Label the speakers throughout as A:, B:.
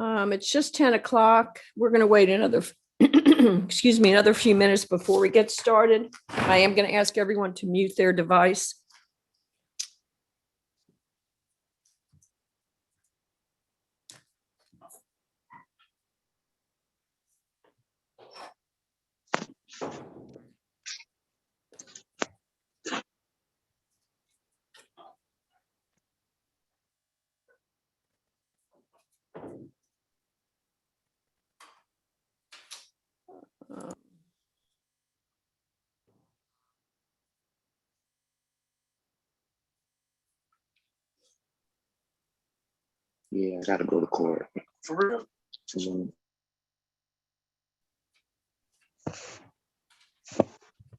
A: It's just 10 o'clock. We're going to wait another, excuse me, another few minutes before we get started. I am going to ask everyone to mute their device.
B: Yeah, I gotta go to court. For real?
A: 10:01.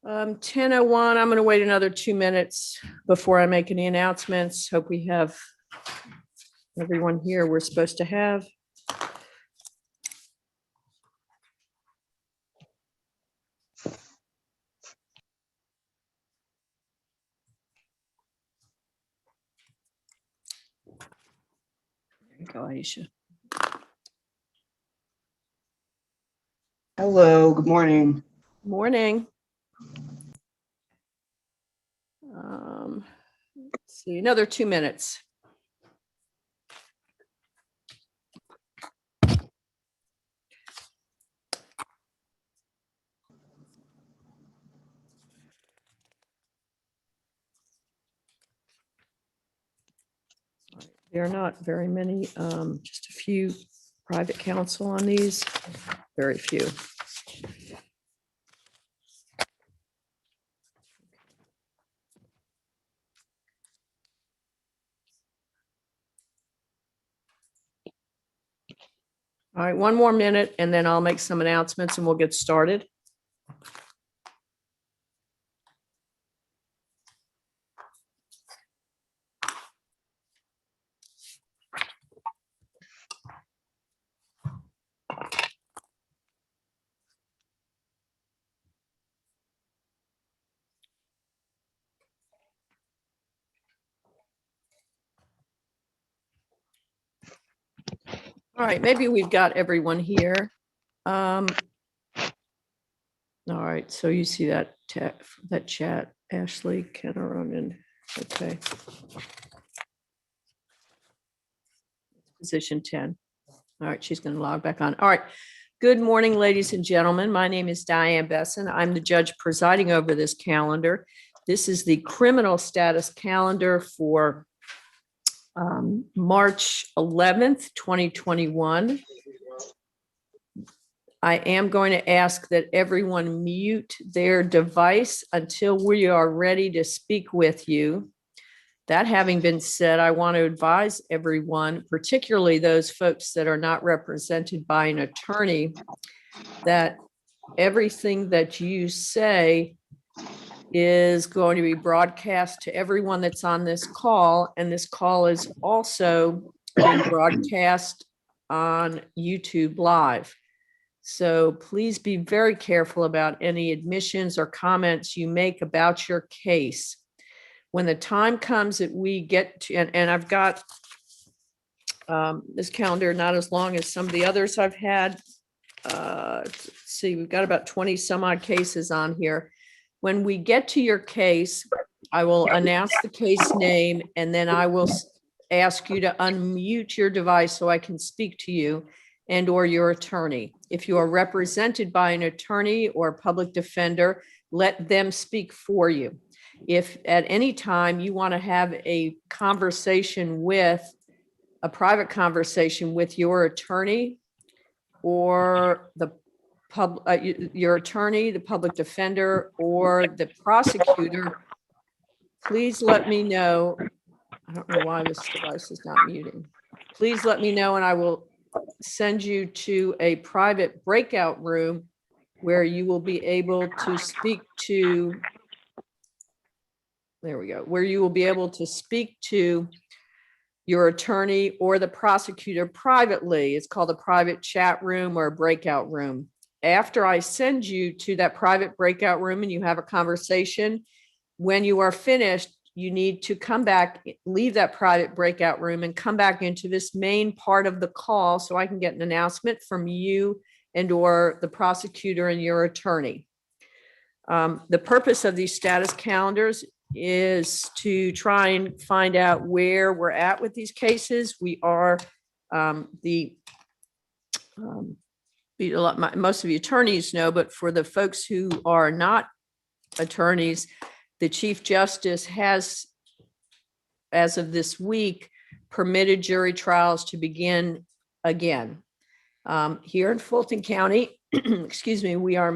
A: I'm going to wait another 2 minutes before I make any announcements. Hope we have everyone here we're supposed to have. There you go, Aisha.
B: Hello, good morning.
A: Morning. Let's see, another 2 minutes. There are not very many, just a few private counsel on these, very few. All right, one more minute and then I'll make some announcements and we'll get started. All right, maybe we've got everyone here. All right, so you see that chat, Ashley Kenneronen. Okay. Position 10. All right, she's going to log back on. All right. Good morning, ladies and gentlemen. My name is Diane Bessen. I'm the judge presiding over this calendar. This is the criminal status calendar for March 11th, 2021. I am going to ask that everyone mute their device until we are ready to speak with you. That having been said, I want to advise everyone, particularly those folks that are not represented by an attorney, that everything that you say is going to be broadcast to everyone that's on this call. And this call is also being broadcast on YouTube Live. So please be very careful about any admissions or comments you make about your case. When the time comes that we get to, and I've got this calendar, not as long as some of the others I've had. Let's see, we've got about 20 some odd cases on here. When we get to your case, I will announce the case name and then I will ask you to unmute your device so I can speak to you and or your attorney. If you are represented by an attorney or public defender, let them speak for you. If at any time you want to have a conversation with, a private conversation with your attorney or the your attorney, the public defender, or the prosecutor, please let me know. I don't know why this device is not muting. Please let me know and I will send you to a private breakout room where you will be able to speak to, there we go, where you will be able to speak to your attorney or the prosecutor privately. It's called a private chat room or a breakout room. After I send you to that private breakout room and you have a conversation, when you are finished, you need to come back, leave that private breakout room and come back into this main part of the call so I can get an announcement from you and or the prosecutor and your attorney. The purpose of these status calendars is to try and find out where we're at with these cases. We are most of the attorneys know, but for the folks who are not attorneys, the Chief Justice has, as of this week, permitted jury trials to begin again. Here in Fulton County, excuse me, we are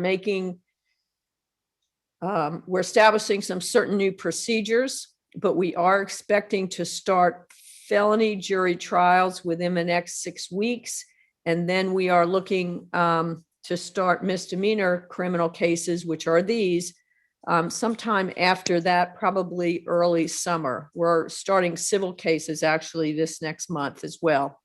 A: we're establishing some certain new procedures, but we are expecting to start felony jury trials within the next 6 weeks. And then we are looking to start misdemeanor criminal cases, which are these, sometime after that, probably early summer. We're starting civil cases actually this next month as well.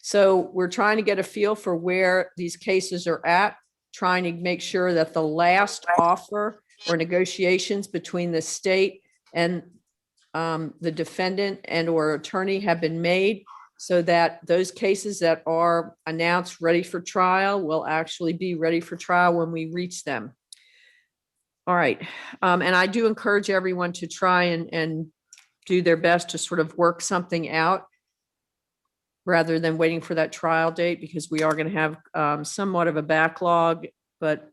A: So we're trying to get a feel for where these cases are at, trying to make sure that the last offer or negotiations between the state and the defendant and or attorney have been made, so that those cases that are announced ready for trial will actually be ready for trial when we reach them. All right. And I do encourage everyone to try and do their best to sort of work something out rather than waiting for that trial date, because we are going to have somewhat of a backlog, but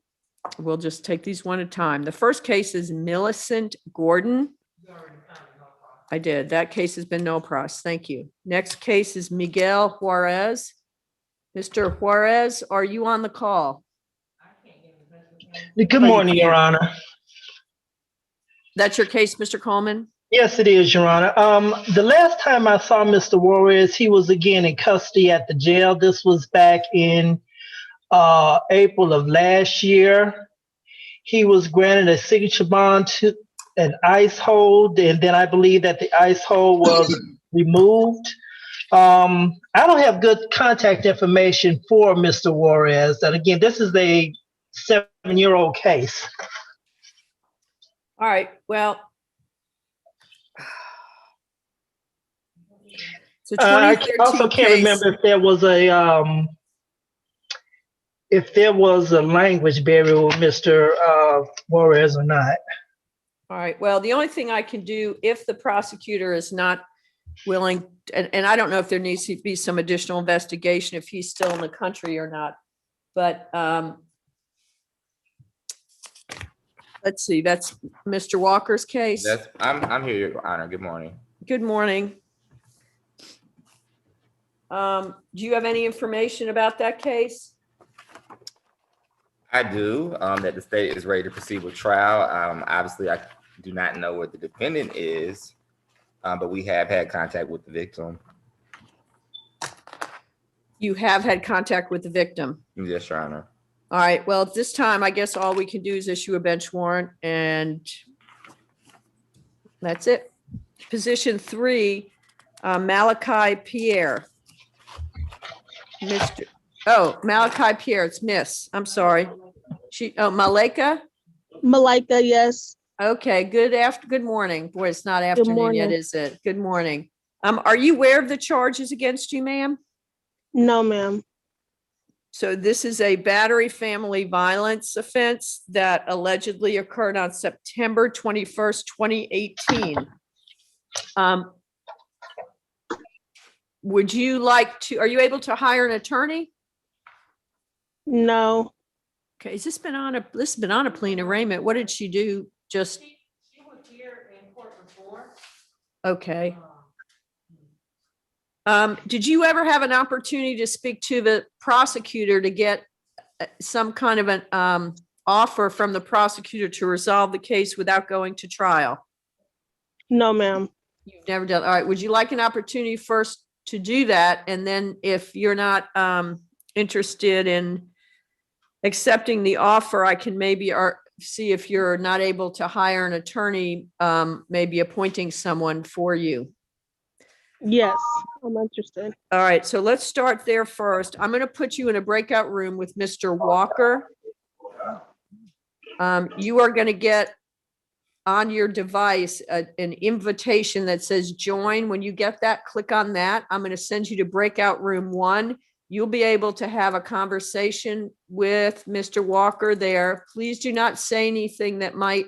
A: we'll just take these one at a time. The first case is Millicent Gordon. I did. That case has been no process. Thank you. Next case is Miguel Juarez. Mr. Juarez, are you on the call?
C: Good morning, Your Honor.
A: That's your case, Mr. Coleman?
C: Yes, it is, Your Honor. The last time I saw Mr. Juarez, he was again in custody at the jail. This was back in April of last year. He was granted a signature bond to an ICE hold, and then I believe that the ICE hold was removed. I don't have good contact information for Mr. Juarez. And again, this is a 7-year-old case.
A: All right, well. So
C: I also can't remember if there was a language barrier with Mr. Juarez or not.
A: All right, well, the only thing I can do if the prosecutor is not willing, and I don't know if there needs to be some additional investigation if he's still in the country or not, but let's see, that's Mr. Walker's case.
D: I'm here, Your Honor. Good morning.
A: Good morning. Do you have any information about that case?
D: I do, that the state is ready to proceed with trial. Obviously, I do not know what the defendant is, but we have had contact with the victim.
A: You have had contact with the victim?
D: Yes, Your Honor.
A: All right, well, at this time, I guess all we can do is issue a bench warrant, and that's it. Position 3, Malachi Pierre. Malachi Pierre, it's Miss. I'm sorry. Malika?
E: Malika, yes.
A: Okay, good morning. Boy, it's not afternoon
E: morning.
A: yet, is it? Good morning. Are you aware of the charges against you, ma'am?
E: No, ma'am.
A: So this is a battery family violence offense that allegedly occurred on September 21st, 2018. Would you like to, are you able to hire an attorney?
E: No.
A: Okay, this has been on a plea in arraignment. What did she do? Just. She was here in court before. Okay. Did you ever have an opportunity to speak to the prosecutor to get some kind of an offer from the prosecutor to resolve the case without going to trial?
E: No, ma'am.
A: You've never done. All right. Would you like an opportunity first to do that? And then if you're not interested in accepting the offer, I can maybe see if you're not able to hire an attorney, maybe appointing someone for you.
E: Yes, I'm interested.
A: All right, so let's start there first. I'm going to put you in a breakout room with Mr. Walker. You are going to get on your device, an invitation that says join. When you get that, click on that. I'm going to send you to breakout room 1. You'll be able to have a conversation with Mr. Walker there. Please do not say anything that might,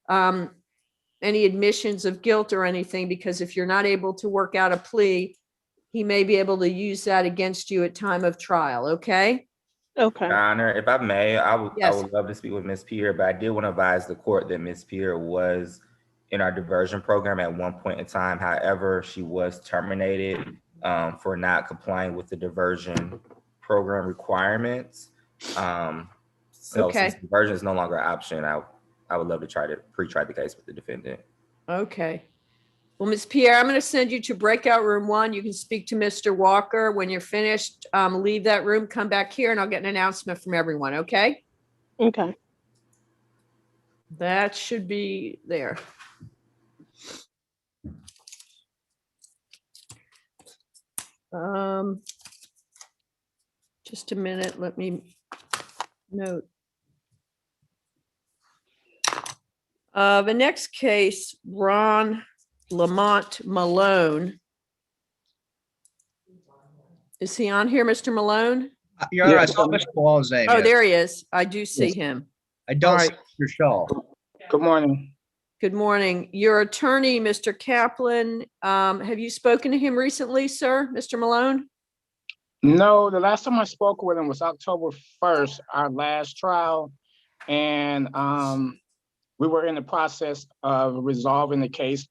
A: any admissions of guilt or anything, because if you're not able to work out a plea, he may be able to use that against you at time of trial. Okay?
E: Okay.
D: Your Honor, if I may, I
A: Yes.
D: would love to speak with Ms. Pierre, but I did want to advise the court that Ms. Pierre was in our diversion program at one point in time. However, she was terminated for not complying with the diversion program requirements. So
A: Okay.
D: since diversion is no longer an option, I would love to try to pre-try the case with the defendant.
A: Okay. Well, Ms. Pierre, I'm going to send you to breakout room 1. You can speak to Mr. Walker. When you're finished, leave that room, come back here, and I'll get an announcement from everyone, okay?
E: Okay.
A: That should be there. Just a minute, let me note. The next case, Ron Lamont Malone. Is he on here, Mr. Malone?
F: Your Honor, I
B: Yes.
F: saw Mr. Wall's name.
A: Oh,
F: yes.
A: there he is. I do see
B: Yes.
A: him.
F: I don't see
A: All
F: Mr. Shaw.
B: Good morning.
A: Good morning. Your attorney, Mr. Kaplan, have you spoken to him recently, sir, Mr. Malone?
G: No, the last time I spoke with him was October 1st, our last trial. And we were in the process of resolving the case,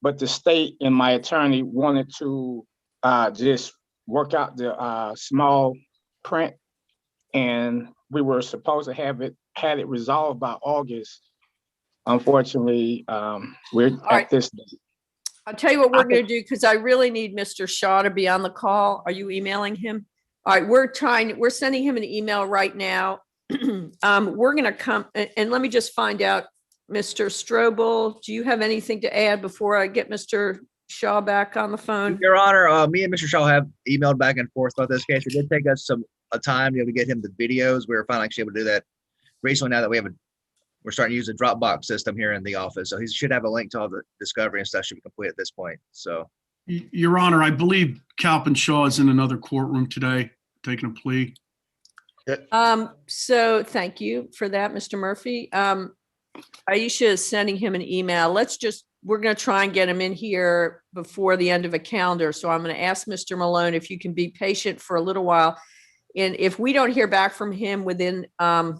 G: but the state and my attorney wanted to just work out the small print. And we were supposed to had it resolved by August. Unfortunately, we're
A: right.
G: at this.
A: I'll tell you what we're going to do, because I really need Mr. Shaw to be on the call. Are you emailing him? All right, we're sending him an email right now. We're going to come, and let me just find out, Mr. Strobel, do you have anything to add before I get Mr. Shaw back on the phone?
F: Your Honor, me and Mr. Shaw have emailed back and forth about this case. It did take us a time to be able to get him the videos. We were finally actually able to do that recently. Now that we're starting to use a Dropbox system here in the office, so he should have a link to all the discovery and stuff should be complete at this point. So,
H: Your Honor, I believe Calvin Shaw is in another courtroom today, taking a plea.
A: So thank you for that, Mr. Murphy. Aisha is sending him an email. We're going to try and get him in here before the end of a calendar. So I'm going to ask Mr. Malone if you can be patient for a little while. And if we don't hear back from him within about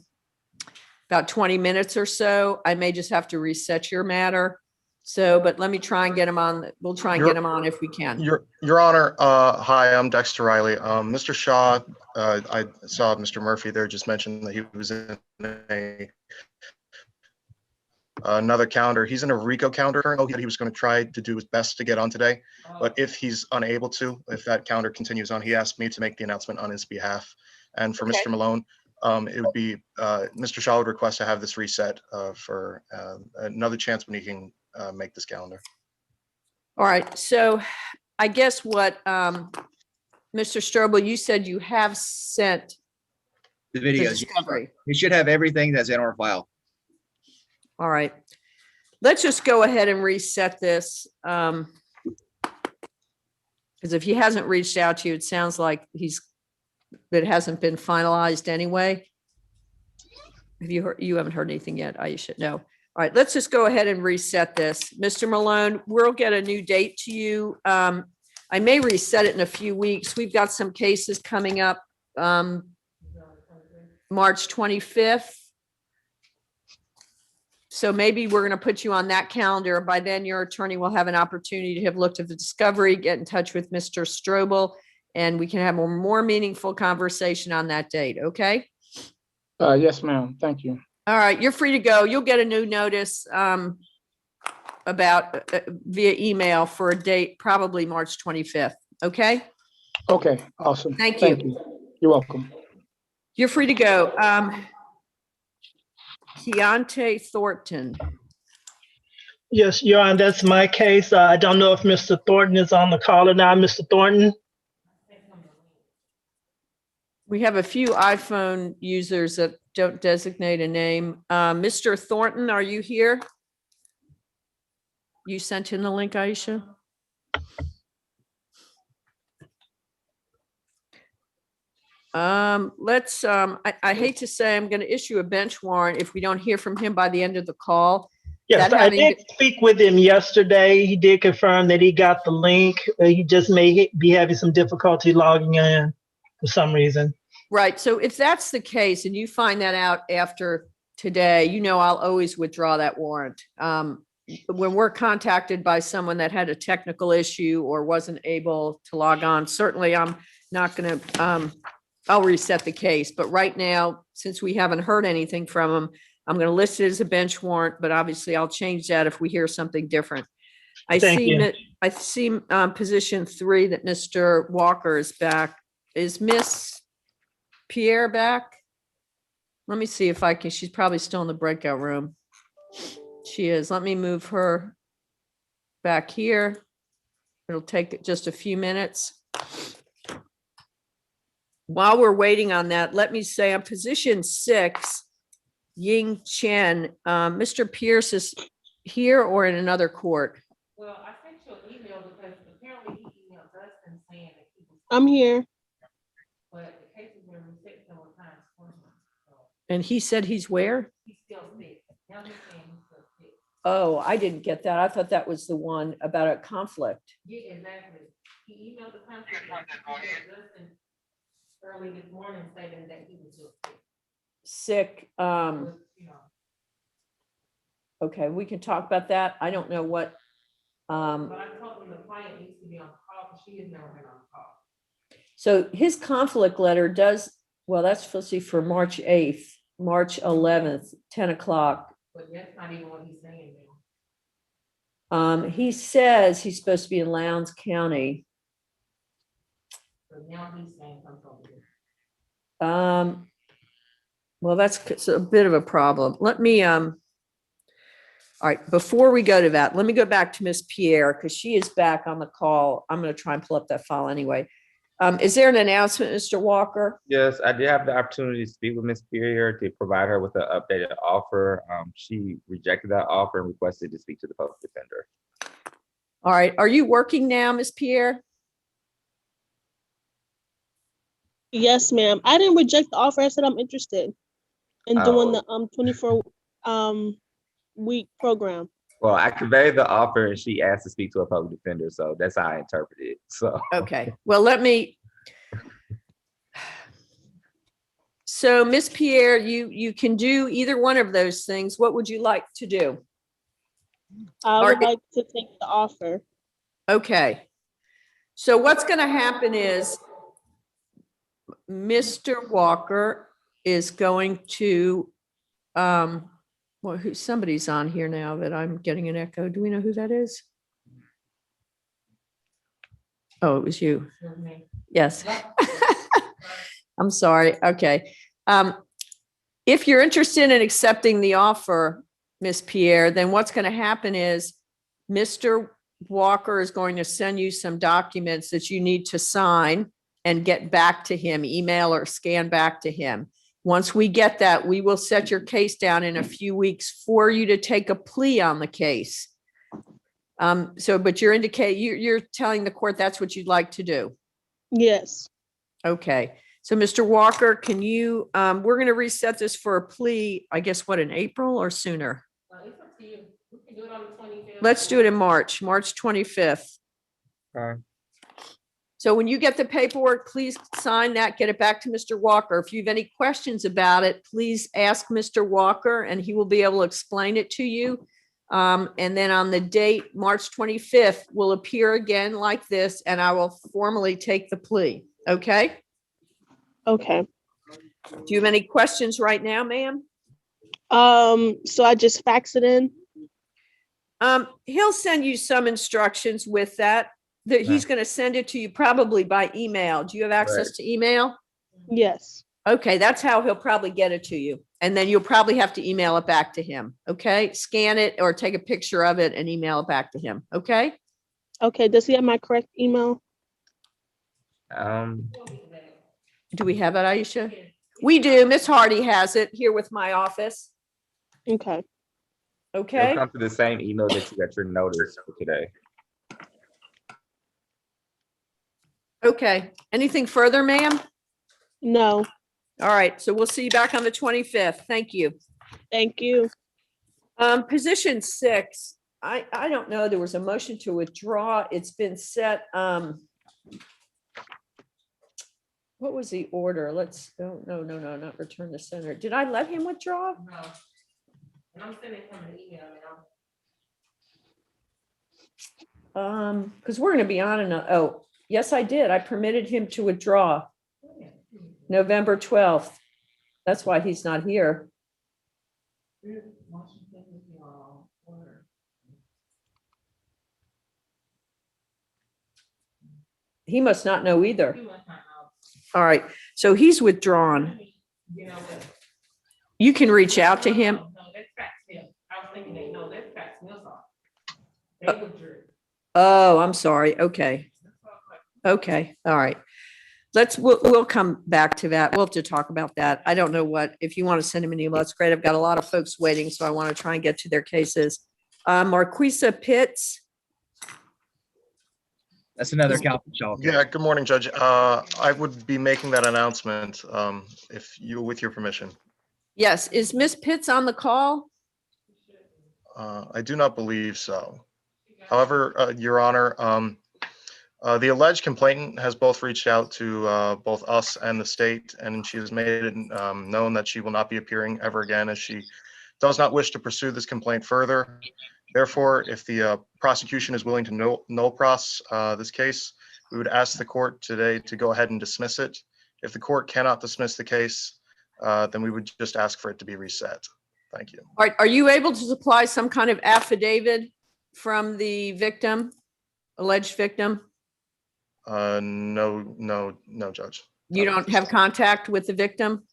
A: 20 minutes or so, I may just have to reset your matter. So, but let me try and get him on. We'll try and get him on if we can.
I: Your Honor, hi, I'm Dexter Riley. Mr. Shaw, I saw Mr. Murphy there just mentioned that he was in another calendar. He's in a RICO calendar currently. He was going to try to do his best to get on today, but if he's unable to, if that calendar continues on, he asked me to make the announcement on his behalf. And for
A: Okay.
I: Mr. Malone, it would be, Mr. Shaw would request to have this reset for another chance when he can make this calendar.
A: All right. So I guess what, Mr. Strobel, you said you have sent
F: the
A: the
F: videos,
A: discovery.
F: he should have everything that's in our file.
A: All right. Let's just go ahead and reset this. Because if he hasn't reached out to you, it sounds like it hasn't been finalized anyway. Have you heard? You haven't heard anything yet, Aisha? No. All right, let's just go ahead and reset this. Mr. Malone, we'll get a new date to you. I may reset it in a few weeks. We've got some cases coming up March 25th. So maybe we're going to put you on that calendar. By then, your attorney will have an opportunity to have looked at the discovery, get in touch with Mr. Strobel, and we can have a more meaningful conversation on that date. Okay?
G: Yes, ma'am. Thank you.
A: All right. You're free to go. You'll get a new notice about via email for a date, probably March 25th. Okay?
G: Okay, awesome.
A: Thank you.
G: You're welcome.
A: You're free to go. Keontae Thornton.
C: Yes, Your Honor, that's my case. I don't know if Mr. Thornton is on the call or not. Mr. Thornton?
A: We have a few iPhone users that don't designate a name. Mr. Thornton, are you here? You sent in the link, Aisha? I hate to say, I'm going to issue a bench warrant if we don't hear from him by the end of the call.
C: Yes,
A: That
C: I
A: having
C: did speak with him yesterday. He did confirm that he got the link. He just may be having some difficulty logging in for some reason.
A: Right. So if that's the case and you find that out after today, you know, I'll always withdraw that warrant. When we're contacted by someone that had a technical issue or wasn't able to log on, certainly I'm not going to, I'll reset the case. But right now, since we haven't heard anything from him, I'm going to list it as a bench warrant, but obviously I'll change that if we hear something different. I
C: Thank
A: see
C: you.
A: that I see position 3 that Mr. Walker is back. Is Miss Pierre back? Let me see if I can. She's probably still in the breakout room. She is. Let me move her back here. It'll take just a few minutes. While we're waiting on that, let me say on position 6, Ying Chen, Mr. Pierce is here or in another court?
J: Well, I sent you an email because apparently he emailed Bessen saying that he was,
E: I'm here.
J: but the case has been reset several times for him. So
A: And he said he's where?
J: he's still sick. Now he's saying he's still sick.
A: Oh, I didn't get that. I thought that was the one about a conflict.
J: Yeah, exactly. He emailed the country. Bessen early this morning stating that he was still sick.
A: Sick.
J: You know,
A: Okay, we can talk about that. I don't know what.
J: but I told him the client needs to be on call because she has never been on call.
A: So his conflict letter does, well, that's supposed to be for March 8th, March 11th, 10 o'clock.
J: But that's not even what he's saying now.
A: He says he's supposed to be in Lowndes County.
J: So now he's saying something over here.
A: Well, that's a bit of a problem. Let me, all right, before we go to that, let me go back to Miss Pierre because she is back on the call. I'm going to try and pull up that file anyway. Is there an announcement, Mr. Walker?
D: Yes, I did have the opportunity to speak with Ms. Pierre to provide her with an updated offer. She rejected that offer and requested to speak to the public defender.
A: All right, are you working now, Miss Pierre?
E: Yes, ma'am. I didn't reject the offer. I said I'm interested in doing the 24 week program.
D: Well, I conveyed the offer and she asked to speak to a public defender, so that's how I interpret it. So
A: Okay, well, let me. So Miss Pierre, you can do either one of those things. What would you like to do?
E: I
A: All
E: would
A: right.
E: like to take the offer.
A: Okay. So what's going to happen is Mr. Walker is going to, well, somebody's on here now that I'm getting an echo. Do we know who that is? Oh, it was you.
J: Excuse me.
A: Yes. I'm sorry. Okay. If you're interested in accepting the offer, Miss Pierre, then what's going to happen is Mr. Walker is going to send you some documents that you need to sign and get back to him, email or scan back to him. Once we get that, we will set your case down in a few weeks for you to take a plea on the case. But you're telling the court that's what you'd like to do.
E: Yes.
A: Okay. So Mr. Walker, can you, we're going to reset this for a plea, I guess, what, in April or sooner?
J: It's up to you. We can do it on the 25th.
A: Let's do it in March 25th. So when you get the paperwork, please sign that, get it back to Mr. Walker. If you have any questions about it, please ask Mr. Walker and he will be able to explain it to you. And then on the date, March 25th, will appear again like this and I will formally take the plea. Okay?
E: Okay.
A: Do you have any questions right now, ma'am?
E: So I just fax it in.
A: He'll send you some instructions with that he's going to send it to you probably by email. Do you have access to email?
E: Yes.
A: Okay, that's how he'll probably get it to you. And then you'll probably have to email it back to him. Okay, scan it or take a picture of it and email it back to him. Okay.
E: Okay. Does he have my correct email?
A: Do we have it, Aisha? We do. Miss Hardy has it here with my office.
E: Okay.
D: It'll
A: Okay,
D: come to the same email that you got your notice for today.
A: okay. Anything further, ma'am?
E: No,
A: All right, so we'll see you back on the 25th. Thank you.
E: thank you.
A: Position 6, I don't know, there was a motion to withdraw. It's been set, what was the order? Let's, no, not return to center. Did I let him withdraw?
J: No. And I'm sending him an email now.
A: Because we're gonna be on and, oh, yes, I did. I permitted him to withdraw November 12th. That's why he's not here. He must not know either. All right, so he's withdrawn.
J: You know what?
A: You can reach out to him.
J: No, that's fax mill. I was thinking that, no, that's fax mills off. They withdrew.
A: Oh, I'm sorry. Okay. Okay, all right. We'll come back to that. We'll have to talk about that. I don't know what, if you want to send him an email, that's great. I've got a lot of folks waiting, so I want to try and get to their cases. Marquisa Pitts,
F: That's another Calvin Shaw. case.
I: Yeah, good morning, Judge. I would be making that announcement, if you, with your permission.
A: yes, is Miss Pitts on the call?
I: I do not believe so. However, Your Honor, the alleged complainant has both reached out to both us and the state, and she has made it known that she will not be appearing ever again, as she does not wish to pursue this complaint further. Therefore, if the prosecution is willing to null pros this case, we would ask the court today to go ahead and dismiss it. If the court cannot dismiss the case, then we would just ask for it to be reset. Thank you.
A: All right, are you able to supply some kind of affidavit from the victim, alleged victim?
I: No, Judge.
A: You don't have contact with the victim?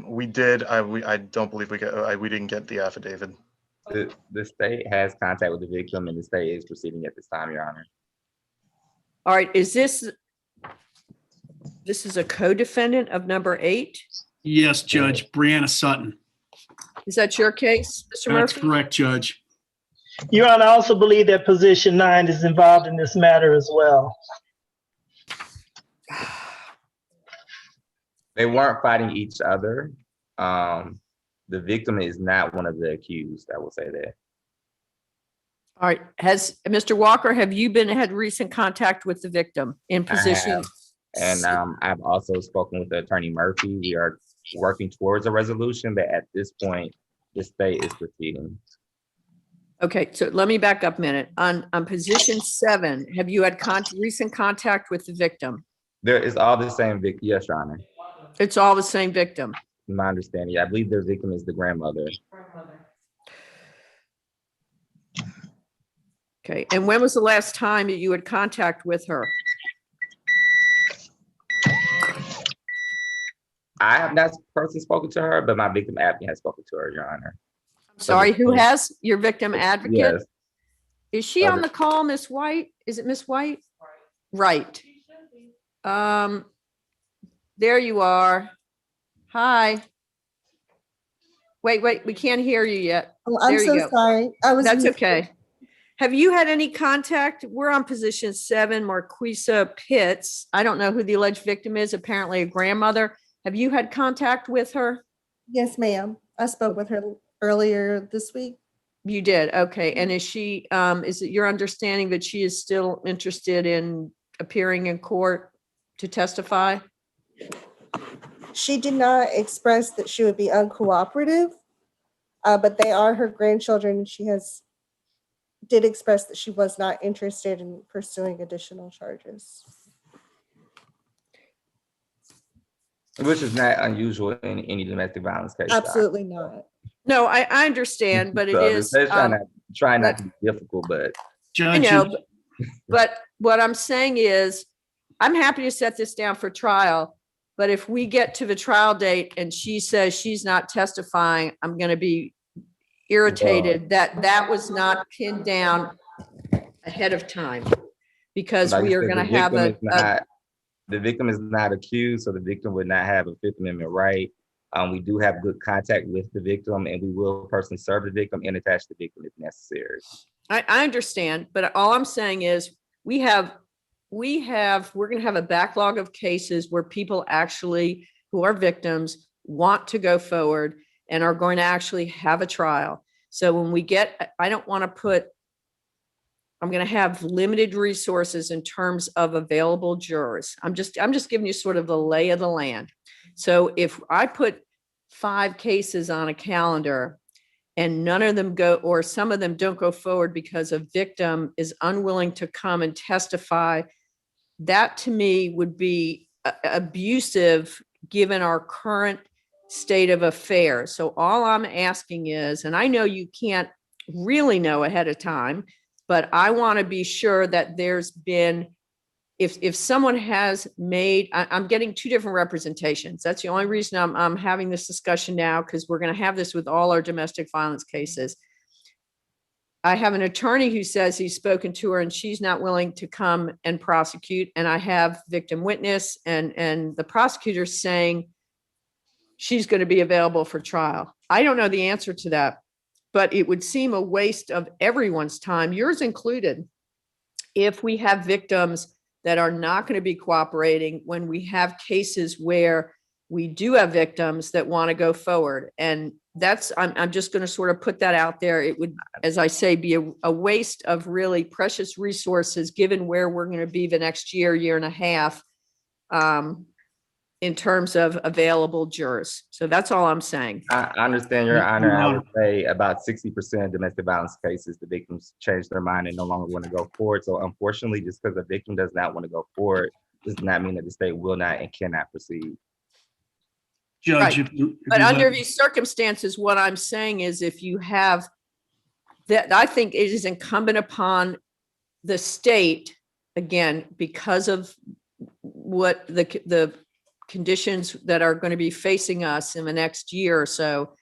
I: We did. I don't believe we didn't get the affidavit.
D: The state has contact with the victim and the state is proceeding at this time, Your Honor.
A: All right, is this is a co-defendant of number 8?
H: Yes, Judge, Brianna Sutton.
A: Is that your case, Mr.
H: That's
A: Murphy?
H: correct, Judge.
C: Your Honor, I also believe that position 9 is involved in this matter as well.
D: They weren't fighting each other. The victim is not one of the accused, I will say that.
A: All right, has Mr. Walker, have you had recent contact with the victim in position?
D: have. And I've also spoken with Attorney Murphy. We are working towards a resolution, but at this point, the state is proceeding.
A: Okay, so let me back up a minute. On position 7, have you had recent contact with the victim?
D: There is all the same victim. Yes, Your Honor.
A: It's all the same victim.
D: My understanding, I believe their victim is the grandmother.
A: Okay, and when was the last time that you had contact with her?
D: I have not personally spoken to her, but my victim advocate has spoken to her, Your Honor.
A: Sorry, who has? Your victim advocate?
D: Yes.
A: Is she on the call, Miss White? Is it Miss White? Right. There you are. Hi. Wait, we can't hear you yet.
K: Oh, I'm
A: There you
K: so
A: go.
K: sorry.
A: That's
K: muted.
A: okay. Have you had any contact? We're on position 7, Marquisa Pitts. I don't know who the alleged victim is, apparently a grandmother. Have you had contact with her?
K: Yes, ma'am. I spoke with her earlier this week.
A: You did, okay. And is she, is it your understanding that she is still interested in appearing in court to testify?
K: She did not express that she would be uncooperative, but they are her grandchildren. She did express that she was not interested in pursuing additional charges.
D: Which is not unusual in any domestic violence case. Your Honor.
K: Absolutely not.
A: No, I understand, but it
D: So the
A: is.
D: state's trying not to be difficult, but
A: I
H: Judge,
A: know, but what I'm saying is, I'm happy to set this down for trial, but if we get to the trial date and she says she's not testifying, I'm going to be irritated that that was not pinned down ahead of time, because
D: like
A: we
D: I
A: are
D: said,
A: going to have
D: the victim is not accused, so the victim would not have a Fifth Amendment right We do have good contact with the victim, and we will personally serve the victim and attach the victim if necessary.
A: I understand, but all I'm saying is we're going to have a backlog of cases where people actually who are victims want to go forward and are going to actually have a trial. So when we get, I'm going to have limited resources in terms of available jurors. I'm just giving you sort of the lay of the land. So if I put 5 cases on a calendar and none of them go, or some of them don't go forward because a victim is unwilling to come and testify, that to me would be abusive given our current state of affairs. So all I'm asking is, and I know you can't really know ahead of time, but I want to be sure that there's been, if someone has made, I'm getting 2 different representations. That's the only reason I'm having this discussion now, because we're going to have this with all our domestic violence cases. I have an attorney who says he's spoken to her and she's not willing to come and prosecute. And I have victim witness and the prosecutor saying she's going to be available for trial. I don't know the answer to that, but it would seem a waste of everyone's time, yours included, if we have victims that are not going to be cooperating when we have cases where we do have victims that want to go forward. And that's, I'm just going to sort of put that out there. It would, as I say, be a waste of really precious resources given where we're going to be the next year and a half, in terms of available jurors. So that's all I'm saying.
D: I understand, Your Honor. I would say about 60% of domestic violence cases, the victims change their mind and no longer want to go forward. So unfortunately, just because the victim does not want to go forward does not mean that the state will not and cannot proceed.
H: Judge,
A: Right. But under these circumstances, what I'm saying is if you have that, I think it is incumbent upon the state, again, because of what the conditions that are going to be facing us in the next year or so,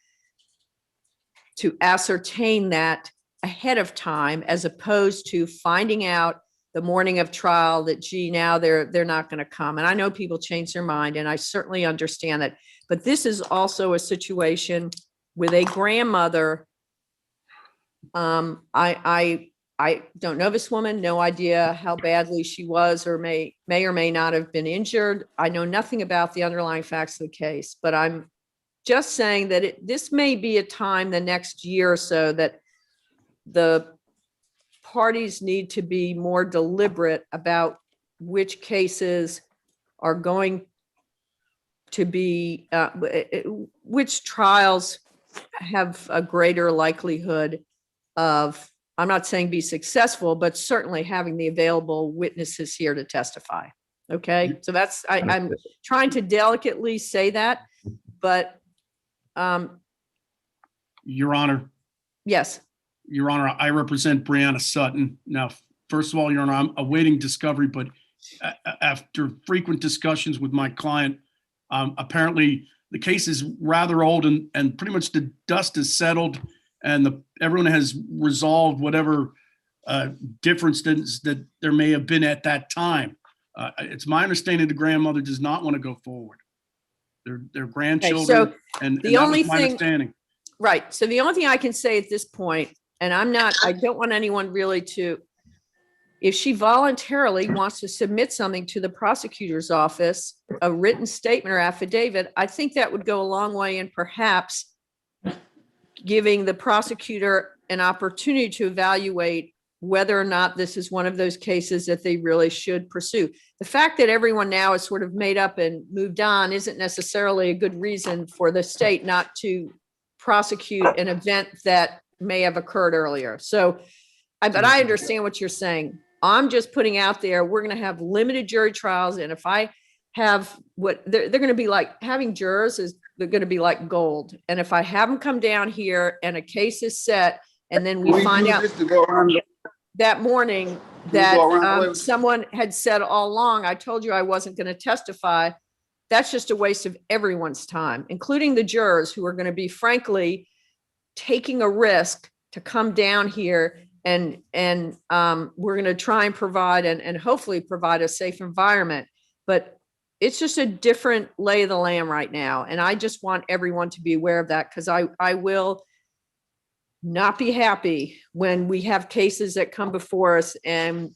A: to ascertain that ahead of time, as opposed to finding out the morning of trial that, gee, now they're not going to come. And I know people change their mind, and I certainly understand that. But this is also a situation with a grandmother. I don't know this woman, no idea how badly she was or may or may not have been injured. I know nothing about the underlying facts of the case, but I'm just saying that this may be a time the next year or so that the parties need to be more deliberate about which cases are going to be, which trials have a greater likelihood of, I'm not saying be successful, but certainly having the available witnesses here to testify. Okay, so that's, I'm trying to delicately say that, but
H: Your Honor.
A: yes.
H: Your Honor, I represent Brianna Sutton. Now, first of all, Your Honor, I'm awaiting discovery, but after frequent discussions with my client, apparently the case is rather old and pretty much the dust is settled and everyone has resolved whatever differences that there may have been at that time. It's my understanding the grandmother does not want to go forward. Their grandchildren,
A: Okay, so
H: and
A: the
H: that
A: only
H: was my
A: thing,
H: understanding.
A: right. So the only thing I can say at this point, and I don't want anyone really to, if she voluntarily wants to submit something to the prosecutor's office, a written statement or affidavit, I think that would go a long way in perhaps giving the prosecutor an opportunity to evaluate whether or not this is one of those cases that they really should pursue. The fact that everyone now is sort of made up and moved on isn't necessarily a good reason for the state not to prosecute an event that may have occurred earlier. So, but I understand what you're saying. I'm just putting out there, we're going to have limited jury trials. And if I have what they're going to be like, having jurors is they're going to be like gold. And if I have them come down here and a case is set, and then we find out that morning that someone had said all along, I told you I wasn't going to testify, that's just a waste of everyone's time, including the jurors who are going to be, frankly, taking a risk to come down here and we're going to try and provide and hopefully provide a safe environment. But it's just a different lay of the land right now. And I just want everyone to be aware of that, because I will not be happy when we have cases that come before us, and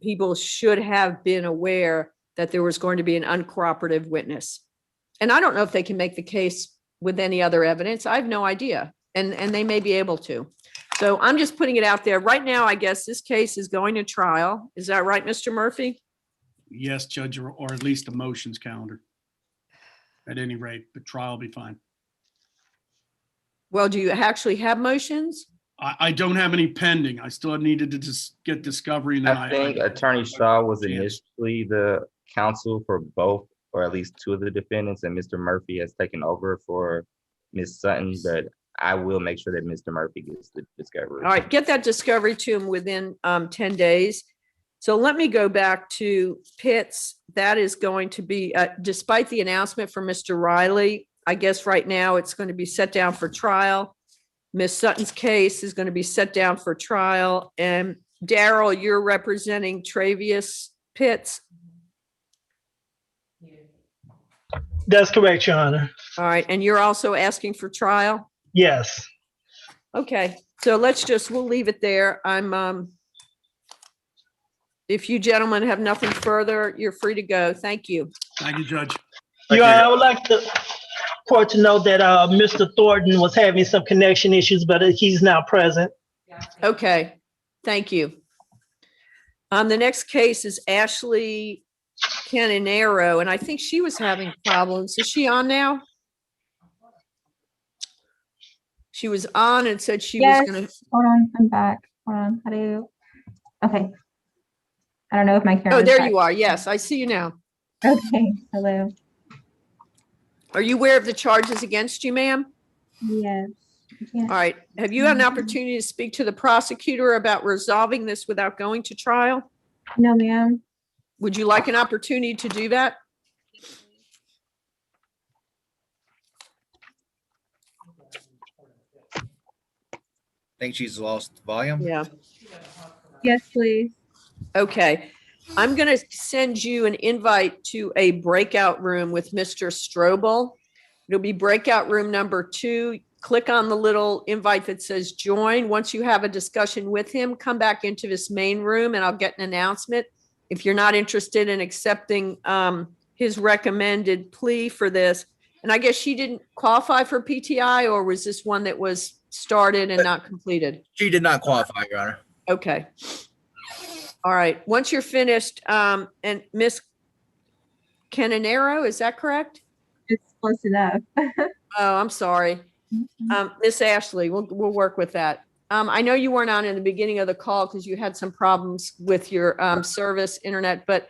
A: people should have been aware that there was going to be an uncooperative witness. And I don't know if they can make the case with any other evidence. I have no idea. And they may be able to. So I'm just putting it out there. Right now, I guess this case is going to trial. Is that right, Mr. Murphy?
H: Yes, Judge, or at least a motions calendar. At any rate, the trial will be fine.
A: Well, do you actually have motions?
H: I don't have any pending. I still needed to just get discovery. And then
D: I think Attorney Shaw was initially the counsel for both, or at least two of the defendants, and Mr. Murphy has taken over for Ms. Sutton, but I will make sure that Mr. Murphy gets the discovery.
A: All right, get that discovery to him within 10 days. So let me go back to Pitts. That is going to be, despite the announcement from Mr. Riley, I guess right now it's going to be set down for trial. Ms. Sutton's case is going to be set down for trial. And Daryl, you're representing Travius Pitts.
C: That's correct, Your Honor.
A: All right, and you're also asking for trial?
C: Yes.
A: Okay, so we'll leave it there. If you gentlemen have nothing further, you're free to go. Thank you.
H: Thank you, Judge.
C: Your Honor, I would like the court to know that Mr. Thornton was having some connection issues, but he's now present.
A: Okay, thank you. The next case is Ashley Cananero, and I think she was having problems. Is she on now? She was on and said she was gonna.
L: Hold on, I'm back. Hold on. How do you? Okay. I don't know if my camera.
A: Oh, there you are. Yes, I see you now.
L: Okay. Hello.
A: Are you aware of the charges against you, ma'am?
L: Yes.
A: All right. Have you had an opportunity to speak to the prosecutor about resolving this without going to trial?
L: No, ma'am.
A: Would you like an opportunity to do that?
F: Think she's lost volume?
A: Yeah.
L: Yes, please.
A: Okay. I'm going to send you an invite to a breakout room with Mr. Strobel. It'll be breakout room number 2. Click on the little invite that says join. Once you have a discussion with him, come back into this main room and I'll get an announcement. If you're not interested in accepting his recommended plea for this, and I guess she didn't qualify for PTI, or was this one that was started and not completed?
F: She did not qualify, Your Honor.
A: Okay. All right. Once you're finished, and Miss Cananero, is that correct?
L: It's close enough.
A: Oh, I'm sorry. Miss Ashley, we'll work with that. I know you weren't on in the beginning of the call because you had some problems with your service internet, but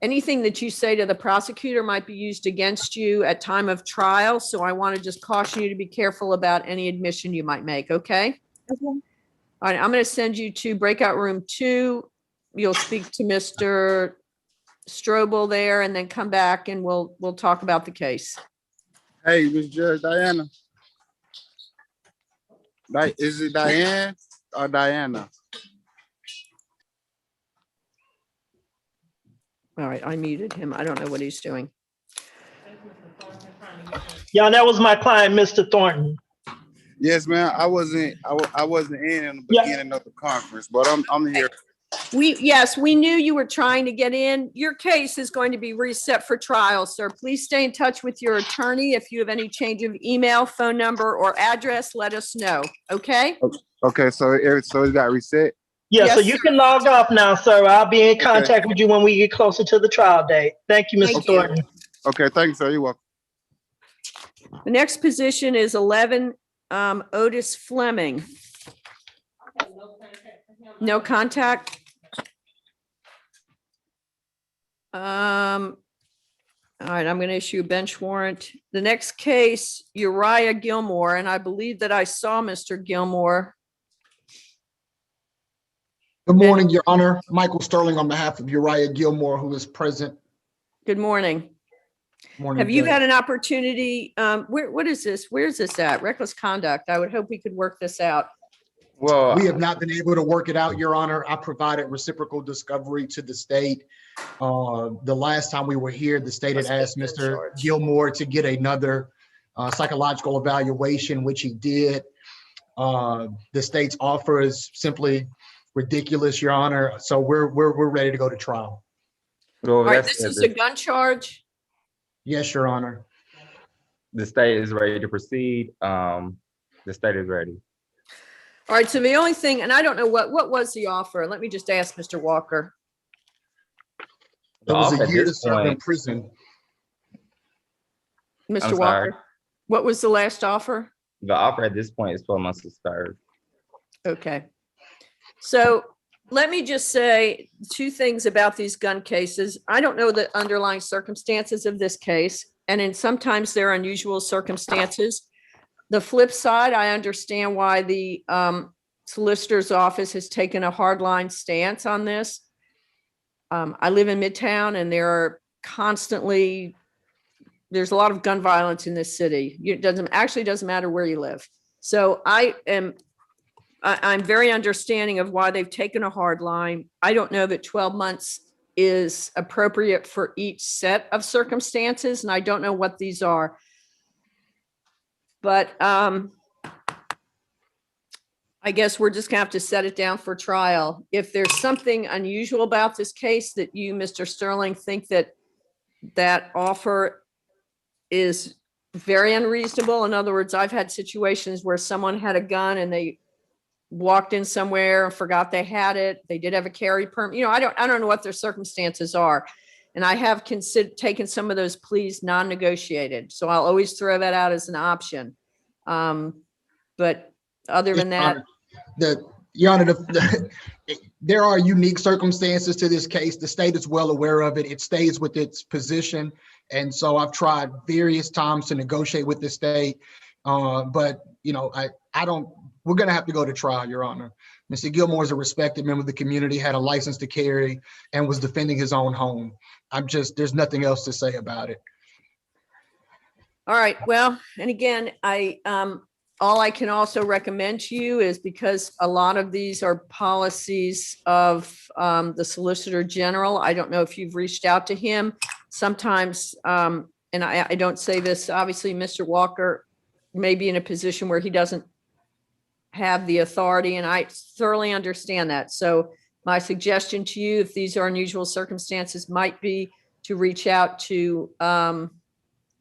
A: anything that you say to the prosecutor might be used against you at time of trial. So I want to just caution you to be careful about any admission you might make. Okay.
L: Okay.
A: All right. I'm going to send you to breakout room 2. You'll speak to Mr. Strobel there and then come back and we'll talk about the case.
M: Hey, Miss Judge Diana. Is it Diane or Diana?
A: All right, I muted him. I don't know what he's doing.
C: Yeah, that was my client, Mr. Thornton.
M: Yes, ma'am. I wasn't in the beginning of the conference, but I'm here.
A: Yes, we knew you were trying to get in. Your case is going to be reset for trial, sir. Please stay in touch with your attorney. If you have any change of email, phone number, or address, let us know. Okay?
M: Okay, so it got reset?
C: Yeah,
A: Yes,
C: so you
A: sir.
C: can log off now, sir. I'll be in contact with you when we get closer to the trial date. Thank you, Mr.
A: Thank you.
C: Thornton.
M: Okay, thank you, sir. You're welcome.
A: The next position is 11, Otis Fleming. No contact. All right, I'm going to issue a bench warrant. The next case, Uriah Gilmore, and I believe that I saw Mr. Gilmore.
N: Good morning, Your Honor. Michael Sterling on behalf of Uriah Gilmore, who is present.
A: Good morning.
N: Morning,
A: Have you
N: Judge.
A: had an opportunity? What is this? Where's this at? Reckless conduct. I would hope we could work this out.
D: Well,
N: We have not been able to work it out, Your Honor. I provided reciprocal discovery to the state. The last time we were here, the state had asked Mr. Gilmore to get another psychological evaluation, which he did. The state's offer is simply ridiculous, Your Honor. So we're ready to go to trial.
D: well,
A: All right,
D: that's
A: this is
D: it.
A: a gun charge.
N: Yes, Your Honor.
D: The state is ready to proceed. The state is ready.
A: All right, so the only thing, and I don't know what was the offer? Let me just ask Mr. Walker.
N: It was
D: offer
N: a
D: at
N: year to
D: this
N: serve in
D: point-
N: prison.
A: Mr.
D: I'm
A: Walker,
D: sorry.
A: what was the last offer?
D: The offer at this point is 12 months to serve.
A: Okay. So let me just say two things about these gun cases. I don't know the underlying circumstances of this case, and sometimes they're unusual circumstances. The flip side, I understand why the solicitor's office has taken a hardline stance on this. I live in Midtown, and there's a lot of gun violence in this city. It doesn't matter where you live. So I'm very understanding of why they've taken a hard line. I don't know that 12 months is appropriate for each set of circumstances, and I don't know what these are. But I guess we're just gonna have to set it down for trial. If there's something unusual about this case that you, Mr. Sterling, think that offer is very unreasonable. In other words, I've had situations where someone had a gun and they walked in somewhere and forgot they had it. They did have a carry permit. I don't know what their circumstances are. And I have taken some of those pleas non-negotiated. So I'll always throw that out as an option. But other than that,
N: Your Honor, there are unique circumstances to this case. The state is well aware of it. It stays with its position. And so I've tried various times to negotiate with the state. But, we're going to have to go to trial, Your Honor. Mr. Gilmore is a respected member of the community, had a license to carry, and was defending his own home. There's nothing else to say about it.
A: all right, well, and again, all I can also recommend to you is, because a lot of these are policies of the Solicitor General. I don't know if you've reached out to him. Sometimes, and I don't say this, obviously, Mr. Walker may be in a position where he doesn't have the authority, and I thoroughly understand that. So my suggestion to you, if these are unusual circumstances, might be to reach out to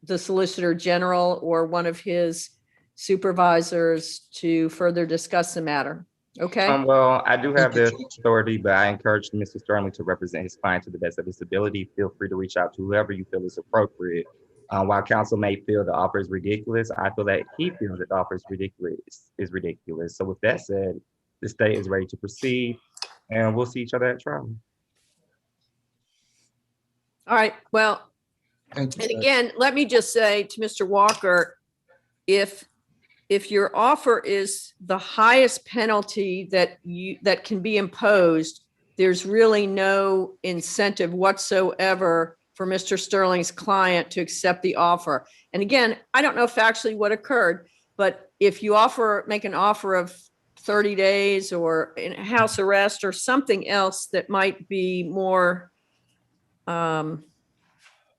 A: the Solicitor General or one of his supervisors to further discuss the matter. Okay?
D: Well, I do have the authority, but I encourage Mr. Sterling to represent his client to the best of his ability. Feel free to reach out to whoever you feel is appropriate. While counsel may feel the offer is ridiculous, I feel that he feels that the offer is ridiculous. So with that said, the state is ready to proceed, and we'll see each other at trial.
A: All right. Well, and again, let me just say to Mr. Walker, if your offer is the highest penalty that can be imposed, there's really no incentive whatsoever for Mr. Sterling's client to accept the offer. And again, I don't know factually what occurred, but if you make an offer of 30 days or in house arrest or something else that might be more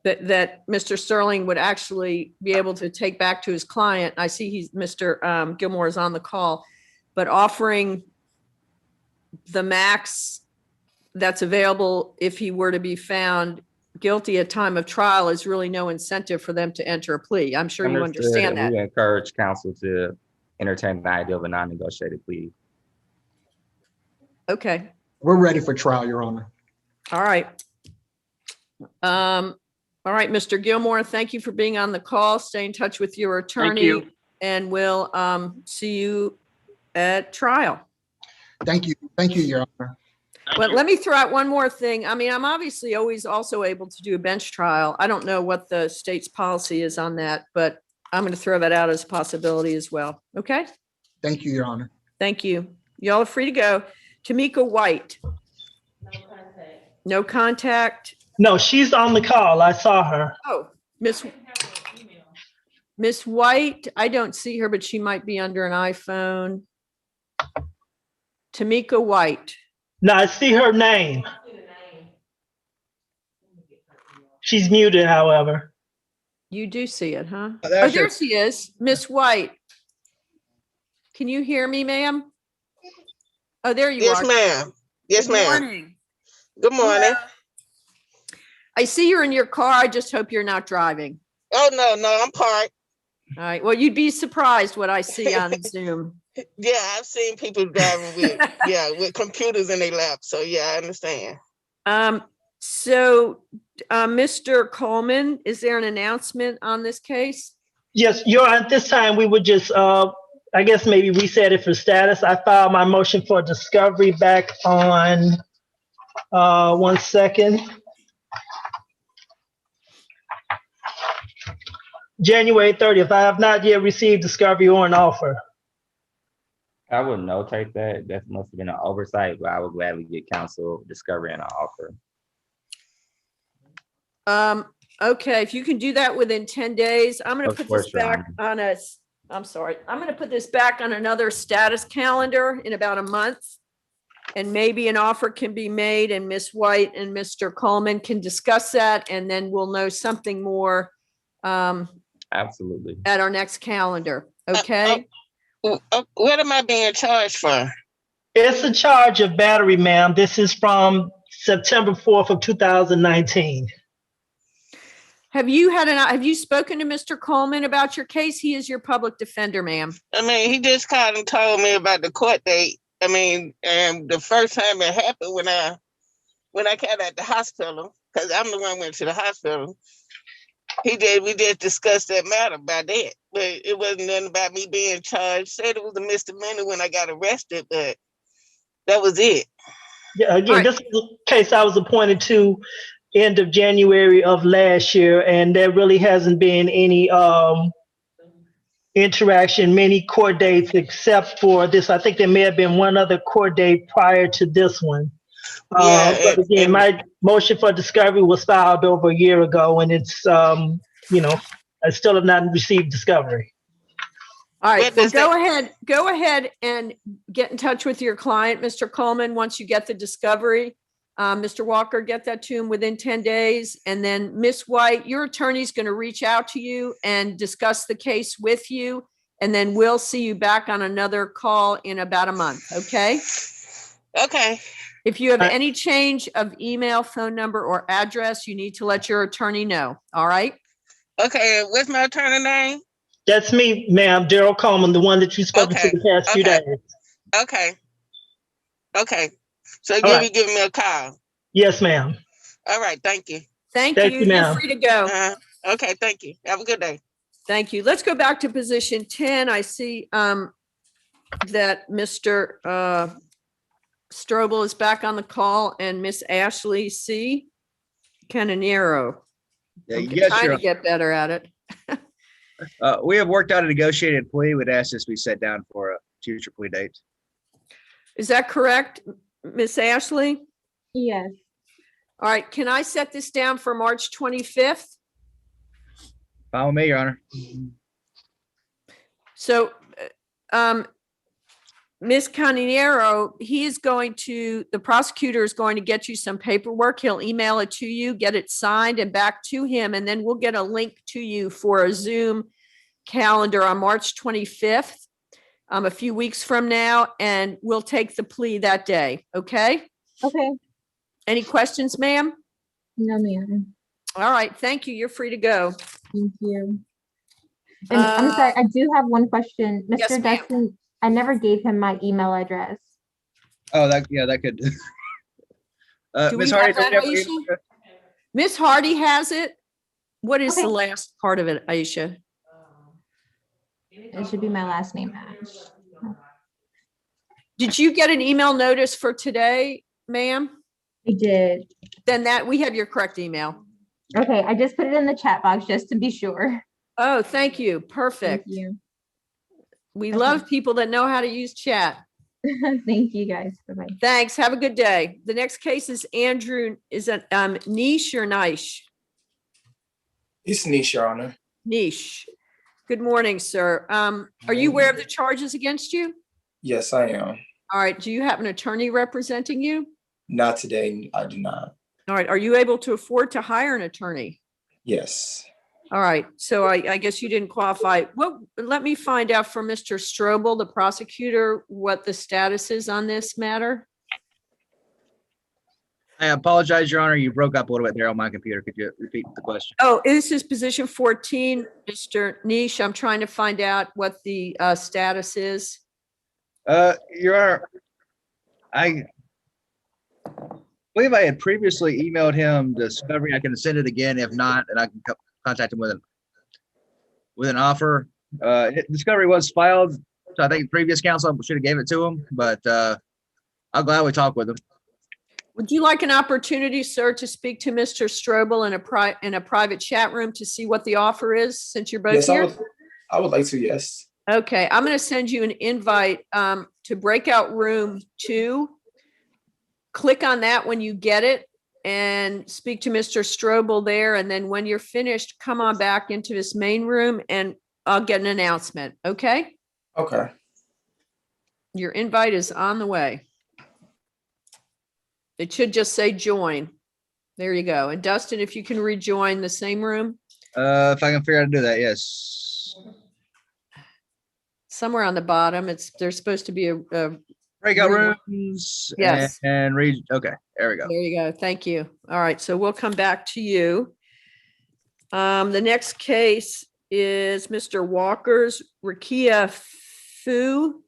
A: that Mr. Sterling would actually be able to take back to his client. I see Mr. Gilmore is on the call, but offering the max that's available if he were to be found guilty at time of trial is really no incentive for them to enter a plea. I'm sure you understand that.
D: We encourage counsel to entertain the idea of a non-negotiated plea.
A: Okay.
N: We're ready for trial, Your Honor.
A: All right. All right, Mr. Gilmore, thank you for being on the call. Stay in touch with your attorney.
G: you.
A: And we'll see you at trial.
N: Thank you. Thank you, Your Honor.
A: But let me throw out one more thing. I mean, I'm obviously always also able to do a bench trial. I don't know what the state's policy is on that, but I'm going to throw that out as a possibility as well. Okay?
N: Thank you, Your Honor.
A: Thank you. Y'all are free to go. Tamika White. No contact.
C: No, she's on the call. I saw her.
A: Oh, Miss White, I don't see her, but she might be under an iPhone. Tamika White.
C: No, I see her name. She's muted, however.
A: You do see it, huh?
F: Oh, there
A: Oh,
F: she
A: there
F: is.
A: she is, Miss White. Can you hear me, ma'am? Oh, there you
O: Yes,
A: are.
O: ma'am. Yes,
A: Good
O: ma'am.
A: morning.
O: Good morning.
A: I see you're in your car. I just hope you're not driving.
O: Oh, no, I'm parked.
A: All right. Well, you'd be surprised what I see on Zoom.
O: Yeah, I've seen people driving with computers in their lap. So yeah, I understand.
A: So, Mr. Coleman, is there an announcement on this case?
C: Yes, Your Honor, at this time, we would just, I guess maybe reset it for status. I filed my motion for discovery back on, 1 second. January 30th. I have not yet received discovery or an offer.
D: I would notate that. That must have been an oversight, but I would gladly get counsel discovery and an offer.
A: Okay, if you can do that within 10 days, I'm gonna
D: Of
A: put
D: course,
A: this
D: Your
A: back on a, I'm sorry, I'm gonna put this back on another status calendar in about a month. And maybe an offer can be made and Miss White and Mr. Coleman can discuss that, and then we'll know something more
D: Absolutely.
A: at our next calendar, okay?
O: What am I being charged for?
C: It's a charge of battery, ma'am. This is from September 4th of 2019.
A: Have you spoken to Mr. Coleman about your case? He is your public defender, ma'am.
O: I mean, he just called and told me about the court date. I mean, and the first time it happened when I got at the hospital, because I'm the one who went to the hospital. We just discussed that matter about that, but it wasn't nothing about me being charged. Said it was a misdemeanor when I got arrested, but that was it.
C: Yeah, again, this is a case I was appointed to end of January of last year, and there really hasn't been any interaction, many court dates except for this. I think there may have been one other court date prior to this one. But again, my motion for discovery was filed over a year ago, and it's, I still have not received discovery.
A: All right, well, go ahead and get in touch with your client, Mr. Coleman, once you get the discovery. Mr. Walker, get that to him within 10 days. And then Miss White, your attorney's going to reach out to you and discuss the case with you. And then we'll see you back on another call in about a month, okay?
O: Okay.
A: If you have any change of email, phone number, or address, you need to let your attorney know, all right?
O: Okay, what's my attorney name?
C: That's me, ma'am, Daryl Coleman, the one that you've spoken to the past few days.
O: Okay. So you'll be giving me a call.
C: Yes, ma'am.
O: All right, thank you.
A: Thank you. You're free to go.
O: Okay, thank you. Have a good day.
A: Thank you. Let's go back to position 10. I see that Mr. Strobel is back on the call, and Miss Ashley C. Cananero. I'm trying to get better at it.
F: We have worked out a negotiated plea. We'd ask this be set down for a future plea date.
A: Is that correct, Miss Ashley?
L: Yes.
A: All right. Can I set this down for March 25th?
F: Fine with me, Your Honor.
A: So, Ms. Cananero, the prosecutor is going to get you some paperwork. He'll email it to you, get it signed and back to him, and then we'll get a link to you for a Zoom calendar on March 25th, a few weeks from now, and we'll take the plea that day, okay?
L: Okay.
A: Any questions, ma'am?
L: No, ma'am.
A: All right, thank you. You're free to go.
L: Thank you. And I'm sorry, I do have one question. Mr.
A: Yes, ma'am.
L: Bessen, I never gave him my email address.
F: Oh, that could.
A: Do
F: Miss
A: we
F: Hardy,
A: have that, Aisha? Miss Hardy has it. What is the last part of it, Aisha?
L: It should be my last name, Ash.
A: Did you get an email notice for today, ma'am?
L: I did.
A: Then we have your correct email.
L: Okay, I just put it in the chat box just to be sure.
A: Oh, thank you. Perfect.
L: Thank you.
A: We love people that know how to use chat.
L: Thank you, guys. Bye-bye.
A: Thanks. Have a good day. The next case is Andrew. Is it Niche or Niche?
P: It's Niche, Your Honor.
A: Niche. Good morning, sir. Are you aware of the charges against you?
P: Yes, I am.
A: All right. Do you have an attorney representing you?
P: Not today. I do not.
A: All right. Are you able to afford to hire an attorney?
P: Yes.
A: All right. So I guess you didn't qualify. Well, let me find out from Mr. Strobel, the prosecutor, what the status is on this matter.
F: I apologize, Your Honor. You broke up a little bit there on my computer. Could you repeat the question?
A: Oh, this is position 14, Mr. Niche. I'm trying to find out what the status is.
F: Your Honor, I believe I had previously emailed him discovery. I can send it again. If not, and I can contact him with an offer. Discovery was filed, so I think previous counsel should have gave it to him, but I'll gladly talk with him.
A: Would you like an opportunity, sir, to speak to Mr. Strobel in a private chat room to see what the offer is, since you're both
P: Yes,
A: here?
P: I would like to, yes.
A: Okay, I'm going to send you an invite to breakout room 2. Click on that when you get it and speak to Mr. Strobel there. And then when you're finished, come on back into this main room and I'll get an announcement. Okay?
P: Okay.
A: Your invite is on the way. It should just say join. There you go. And Dustin, if you can rejoin the same room.
F: If I can figure out how to do that, yes.
A: Somewhere on the bottom, there's supposed to be a
F: breakout rooms.
A: Yes.
F: And read. Okay, there we go.
A: There you go. Thank you. All right, so we'll come back to you. The next case is Mr. Walker's Rakia Fu.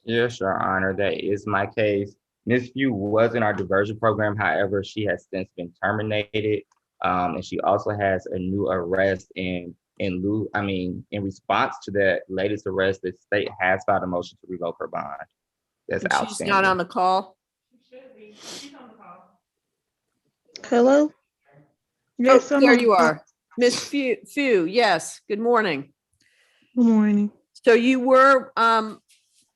D: Yes, Your Honor, that is my case. Ms. Fu was in our diversion program. However, she has since been terminated. And she also has a new arrest in response to that latest arrest, the state has filed a motion to revoke her bond. That's
A: She's
D: outstanding.
A: not on the call.
E: Hello?
A: Yes, there you are. Miss Fu, yes, good morning.
E: Good morning.
A: So you were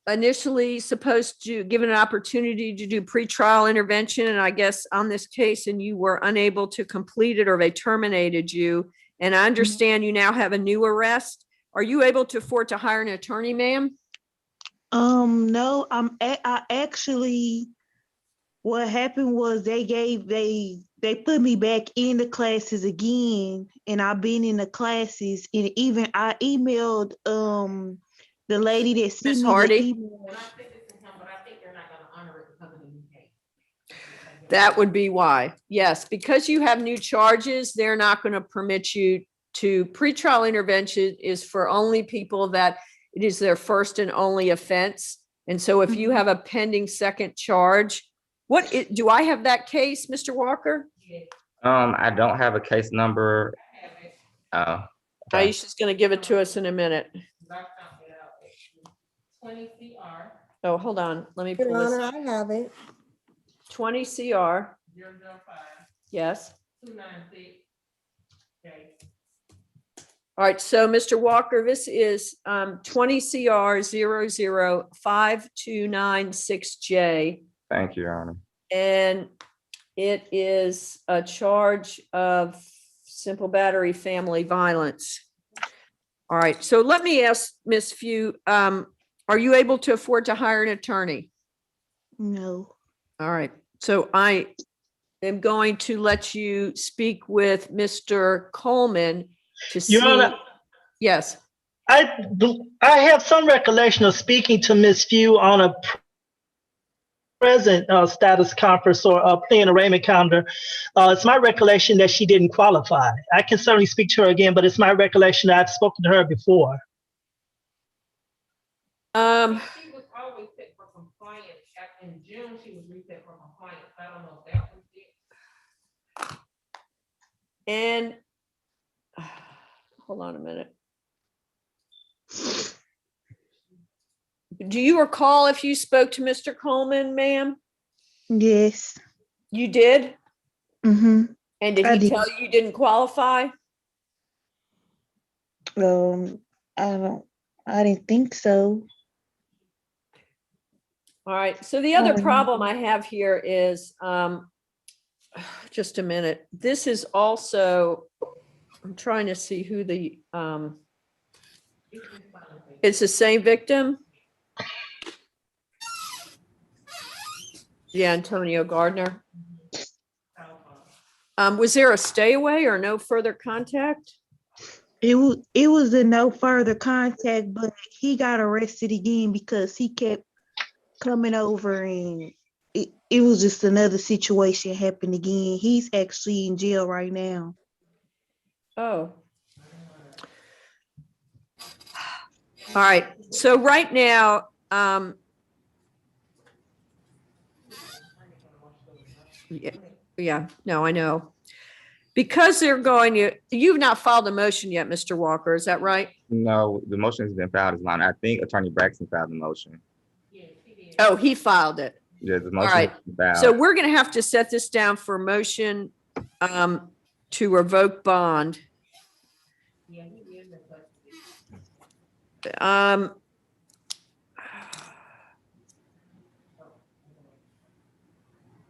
A: initially supposed to given an opportunity to do pretrial intervention, and I guess on this case, and you were unable to complete it, or they terminated you. And I understand you now have a new arrest. Are you able to afford to hire an attorney, ma'am?
Q: No, I actually, what happened was they put me back in the classes again, and I've been in the classes, and even I emailed the lady that sent
A: Miss
Q: me
A: Hardy?
Q: the email.
A: That would be why. Yes, because you have new charges, they're not going to permit you to. Pretrial intervention is for only people that it is their first and only offense. And so if you have a pending second charge, do I have that case, Mr. Walker?
D: I don't have a case number. Okay.
A: Aisha's going to give it to us in a minute.
J: 20 CR.
A: Oh, hold on. Let me pull
K: Your
A: this.
K: Honor, I have it.
A: 20 CR.
J: 005
A: Yes.
J: 296. Okay.
A: All right. So, Mr. Walker, this is 20 CR 0052996J.
D: Thank you, Your Honor.
A: And it is a charge of simple battery family violence. All right. So let me ask Ms. Fu, are you able to afford to hire an attorney?
Q: No.
A: All right. So I am going to let you speak with Mr. Coleman to see.
C: Your Honor,
A: Yes.
C: I have some recollection of speaking to Ms. Fu on a present status conference or playing arraignment calendar. It's my recollection that she didn't qualify. I can certainly speak to her again, but it's my recollection that I've spoken to her before.
J: She was always set for compliance. In June, she was reset for compliance. I don't know if that was it.
A: And hold on a minute. Do you recall if you spoke to Mr. Coleman, ma'am?
Q: Yes.
A: You did?
Q: Mm-hmm.
A: And did he tell you you didn't qualify?
Q: I didn't think so.
A: All right. So the other problem I have here is, just a minute. This is also, I'm trying to see who the, it's the same victim. Yeah, Antonio Gardner. Was there a stay away or no further contact?
Q: It was a no further contact, but he got arrested again because he kept coming over, and it was just another situation happened again. He's actually in jail right now.
A: Oh. All right. So right now, yeah, no, I know. Because they're going to, you've not filed a motion yet, Mr. Walker, is that right?
D: No, the motion has been filed as mine. I think Attorney Braxton filed the motion.
A: Oh, he filed it.
D: Yeah, the
A: All
D: motion
A: right.
D: has been filed.
A: So we're going to have to set this down for motion to revoke bond.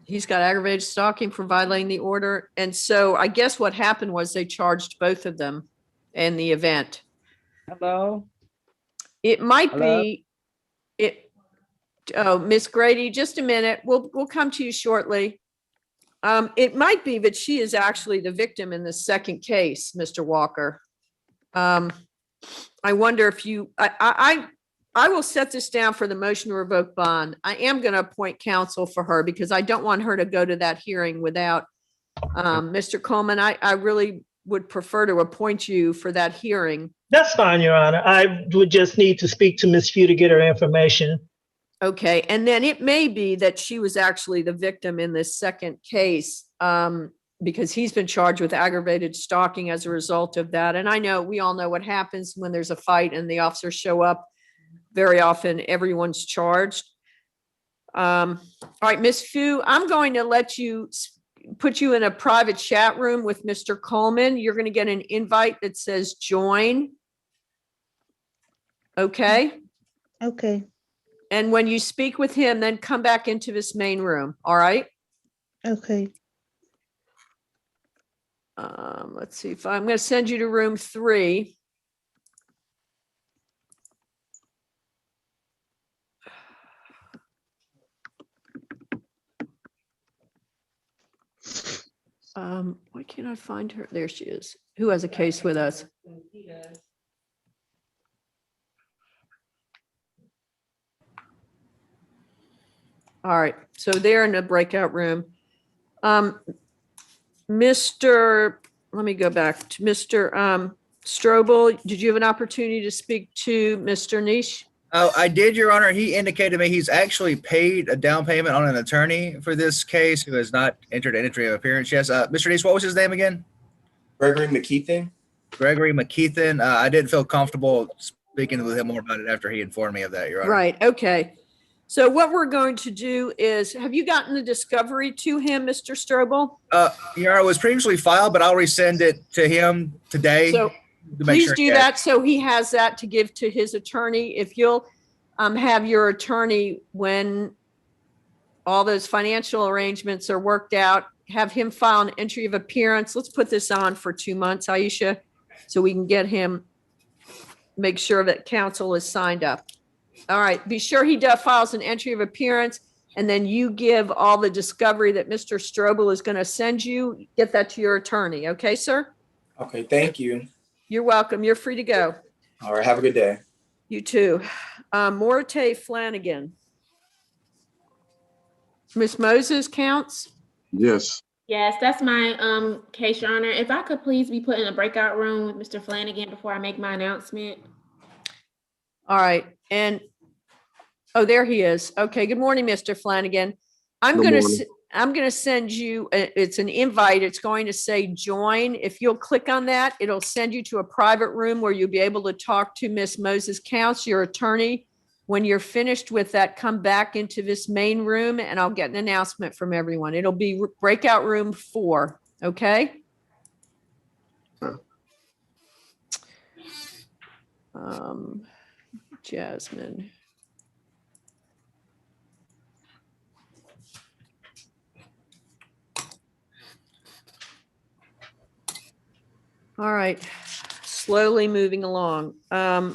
A: He's got aggravated stalking for violating the order. And so I guess what happened was they charged both of them in the event.
R: Hello?
A: It might
R: Hello?
A: be, oh, Miss Grady, just a minute. We'll come to you shortly. It might be that she is actually the victim in the second case, Mr. Walker. I wonder if you, I will set this down for the motion to revoke bond. I am going to appoint counsel for her because I don't want her to go to that hearing without Mr. Coleman. I really would prefer to appoint you for that hearing.
C: That's fine, Your Honor. I would just need to speak to Ms. Few to get her information.
A: Okay, and then it may be that she was actually the victim in this second case because he's been charged with aggravated stalking as a result of that. And I know, we all know what happens when there's a fight and the officers show up. Very often, everyone's charged. All right, Ms. Few, I'm going to let you put you in a private chat room with Mr. Coleman. You're going to get an invite that says join. Okay?
Q: Okay.
A: And when you speak with him, then come back into this main room. All right?
Q: Okay.
A: Let's see if I'm going to send you to room 3. Why can't I find her? There she is. Who has a case with us? All right, so they're in a breakout room. Mr. Let me go back to Mr. Strobel. Did you have an opportunity to speak to Mr. Niche?
F: Oh, I did, Your Honor. He indicated to me he's actually paid a down payment on an attorney for this case who has not entered an entry of appearance. Yes, Mr. Nice, what was his name again?
P: Gregory McKeithen.
F: Gregory McKeithen. I didn't feel comfortable speaking with him more about it after he informed me of that, Your Honor.
A: Right, okay. So what we're going to do is, have you gotten the discovery to him, Mr. Strobel?
F: Your Honor, it was previously filed, but I'll resend it to him today.
A: So
F: to make
A: please
F: sure
A: do that so he has that to give to his attorney. If you'll have your attorney, when all those financial arrangements are worked out, have him file an entry of appearance. Let's put this on for 2 months, Aisha, so we can get him, make sure that counsel is signed up. All right, be sure he files an entry of appearance, and then you give all the discovery that Mr. Strobel is going to send you. Get that to your attorney. Okay, sir?
P: Okay, thank you.
A: You're welcome. You're free to go.
P: All right, have a good day.
A: You too. Morte Flanagan. Miss Moses counts?
S: Yes.
T: Yes, that's my case, Your Honor. If I could please be put in a breakout room with Mr. Flanagan before I make my announcement.
A: All right. And, oh, there he is. Okay. Good morning, Mr. Flanagan. I'm going to send you, it's an invite. It's going to say join. If you'll click on that, it'll send you to a private room where you'll be able to talk to Miss Moses Counts, your attorney. When you're finished with that, come back into this main room and I'll get an announcement from everyone. It'll be breakout room 4. Okay. Jasmine. All right, slowly moving along. The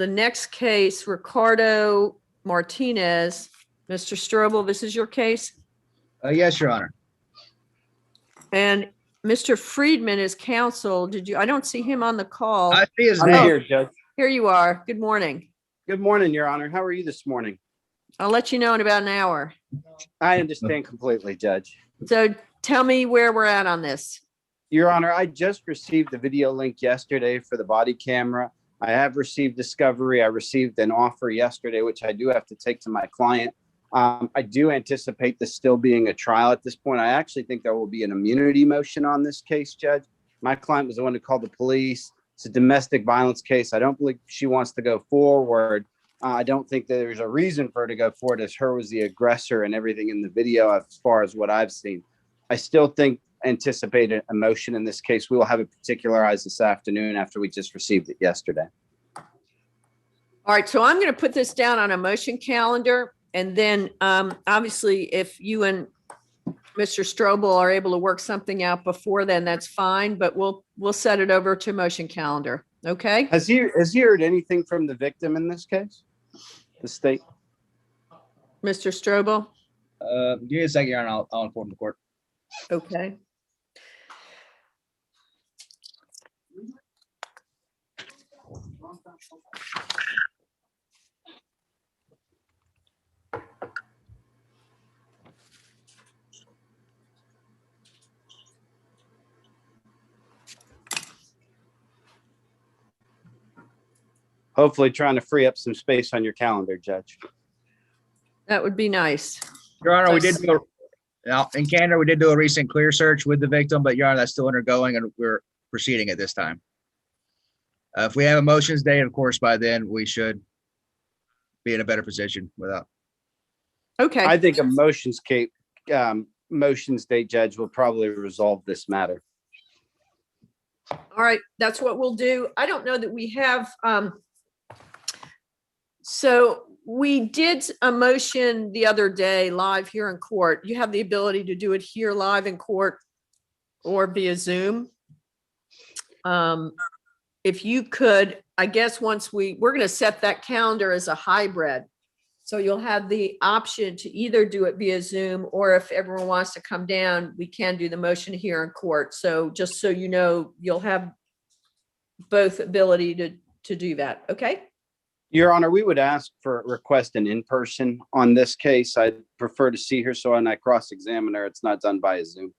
A: next case, Ricardo Martinez. Mr. Strobel, this is your case?
F: Yes, Your Honor.
A: And Mr. Friedman is counsel. I don't see him on the call.
F: I see his
R: I'm
F: name.
R: here, Judge.
A: Here you are. Good morning.
R: Good morning, Your Honor. How are you this morning?
A: I'll let you know in about an hour.
R: I understand completely, Judge.
A: So tell me where we're at on this.
R: Your Honor, I just received the video link yesterday for the body camera. I have received discovery. I received an offer yesterday, which I do have to take to my client. I do anticipate this still being a trial at this point. I actually think there will be an immunity motion on this case, Judge. My client was the one who called the police. It's a domestic violence case. I don't believe she wants to go forward. I don't think that there's a reason for her to go forward, as her was the aggressor and everything in the video as far as what I've seen. I still anticipate a motion in this case. We will have it particularized this afternoon after we just received it yesterday.
A: All right, so I'm going to put this down on a motion calendar. And then obviously, if you and Mr. Strobel are able to work something out before then, that's fine. But we'll set it over to motion calendar. Okay.
R: Has he heard anything from the victim in this case? The state?
A: Mr. Strobel?
F: Give me a second, Your Honor. I'll inform the court.
A: Okay.
R: Hopefully trying to free up some space on your calendar, Judge.
A: That would be nice.
F: Your Honor, we did do in Canada, we did do a recent clear search with the victim, but Your Honor, that's still undergoing and we're proceeding at this time. If we have a motions day, of course, by then we should be in a better position without.
A: Okay.
R: I think a motions date, Judge, will probably resolve this matter.
A: All right, that's what we'll do. I don't know that we have, so we did a motion the other day live here in court. You have the ability to do it here live in court or via Zoom. If you could, I guess once we're going to set that calendar as a hybrid. So you'll have the option to either do it via Zoom, or if everyone wants to come down, we can do the motion here in court. So just so you know, you'll have both ability to do that. Okay.
R: Your Honor, we would request an in-person on this case. I'd prefer to see her, so when I cross-examine her, it's not done by a Zoom.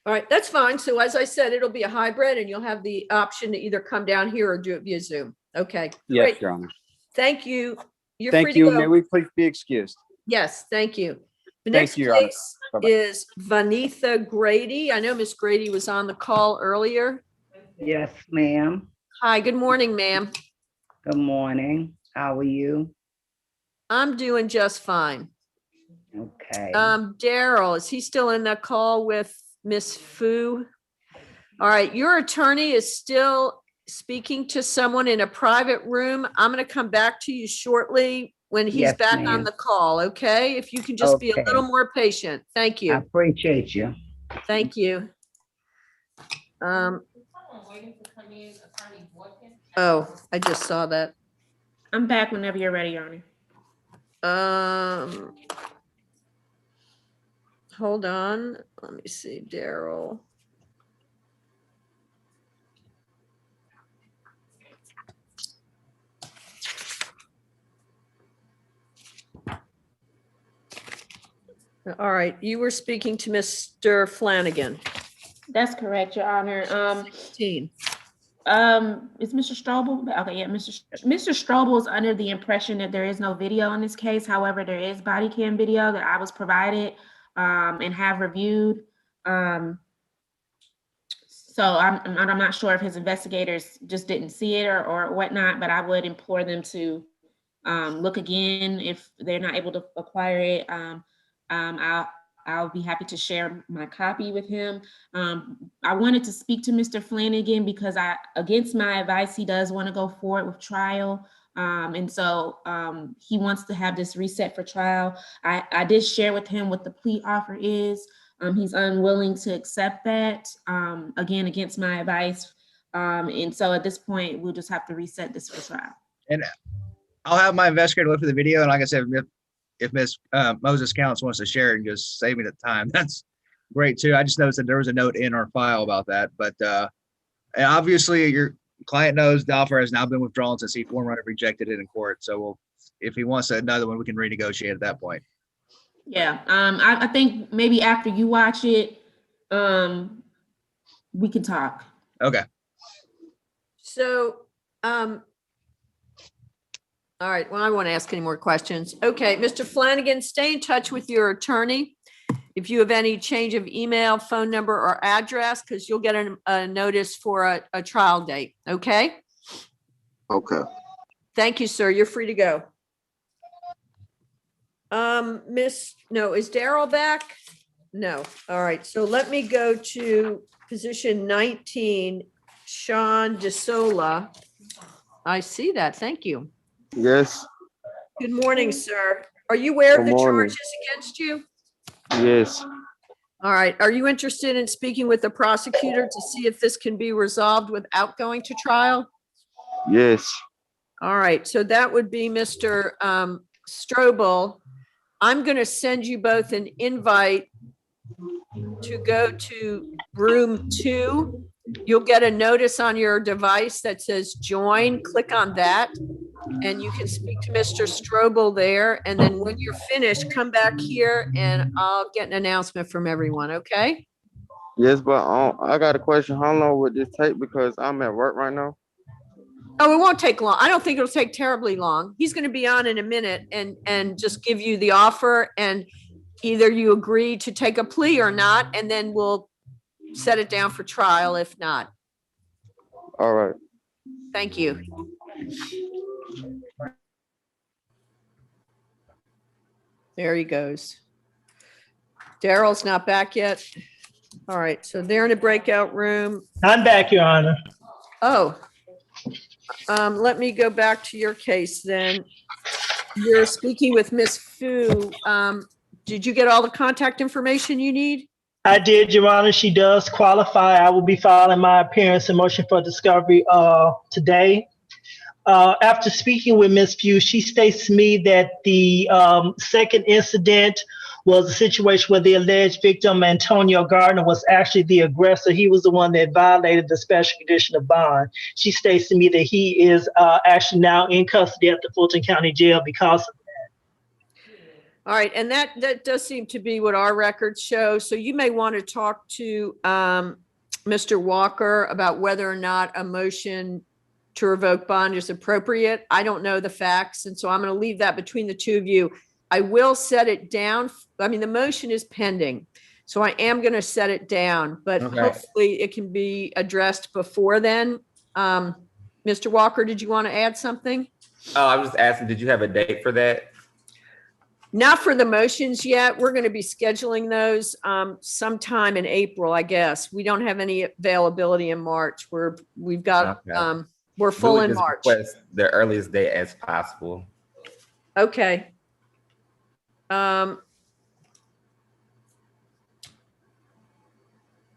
A: All right, that's fine. So as I said, it'll be a hybrid and you'll have the option to either come down here or do it via Zoom. Okay.
R: Yes,
A: Great.
R: Your Honor.
A: Thank you. You're free
R: Thank
A: to
R: you.
A: go.
R: May we please be excused?
A: Yes, thank you. The
R: Thank
A: next
R: you, Your Honor.
A: case
R: Bye-bye.
A: is Vanitha Grady. I know Miss Grady was on the call earlier.
S: Yes, ma'am.
A: Hi, good morning, ma'am.
S: Good morning. How are you?
A: I'm doing just fine.
S: Okay.
A: Daryl, is he still in the call with Miss Fu? All right, your attorney is still speaking to someone in a private room. I'm going to come back to you shortly when he's
S: Yes,
A: back on
S: ma'am.
A: the call, okay? If you can just be a
S: Okay.
A: little more patient. Thank
S: I
A: you.
S: appreciate you.
A: Thank you. Oh, I just saw that.
T: I'm back whenever you're ready, Your Honor.
A: Hold on. Let me see, Daryl. All right, you were speaking to Mr. Flanagan.
T: That's correct, Your Honor.
A: 16.
T: Is Mr. Strobel? Okay, yeah, Mr. Strobel is under the impression that there is no video in this case. However, there is body cam video that I was provided and have reviewed. So I'm not sure if his investigators just didn't see it or whatnot, but I would implore them to look again if they're not able to acquire it. I'll be happy to share my copy with him. I wanted to speak to Mr. Flanagan because against my advice, he does want to go forward with trial. And so he wants to have this reset for trial. I did share with him what the plea offer is. He's unwilling to accept that, again, against my advice. And so at this point, we'll just have to reset this for trial.
F: And I'll have my investigator look for the video. And like I said, if Miss Moses Counts wants to share it and just save me the time, that's great too. I just noticed that there was a note in our file about that, but and obviously your client knows the offer has now been withdrawn since he formally rejected it in court. So if he wants another one, we can renegotiate at that point.
T: Yeah, I think maybe after you watch it, we can talk.
F: Okay.
A: So, all right, well, I won't ask any more questions. Okay, Mr. Flanagan, stay in touch with your attorney. If you have any change of email, phone number, or address, because you'll get a notice for a trial date, okay?
B: Okay.
A: Thank you, sir. You're free to go. Is Daryl back? No. All right, so let me go to position 19, Sean DeSola. I see that. Thank you.
U: Yes.
A: Good morning, sir. Are you aware of
U: Good
A: the
U: morning.
A: charges against you?
U: Yes.
A: All right. Are you interested in speaking with the prosecutor to see if this can be resolved without going to trial?
U: Yes.
A: All right. So that would be Mr. Strobel. I'm going to send you both an invite to go to room 2. You'll get a notice on your device that says join. Click on that. And you can speak to Mr. Strobel there. And then when you're finished, come back here and I'll get an announcement from everyone, okay?
U: Yes, but I got a question. How long would this take? Because I'm at work right now.
A: Oh, it won't take long. I don't think it'll take terribly long. He's going to be on in a minute and just give you the offer, and either you agree to take a plea or not, and then we'll set it down for trial if not.
U: All right.
A: Thank you. There he goes. Daryl's not back yet. All right, so they're in a breakout room.
C: I'm back, Your Honor.
A: Oh, let me go back to your case then. You're speaking with Miss Fu. Did you get all the contact information you need?
C: I did, Your Honor. She does qualify. I will be filing my appearance and motion for discovery today. After speaking with Ms. Few, she states to me that the second incident was a situation where the alleged victim, Antonio Gardner, was actually the aggressor. He was the one that violated the special condition of bond. She states to me that he is actually now in custody at the Fulton County Jail because of that.
A: All right, and that does seem to be what our records show. So you may want to talk to Mr. Walker about whether or not a motion to revoke bond is appropriate. I don't know the facts, and so I'm going to leave that between the two of you. I will set it down. I mean, the motion is pending, so I am going to set it down, but
D: Okay.
A: hopefully it can be addressed before then. Mr. Walker, did you want to add something?
D: Oh, I was just asking, did you have a date for that?
A: Not for the motions yet. We're going to be scheduling those sometime in April, I guess. We don't have any availability in March. We've got
D: Okay.
A: we're full
D: We would
A: in
D: just
A: March.
D: request the earliest date as possible.
A: Okay.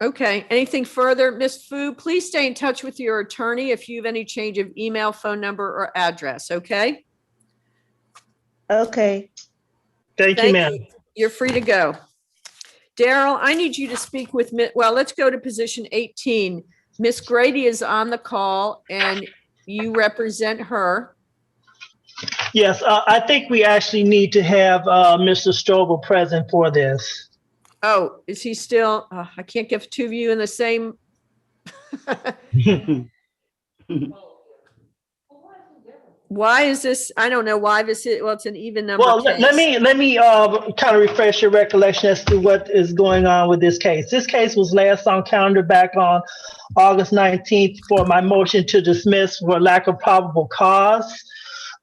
A: Okay, anything further? Ms. Fu, please stay in touch with your attorney if you have any change of email, phone number, or address, okay?
Q: Okay.
C: Thank you, ma'am.
A: You're free to go. Daryl, I need you to speak with, well, let's go to position 18. Miss Grady is on the call and you represent her.
C: Yes, I think we actually need to have Mr. Strobel present for this.
A: Oh, is he still, I can't get two of you in the same. Why is this? I don't know why this is, well, it's an even number
C: Well,
A: case.
C: let me kind of refresh your recollection as to what is going on with this case. This case was last on calendar back on August 19th for my motion to dismiss for lack of probable cause.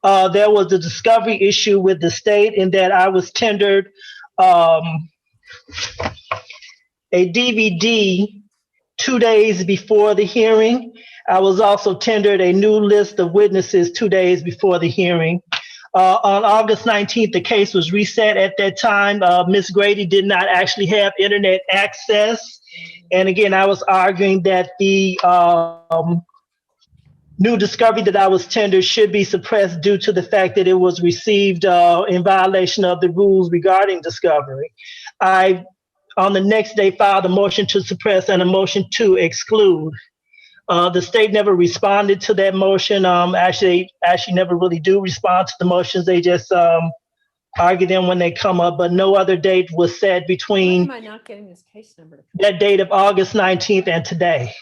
C: There was a discovery issue with the state in that I was tendered a DVD 2 days before the hearing. I was also tendered a new list of witnesses 2 days before the hearing. On August 19th, the case was reset. At that time, Ms. Grady did not actually have internet access. And again, I was arguing that the new discovery that I was tendered should be suppressed due to the fact that it was received in violation of the rules regarding discovery. I, on the next day, filed a motion to suppress and a motion to exclude. The state never responded to that motion. Actually never really do respond to the motions. They just argue them when they come up, but no other date was set
A: Why
C: between
A: am I not getting this case number?
C: that date of August 19th and today.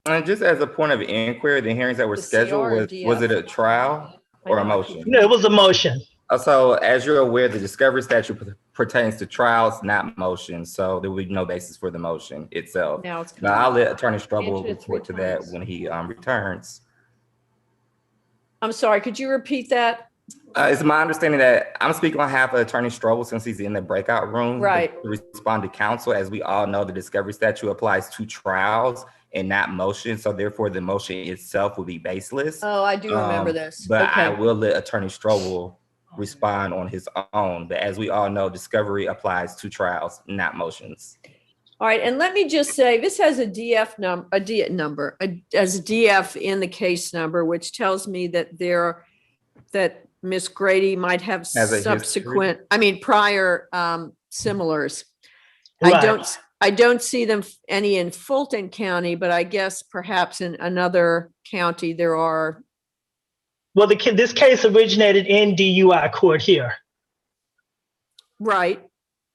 D: And just as a point of inquiry, the hearings that were
A: The CR
D: scheduled,
A: or
D: was it
A: DF?
D: a trial or a motion?
C: No, it was a motion.
D: So as you're aware, the discovery statute pertains to trials, not motions. So there would be no basis for the motion itself.
A: Now it's
D: Now I'll let Attorney
A: Answer
D: Strobel
A: it
D: report to
A: 3
D: that
A: times.
D: when he returns.
A: I'm sorry, could you repeat that?
D: It's my understanding that I'm speaking on behalf of Attorney Strobel since he's in the breakout room.
A: Right.
D: To respond to counsel. As we all know, the discovery statute applies to trials and not motions. So therefore the motion itself would be baseless.
A: Oh, I do remember this.
D: But I
A: Okay.
D: will let Attorney Strobel respond on his own. But as we all know, discovery applies to trials, not motions.
A: All right, and let me just say, this has a DF number, as a DF in the case number, which tells me that that Miss Grady might have
D: Has a history.
A: subsequent, prior similars.
C: Right.
A: I don't see them any in Fulton County, but I guess perhaps in another county there are.
C: Well, this case originated in DUI court here.
A: Right.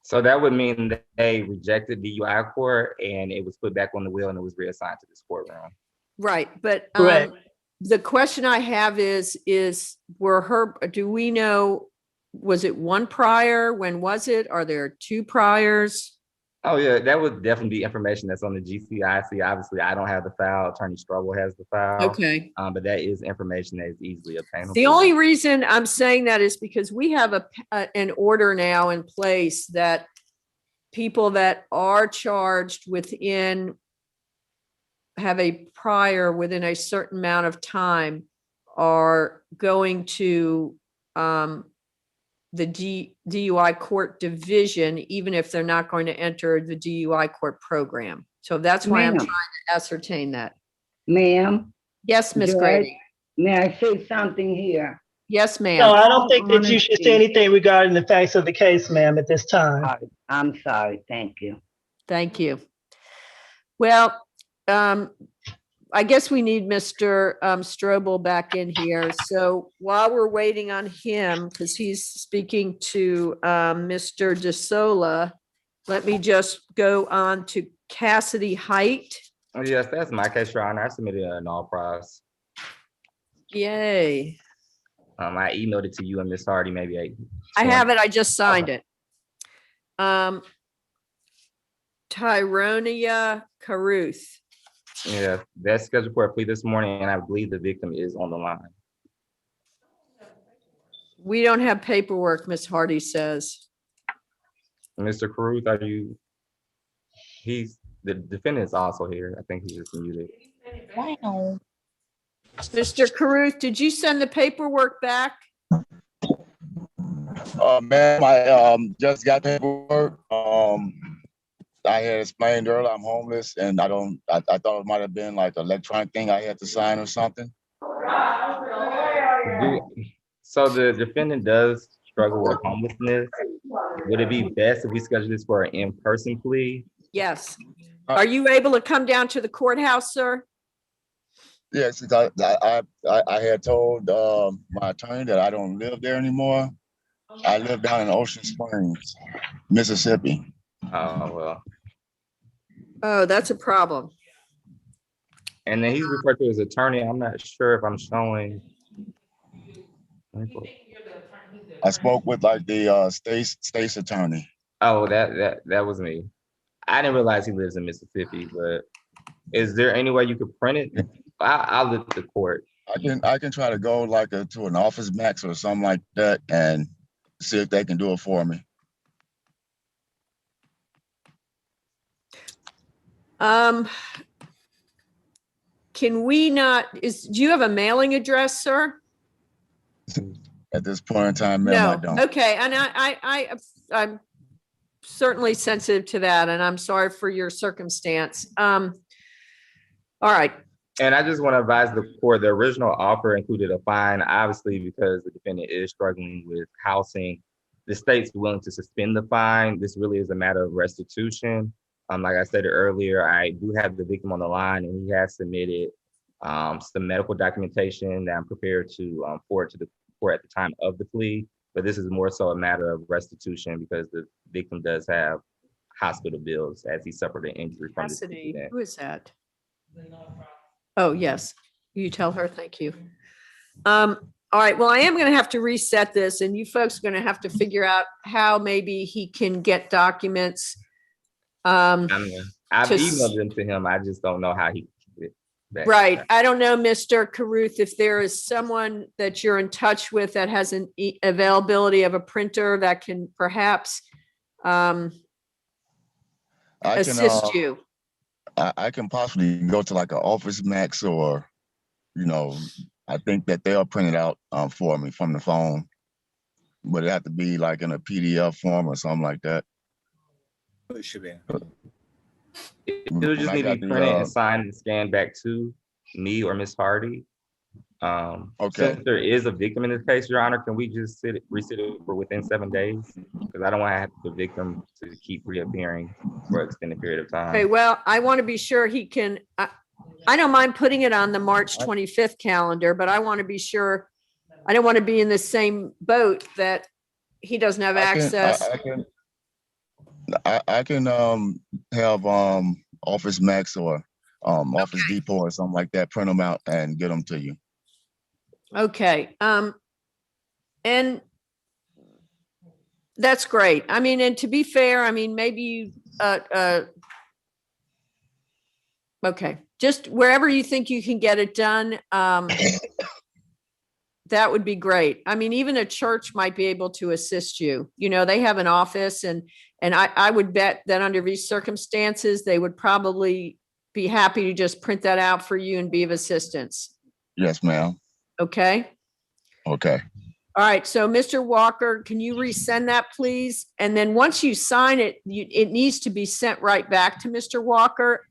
D: So that would mean that they rejected DUI court and it was put back on the wheel and it was reassigned to this courtroom.
A: Right, but
C: Correct.
A: the question I have is do we know, was it one prior? When was it? Are there 2 priors?
D: Oh yeah, that would definitely be information that's on the GCIC. Obviously, I don't have the file. Attorney Strobel has the file.
A: Okay.
D: But that is information that is easily obtainable.
A: The only reason I'm saying that is because we have an order now in place that people that are charged have a prior within a certain amount of time are going to the DUI court division, even if they're not going to enter the DUI court program. So that's why I'm
S: Ma'am.
A: trying to ascertain that.
S: Ma'am?
A: Yes, Miss
S: Judge,
A: Grady.
S: May I say something here?
A: Yes, ma'am.
C: No, I don't think that you should say
S: Honesty.
C: anything regarding the facts of the case, ma'am, at this time.
S: I'm sorry, thank you.
A: Thank you. Well, I guess we need Mr. Strobel back in here. So while we're waiting on him, because he's speaking to Mr. DeSola, let me just go on to Cassidy Height.
D: Oh, yes, that's my case, Your Honor. I submitted an all prize.
A: Yay.
D: I emailed it to you and Miss Hardy maybe.
A: I have it. I just signed it. Tyronia Caruth.
D: Yeah, that's scheduled for a plea this morning, and I believe the victim is on the line.
A: We don't have paperwork, Miss Hardy says.
D: Mr. Caruth, the defendant is also here. I think he's just muted.
A: Mr. Caruth, did you send the paperwork back?
M: Ma'am, I just got paperwork. I had explained earlier, I'm homeless and I thought it might have been like an electronic thing I had to sign or something.
D: So the defendant does struggle with homelessness. Would it be best if we schedule this for an in-person plea?
A: Yes. Are you able to come down to the courthouse, sir?
M: Yes, I had told my attorney that I don't live there anymore. I live down in Ocean Springs, Mississippi.
D: Oh, well.
A: Oh, that's a problem.
D: And then he's referred to as attorney. I'm not sure if I'm showing.
M: I spoke with like the state's attorney.
D: Oh, that was me. I didn't realize he lives in Mississippi, but is there any way you could print it? I'll look at the court.
M: I can try to go like to an Office Max or something like that and see if they can do it for me.
A: Can we not, do you have a mailing address, sir?
M: At this point in time, ma'am, I don't.
A: Okay, and I'm certainly sensitive to that, and I'm sorry for your circumstance. All right,
D: And I just want to advise the court, the original offer included a fine, obviously, because the defendant is struggling with housing. The state's willing to suspend the fine. This really is a matter of restitution. Like I said earlier, I do have the victim on the line, and he has submitted some medical documentation that I'm prepared to forward to the court at the time of the plea. But this is more so a matter of restitution because the victim does have hospital bills as he suffered an injury from this
A: Cassidy,
D: incident.
A: who is that? Oh, yes. You tell her, thank you. All right, well, I am going to have to reset this, and you folks are going to have to figure out how maybe he can get documents.
D: I've
A: to
D: emailed them to him. I just don't know how he can get back.
A: Right. I don't know, Mr. Caruth, if there is someone that you're in touch with that has an availability of a printer that can perhaps assist you.
M: I can possibly go to like an Office Max or, I think that they'll print it out for me from the phone, but it have to be like in a PDF form or something like that.
F: It should be.
D: It'll just need to be printed and signed and scanned back to me or Miss Hardy.
M: Okay.
D: Since there is a victim in this case, Your Honor, can we just resit it for within 7 days? Because I don't want to have the victim to keep reappearing for an extended period of time.
A: Okay, well, I want to be sure he can, I don't mind putting it on the March 25th calendar, but I want to be sure, I don't want to be in the same boat that he doesn't have access.
M: I can have Office Max or Office Depot or something like that, print them out and get them to you.
A: Okay, and that's great. I mean, and to be fair, I mean, maybe you, okay, just wherever you think you can get it done, that would be great. I mean, even a church might be able to assist you. You know, they have an office, and I would bet that under these circumstances, they would probably be happy to just print that out for you and be of assistance.
M: Yes, ma'am.
A: Okay.
M: Okay.
A: All right. So, Mr. Walker, can you resend that, please? And then once you sign it, it needs to be sent right back to Mr. Walker.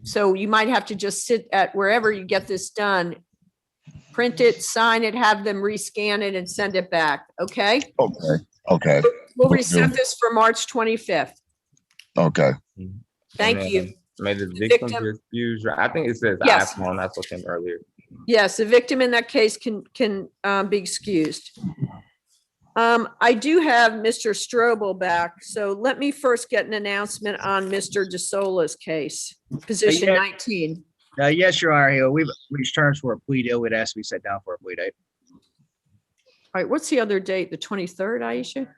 A: So you might have to just sit at wherever you get this done, print it, sign it, have them rescan it and send it back. Okay.
M: Okay. Okay.
A: We'll reset this for March 25th.
M: Okay.
A: Thank you.
D: May the victim be excused. I think it says
A: Yes.
D: iPhone. I spoke to him earlier.
A: Yes, the victim in that case can be excused. I do have Mr. Strobel back, so let me first get an announcement on Mr. DeSola's case, position
F: Yeah.
A: 19.
F: Yes, Your Honor. We've reached terms for a plea deal. We'd ask to be set down for a plea date.
A: All right, what's the other date? The 23rd, Aisha?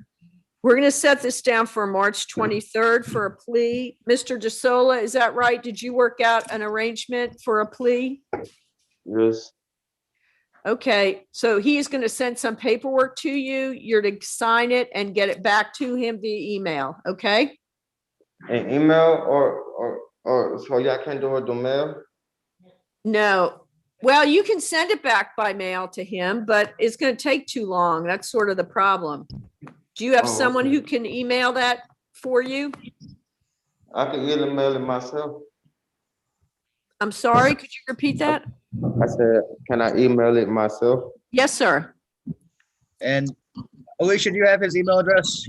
A: We're going to set this down for March 23rd for a plea. Mr. DeSola, is that right? Did you work out an arrangement for a plea?
U: Yes.
A: Okay, so he is going to send some paperwork to you. You're to sign it and get it back to him via email, okay?
U: An email or so y'all can't do it through mail?
A: No. Well, you can send it back by mail to him, but it's going to take too long. That's sort of the problem. Do you have someone who can email that for you?
U: I can email it myself.
A: I'm sorry, could you repeat that?
U: I said, can I email it myself?
A: Yes, sir.
F: And Alicia, do you have his email address?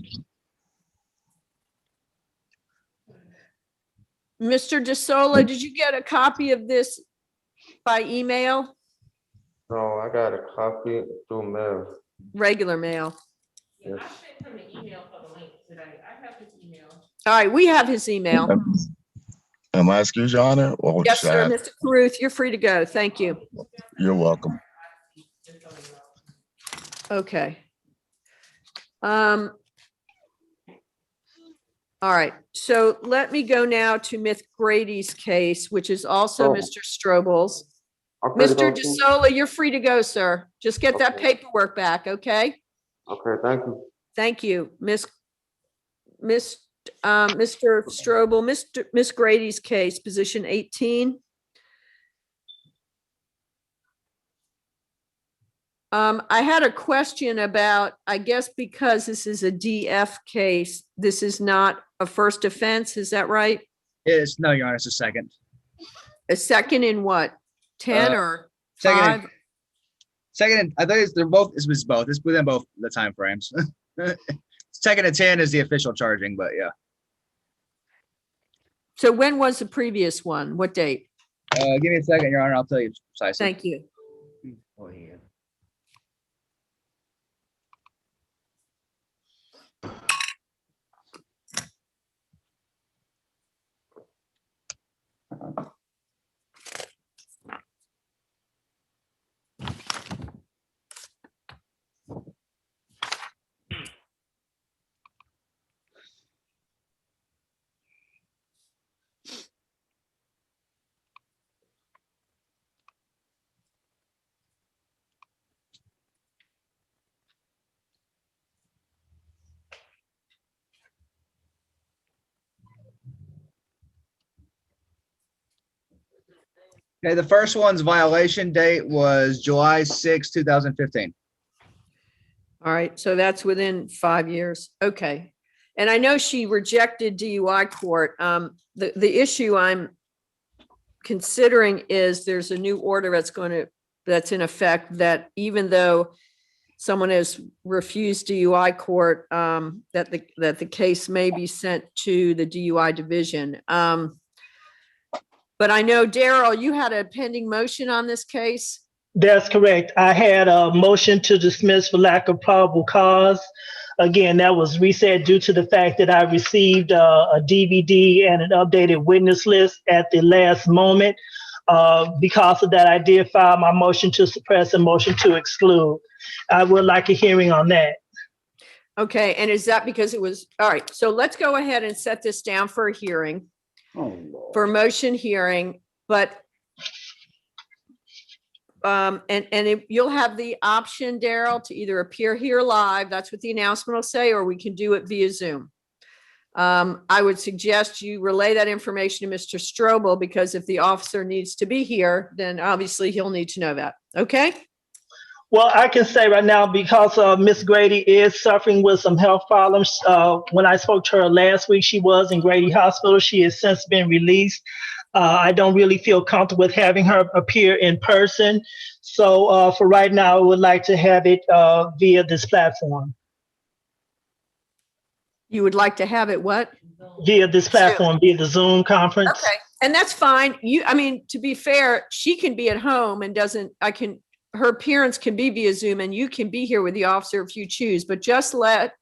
A: Mr. DeSola, did you get a copy of this by email?
U: No, I got a copy through mail.
A: Regular mail.
U: Yes.
J: I sent him an email for the link today. I have his email.
A: All right, we have his email.
M: Am I excused, Your Honor? Or
A: Yes,
M: should I
A: sir.
M: have-
A: Mr. Caruth, you're free to go. Thank you.
M: You're welcome.
A: Okay. All right, so let me go now to Miss Grady's case, which is also
U: Oh.
A: Mr. Strobel's.
U: Okay,
A: Mr.
U: go to-
A: DeSola, you're free to go, sir. Just get that paperwork back, okay?
U: Okay, thank you.
A: Thank you, Mr. Strobel, Miss Grady's case, position 18. I had a question about, I guess because this is a DF case, this is not a first offense, is that right?
F: No, Your Honor, it's a second.
A: A second in what? 10 or
F: Second,
A: 5?
F: second, I think they're both. It's both. It's within both the time frames. Second and 10 is the official charging, but yeah.
A: So when was the previous one? What date?
F: Give me a second, Your Honor. I'll tell you precisely.
A: Thank you.
S: Oh, yeah.
F: Okay, the first one's violation date was July 6, 2015.
A: All right, so that's within 5 years. Okay. And I know she rejected DUI court. The issue I'm considering is there's a new order that's in effect that even though someone has refused DUI court, that the case may be sent to the DUI division. But I know, Daryl, you had a pending motion on this case.
C: That's correct. I had a motion to dismiss for lack of probable cause. Again, that was reset due to the fact that I received a DVD and an updated witness list at the last moment. Because of that, I did file my motion to suppress and motion to exclude. I would like a hearing on that.
A: Okay, and is that because it was, all right, so let's go ahead and set this down for a hearing, for a motion hearing, but you'll have the option, Daryl, to either appear here live, that's what the announcement will say, or we can do it via Zoom. I would suggest you relay that information to Mr. Strobel, because if the officer needs to be here, then obviously he'll need to know that. Okay?
C: Well, I can say right now, because Miss Grady is suffering with some health problems. When I spoke to her last week, she was in Grady Hospital. She has since been released. I don't really feel comfortable with having her appear in person. So for right now, I would like to have it via this platform.
A: You would like to have it what?
C: Via this platform, via the Zoom conference.
A: Okay, and that's fine. I mean, to be fair, she can be at home and her appearance can be via Zoom, and you can be here with the officer if you choose, but just let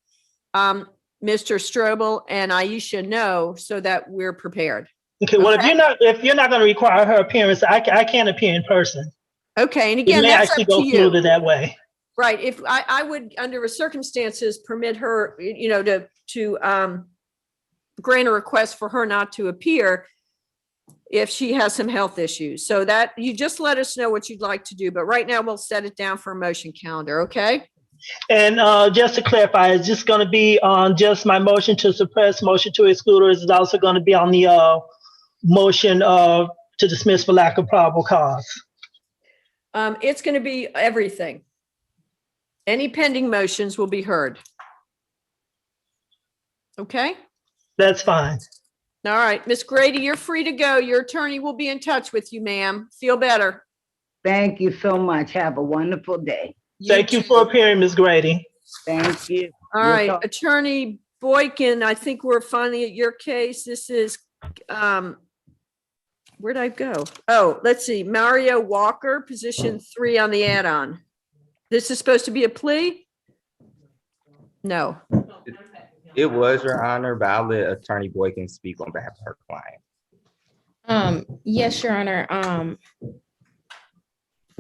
A: Mr. Strobel and Aisha know so that we're prepared.
C: Okay, well, if you're not going to require her appearance, I can appear in person.
A: Okay, and again,
C: it may
A: that's
C: actually
A: up to
C: go
A: you.
C: smoother that way.
A: Right, if I would, under circumstances, permit her, to grant a request for her not to appear if she has some health issues. So that you just let us know what you'd like to do. But right now we'll set it down for a motion calendar. Okay.
C: And just to clarify, is this going to be on just my motion to suppress, motion to exclude, or is it also going to be on the motion to dismiss for lack of probable cause?
A: It's going to be everything. Any pending motions will be heard. Okay.
C: That's fine.
A: All right, Miss Grady, you're free to go. Your attorney will be in touch with you, ma'am. Feel better.
S: Thank you so much. Have a wonderful day.
C: Thank you for appearing, Ms. Grady.
S: Thank you.
A: All right, Attorney Boykin, I think we're finally at your case. This is, where'd I go? Oh, let's see, Mario Walker, position 3 on the add-on. This is supposed to be a plea? No.
D: It was, Your Honor, but I'll let Attorney Boykin speak on behalf of her client.
T: Yes, Your Honor.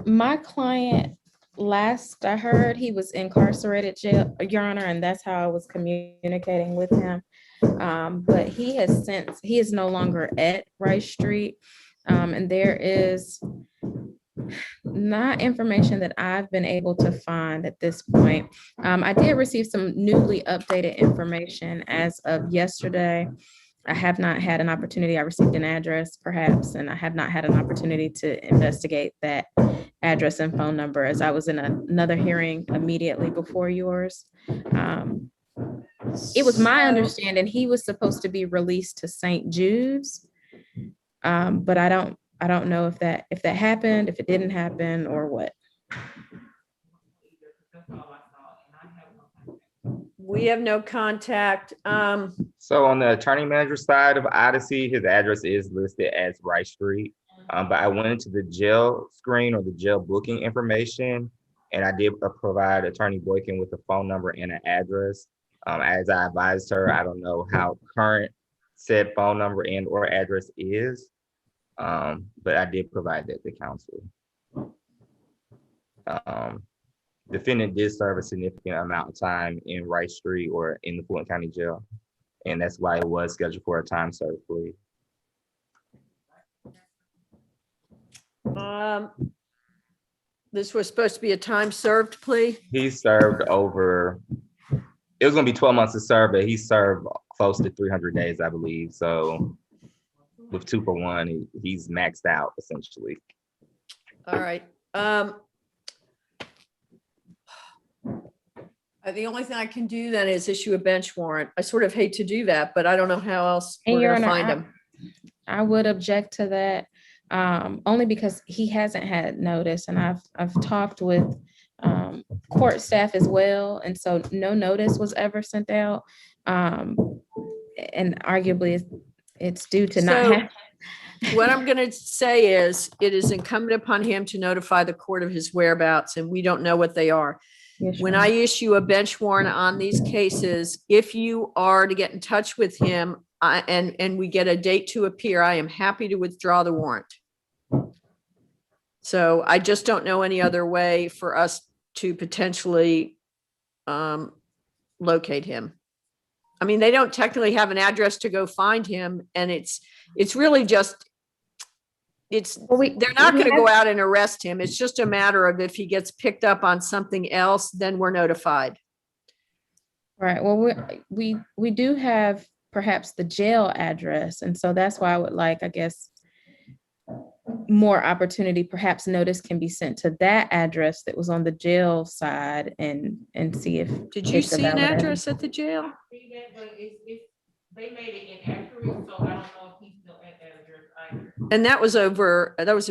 T: My client, last I heard, he was incarcerated jail, Your Honor, and that's how I was communicating with him. But he is no longer at Rice Street. And there is not information that I've been able to find at this point. I did receive some newly updated information as of yesterday. I have not had an opportunity. I received an address perhaps, and I have not had an opportunity to investigate that address and phone number, as I was in another hearing immediately before yours. It was my understanding he was supposed to be released to St. Jude's, but I
L: I don't know if that happened, if it didn't happen, or what.
A: We have no contact.
D: So on the attorney manager side of Odyssey, his address is listed as Rice Street. But I went into the jail screen or the jail booking information, and I did provide Attorney Boykin with a phone number and an address. As I advised her, I don't know how current said phone number and or address is, but I did provide that to counsel. Defendant did serve a significant amount of time in Rice Street or in the Fulton County Jail, and that's why it was scheduled for a time served plea.
A: This was supposed to be a time served plea.
D: He served over, it was gonna be 12 months to serve, but he served close to 300 days, I believe. So with 2 for 1, he's maxed out essentially.
A: All right. The only thing I can do then is issue a bench warrant. I sort of hate to do that, but I don't know how else
L: And
A: we're
L: Your
A: gonna
L: Honor,
A: find him.
L: I would object to that, only because he hasn't had notice, and I've talked with court staff as well, and so no notice was ever sent out. And arguably it's due to not
A: So
L: have.
A: what I'm gonna say is, it is incumbent upon him to notify the court of his whereabouts, and we don't know what they are.
L: Yes,
A: When
L: Your
A: I
L: Honor.
A: issue a bench warrant on these cases, if you are to get in touch with him and we get a date to appear, I am happy to withdraw the warrant. So I just don't know any other way for us to potentially locate him. I mean, they don't technically have an address to go find him, and it's really just, they're not going to go out and arrest him. It's just a matter of if he gets picked up on something else, then we're notified.
L: Right, well, we do have perhaps the jail address, and so that's why I would like, I guess, more opportunity. Perhaps notice can be sent to that address that was on the jail side and see if.
A: Did you
L: it's a
A: see an
L: valid
A: address at the jail?
J: See that, but they made it inaccurate, so I don't know if he's still at that address either.
A: And that was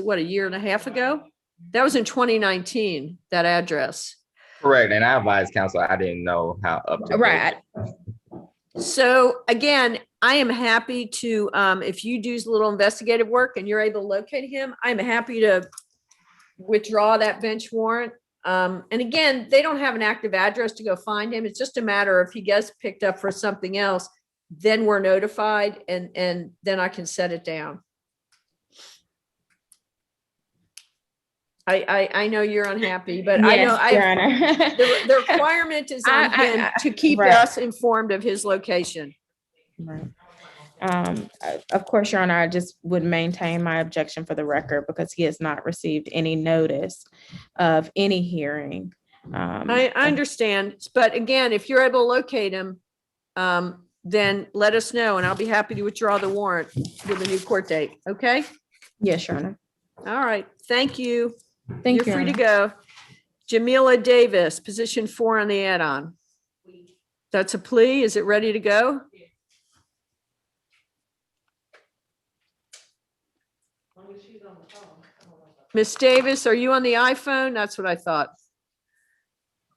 A: what, a year and a half ago? That was in 2019, that address.
D: Correct, and I advised counsel, I didn't know how up to date.
A: Right. So again, I am happy to, if you do a little investigative work and you're able to locate him, I'm happy to withdraw that bench warrant. And again, they don't have an active address to go find him. It's just a matter of if he gets picked up for something else, then we're notified and then I can set it down. I know you're unhappy, but I know
L: Yes, Your Honor.
A: the requirement is on him to keep
L: right.
A: us informed of his location.
L: Right. Of course, Your Honor, I just would maintain my objection for the record because he has not received any notice of any hearing.
A: I understand, but again, if you're able to locate him, then let us know and I'll be happy to withdraw the warrant with a new court date. Okay?
L: Yes, Your Honor.
A: All right. Thank you.
L: Thank
A: You're
L: you,
A: free to
L: Your
A: go. Jamila Davis, position 4 on the add-on. That's a plea. Is it ready to go? Miss Davis, are you on the iPhone? That's what I thought.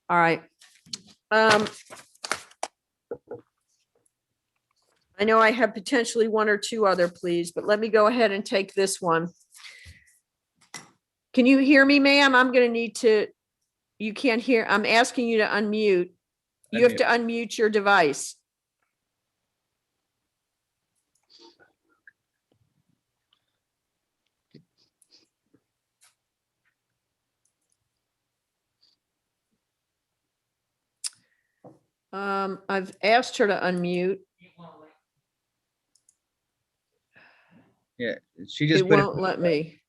A: All right. I know I have potentially 1 or 2 other pleas, but let me go ahead and take this one. Can you hear me, ma'am? I'm going to need to, you can't hear, I'm asking you to unmute. You have to unmute your device. I've asked her to unmute.
F: Yeah, she just
A: It
F: put
A: won't let me.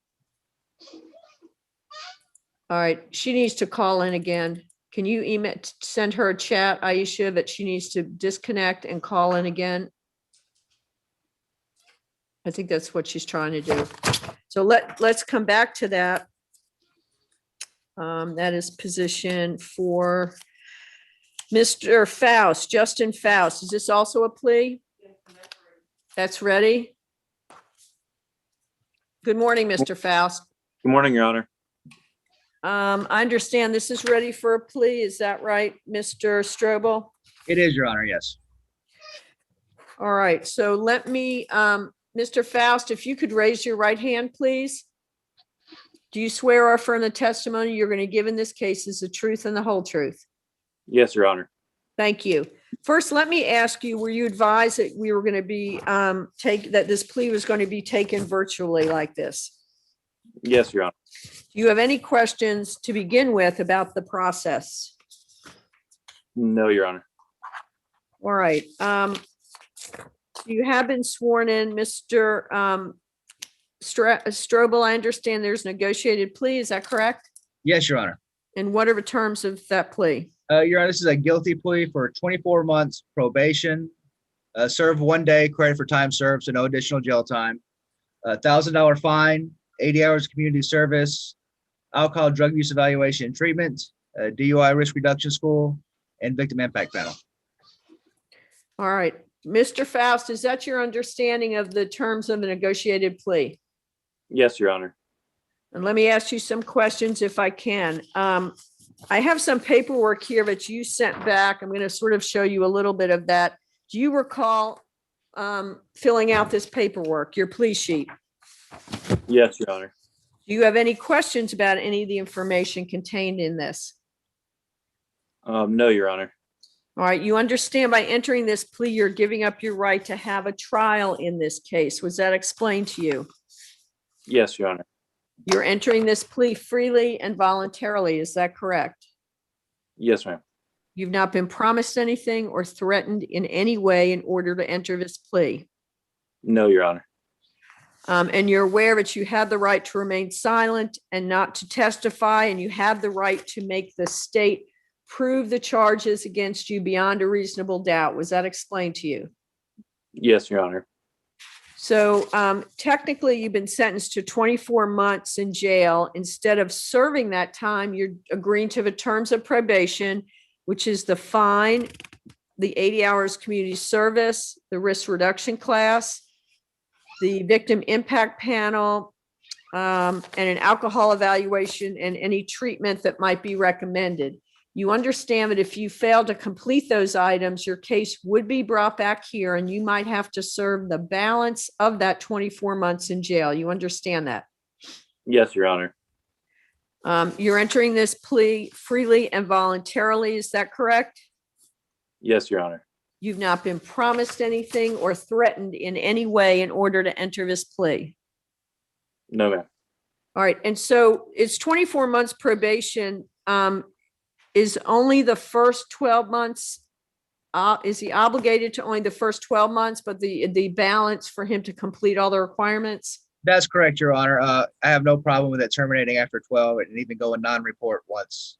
A: All right, she needs to call in again. Can you send her a chat, Aisha, that she needs to disconnect and call in again? I think that's what she's trying to do. So let's come back to that. That is position for Mr. Faust, Justin Faust. Is this also a plea? That's ready? Good morning, Mr. Faust.
I: Good morning, Your Honor.
A: I understand this is ready for a plea. Is that right, Mr. Strobel?
F: It is, Your Honor, yes.
A: All right, so let me, Mr. Faust, if you could raise your right hand, please. Do you swear or affirm the testimony you're going to give in this case is the truth and the whole truth?
I: Yes, Your Honor.
A: Thank you. First, let me ask you, were you advised that we were going to be, that this plea was going to be taken virtually like this?
I: Yes, Your Honor.
A: Do you have any questions to begin with about the process?
I: No, Your Honor.
A: All right. You have been sworn in, Mr. Strobel. I understand there's negotiated plea. Is that correct?
F: Yes, Your Honor.
A: And what are the terms of that plea?
F: Your Honor, this is a guilty plea for 24 months probation, serve 1 day, credit for time served, so no additional jail time, $1,000 fine, 80 hours community service, alcohol drug use evaluation and treatment, DUI risk reduction school, and victim impact panel.
A: All right. Mr. Faust, is that your understanding of the terms of the negotiated plea?
I: Yes, Your Honor.
A: And let me ask you some questions if I can. I have some paperwork here that you sent back. I'm going to sort of show you a little bit of that. Do you recall filling out this paperwork, your plea sheet?
I: Yes, Your Honor.
A: Do you have any questions about any of the information contained in this?
I: No, Your Honor.
A: All right, you understand by entering this plea, you're giving up your right to have a trial in this case. Was that explained to you?
I: Yes, Your Honor.
A: You're entering this plea freely and voluntarily. Is that correct?
I: Yes, ma'am.
A: You've not been promised anything or threatened in any way in order to enter this plea.
I: No, Your Honor.
A: And you're aware that you have the right to remain silent and not to testify, and you have the right to make the state prove the charges against you beyond a reasonable doubt. Was that explained to you?
I: Yes, Your Honor.
A: So technically, you've been sentenced to 24 months in jail. Instead of serving that time, you're agreeing to the terms of probation, which is the fine, the 80 hours community service, the risk reduction class, the victim impact panel, and an alcohol evaluation and any treatment that might be recommended. You understand that if you fail to complete those items, your case would be brought back here and you might have to serve the balance of that 24 months in jail. You understand that?
I: Yes, Your Honor.
A: You're entering this plea freely and voluntarily. Is that correct?
I: Yes, Your Honor.
A: You've not been promised anything or threatened in any way in order to enter this plea.
I: No, ma'am.
A: All right. And so it's 24 months probation. Is only the first 12 months, is he obligated to only the first 12 months, but the balance for him to complete all the requirements?
F: That's correct, Your Honor. I have no problem with it terminating after 12 and even going non-report once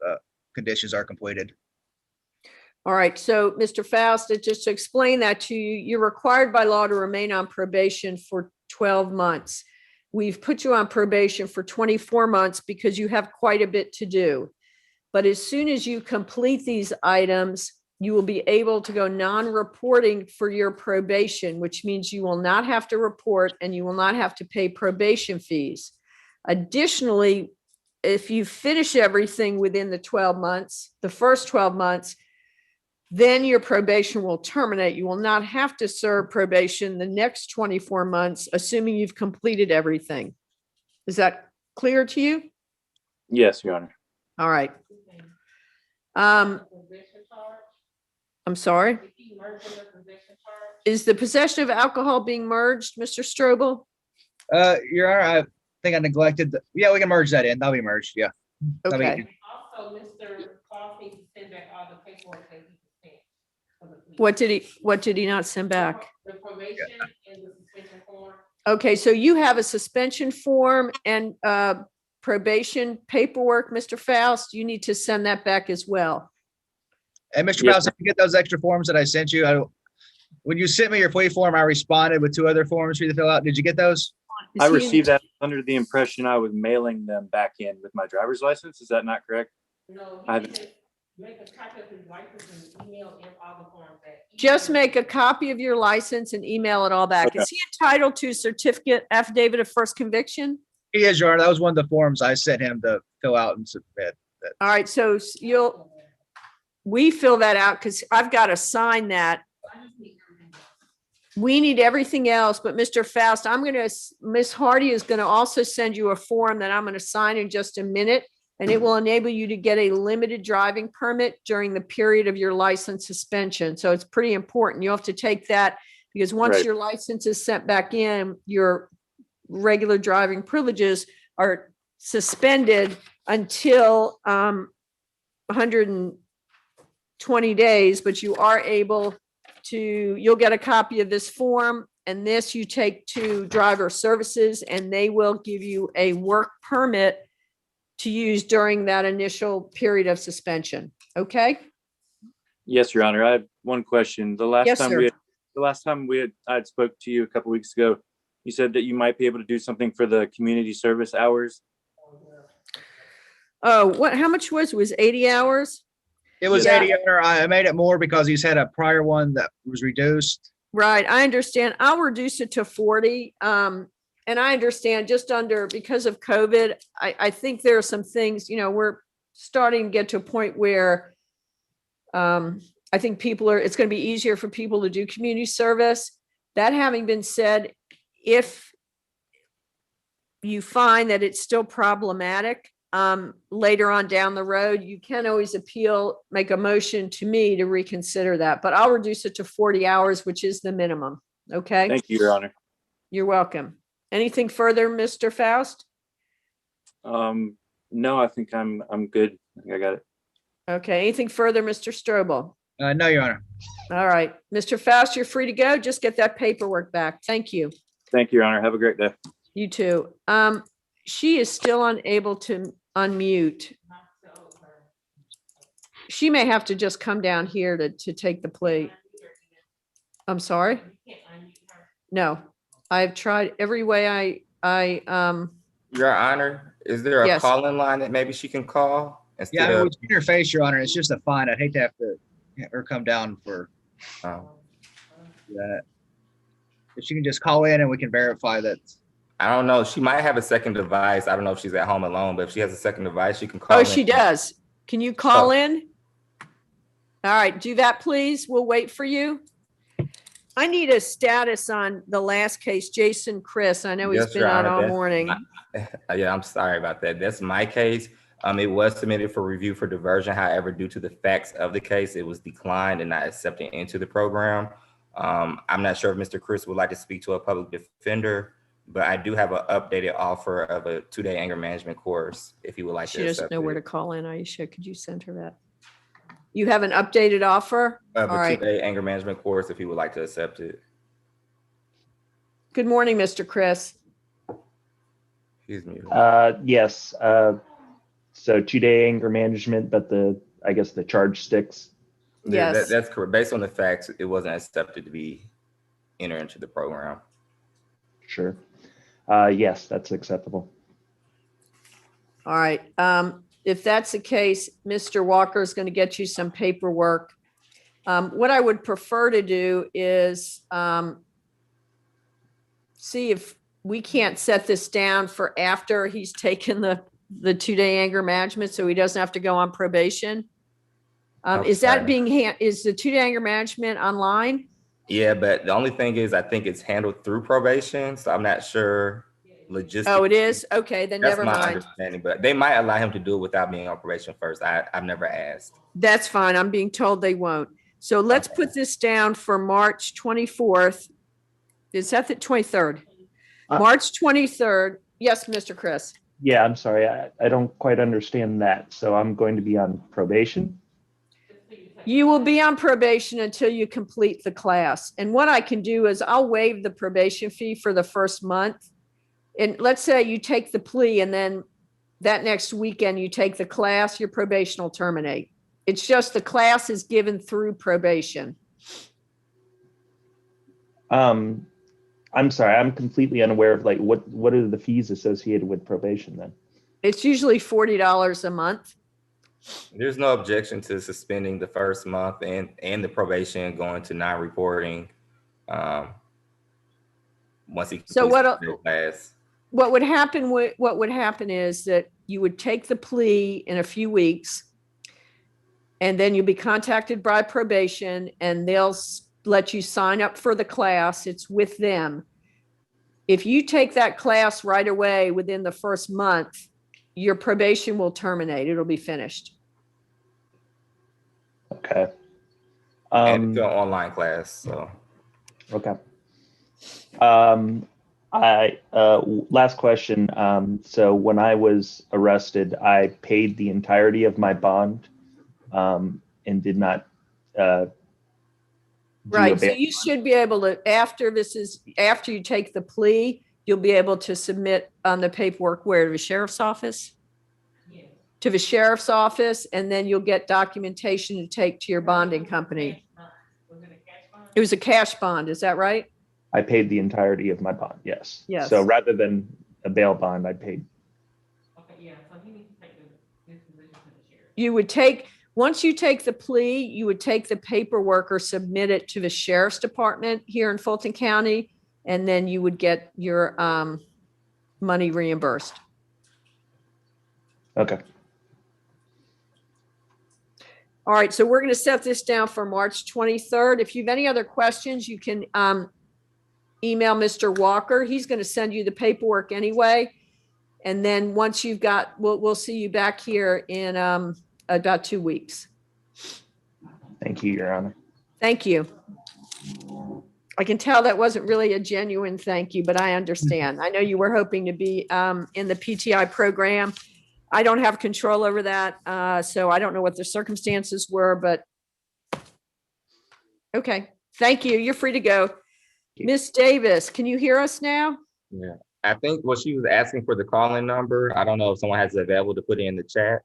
F: conditions are completed.
A: All right. So Mr. Faust, just to explain that to you, you're required by law to remain on probation for 12 months. We've put you on probation for 24 months because you have quite a bit to do. But as soon as you complete these items, you will be able to go non-reporting for your probation, which means you will not have to report and you will not have to pay probation fees. Additionally, if you finish everything within the 12 months, the first 12 months, then your probation will terminate. You will not have to serve probation the next 24 months, assuming you've completed everything. Is that clear to you?
I: Yes, Your Honor.
A: All right. I'm sorry. Is the possession of alcohol being merged, Mr. Strobel?
F: Your Honor, I think I neglected. Yeah, we can merge that in. That'll be merged. Yeah.
A: Okay.
J: Also, Mr. Coffee sent back all the paperwork that he sent.
A: What did he not send back?
J: The probation and the suspension form.
A: Okay, so you have a suspension form and probation paperwork, Mr. Faust. You need to send that back as well.
F: And Mr. Faust, if you get those extra forms that I sent you, when you sent me your plea form, I responded with 2 other forms for you to fill out. Did you get those?
I: I received that under the impression I was mailing them back in with my driver's license. Is that not correct?
J: No,
I: I haven't.
J: Make a copy of his license and email him all the forms that.
A: Just make a copy of your license and email it all back.
F: Okay.
A: Is he entitled to certificate affidavit of first conviction?
F: He is, Your Honor. That was one of the forms I sent him to fill out and submit.
A: All right, so we fill that out because I've got to sign that. We need everything else, but Mr. Faust, Miss Hardy is going to also send you a form that I'm going to sign in just a minute, and it will enable you to get a limited driving permit during the period of your license suspension. So it's pretty important. You have to take that because once
I: Right.
A: your license is sent back in, your regular driving privileges are suspended until 120 days, but you are able you'll get a copy of this form, and this you take to driver services and they will give you a work permit to use during that initial period of suspension. Okay?
I: Yes, Your Honor. I have one question.
A: Yes, sir.
I: I spoke to you a couple weeks ago, you said that you might be able to do something for the community service hours.
A: Oh, how much was it? Was 80 hours?
F: It was
A: Yeah.
F: 80, Your Honor. I made it more because he's had a prior one that was reduced.
A: Right, I understand. I'll reduce it to 40. And I understand because of COVID, I think there are some things, we're starting to get to a point where I think it's going to be easier for people to do community service. That having been said, if you find that it's still problematic, later on down the road, you can always make a motion to me to reconsider that, but I'll reduce it to 40 hours, which is the minimum. Okay.
I: Thank you, Your Honor.
A: You're welcome. Anything further, Mr. Faust?
I: No, I think I'm good. I think I got it.
A: Okay. Anything further, Mr. Strobel?
F: No, Your Honor.
A: All right. Mr. Faust, you're free to go. Just get that paperwork back. Thank you.
I: Thank you, Your Honor. Have a great day.
A: You too. She is still unable to unmute. She may have to just come down here to take the plea. I'm sorry? No, I've tried every way
D: Your Honor, is there a
A: Yes.
D: call-in line that maybe she can call?
F: Yeah,
D: instead
F: I mean,
D: of-
F: with your face, Your Honor, it's just a fine. I'd hate to have to have her come down for that. If she can just call in and we can verify that.
D: I don't know. She might have a second device. I don't know if she's at home alone, but if she has a second device, she can call
A: Oh,
D: in.
A: she does. Can you call in? All right, do that, please. We'll wait for you. I need a status on the last case, Jason Chris. I know he's
D: Yes,
A: been
D: Your
A: out
D: Honor,
A: all
D: that's
A: morning.
D: Yeah, I'm sorry about that. That's my case. It was submitted for review for diversion. However, due to the facts of the case, it was declined and not accepted into the program. I'm not sure if Mr. Chris would like to speak to a public defender, but I do have an updated offer of a 2-day anger management course if he would like
A: She
D: to
A: doesn't
D: accept
A: know where
D: it.
A: to call in. Aisha, could you send her that? You have an updated offer?
D: Of
A: All
D: a
A: right.
D: 2-day anger management course if he would like to accept it.
A: Good morning, Mr. Chris.
D: He's muted.
H: Yes. So 2-day anger management, but I guess the charge sticks.
A: Yes.
D: That's correct. Based on the facts, it wasn't accepted to be entered into the program.
H: Sure. Yes, that's acceptable.
A: All right. If that's the case, Mr. Walker is going to get you some paperwork. What I would prefer to do is see if we can't set this down for after he's taken the 2-day anger management, so he doesn't have to go on probation. Is that is the 2-day anger management online?
D: Yeah, but the only thing is, I think it's handled through probation, so I'm not sure logistically.
A: Oh, it is? Okay, then
D: That's
A: never
D: my
A: mind.
D: understanding, but they might allow him to do it without being on probation first. I've never asked.
A: That's fine. I'm being told they won't. So let's put this down for March 24th. Is that the 23rd? March 23rd. Yes, Mr. Chris.
H: Yeah, I'm sorry. I don't quite understand that. So I'm going to be on probation.
A: You will be on probation until you complete the class. And what I can do is I'll waive the probation fee for the first month. And let's say you take the plea and then that next weekend you take the class, your probation will terminate. It's just the class is given through probation.
H: I'm sorry. I'm completely unaware of what are the fees associated with probation then?
A: It's usually $40 a month.
D: There's no objection to suspending the first month and the probation going to non-reporting. Once he
A: So
D: completes the class.
A: what would happen is that you would take the plea in a few weeks, and then you'll be contacted by probation, and they'll let you sign up for the class. It's with them. If you take that class right away within the first month, your probation will terminate. It'll be finished.
H: Okay.
D: And it's an online class, so.
H: Okay. Last question. So when I was arrested, I paid the entirety of my bond, and did not
A: Right. So you should be able to, after you take the plea, you'll be able to submit on the paperwork where, to the sheriff's office? To the sheriff's office, and then you'll get documentation to take to your bonding company. It was a cash bond, is that right?
H: I paid the entirety of my bond, yes.
A: Yes.
H: So rather than a bail bond, I paid.
A: You would take, once you take the plea, you would take the paperwork or submit it to the sheriff's department here in Fulton County, and then you would get your money reimbursed.
H: Okay.
A: All right, so we're going to set this down for March 23rd. If you have any other questions, you can email Mr. Walker. He's going to send you the paperwork anyway. And then once you've got, we'll see you back here in about 2 weeks.
H: Thank you, Your Honor.
A: Thank you. I can tell that wasn't really a genuine thank you, but I understand. I know you were hoping to be in the PTI program. I don't have control over that, so I don't know what the circumstances were, but okay. Thank you. You're free to go. Miss Davis, can you hear us now?
D: Yeah, I think what she was asking for the call-in number. I don't know if someone has it available to put it in the chat.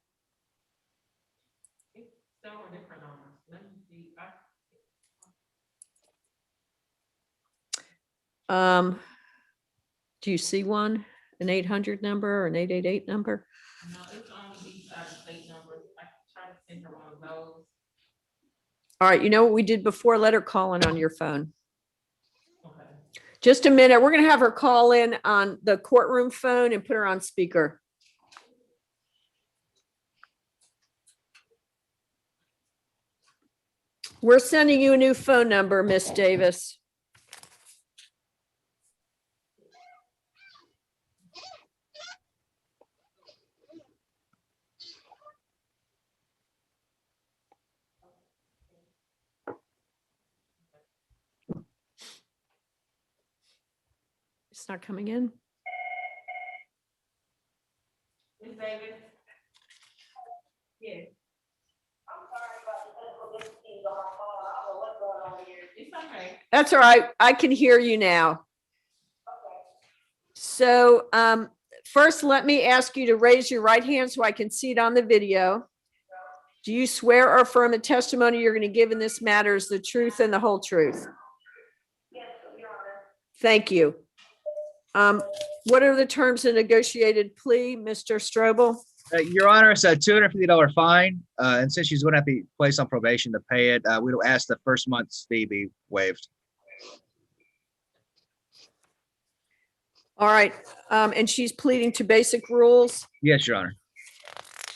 A: Do you see one, an 800 number or an 888 number?
J: No, it's only these state numbers. I can try to send her one of those.
A: All right, you know what we did before? Let her call in on your phone. Just a minute. We're going to have her call in on the courtroom phone and put her on speaker. We're sending you a new phone number, Miss Davis. It's not coming in.
J: Miss Davis? Yes. I'm sorry about the technical difficulties on my phone. I don't know what's going on here. It's okay.
A: That's all right. I can hear you now. So first, let me ask you to raise your right hand so I can see it on the video. Do you swear or affirm the testimony you're going to give in this matter is the truth and the whole truth?
J: Yes, Your Honor.
A: Thank you. What are the terms of negotiated plea, Mr. Strobel?
F: Your Honor, it's a $250 fine. And since she's going to have to be placed on probation to pay it, we will ask the first month's fee be waived.
A: All right. And she's pleading to basic rules?
F: Yes, Your Honor.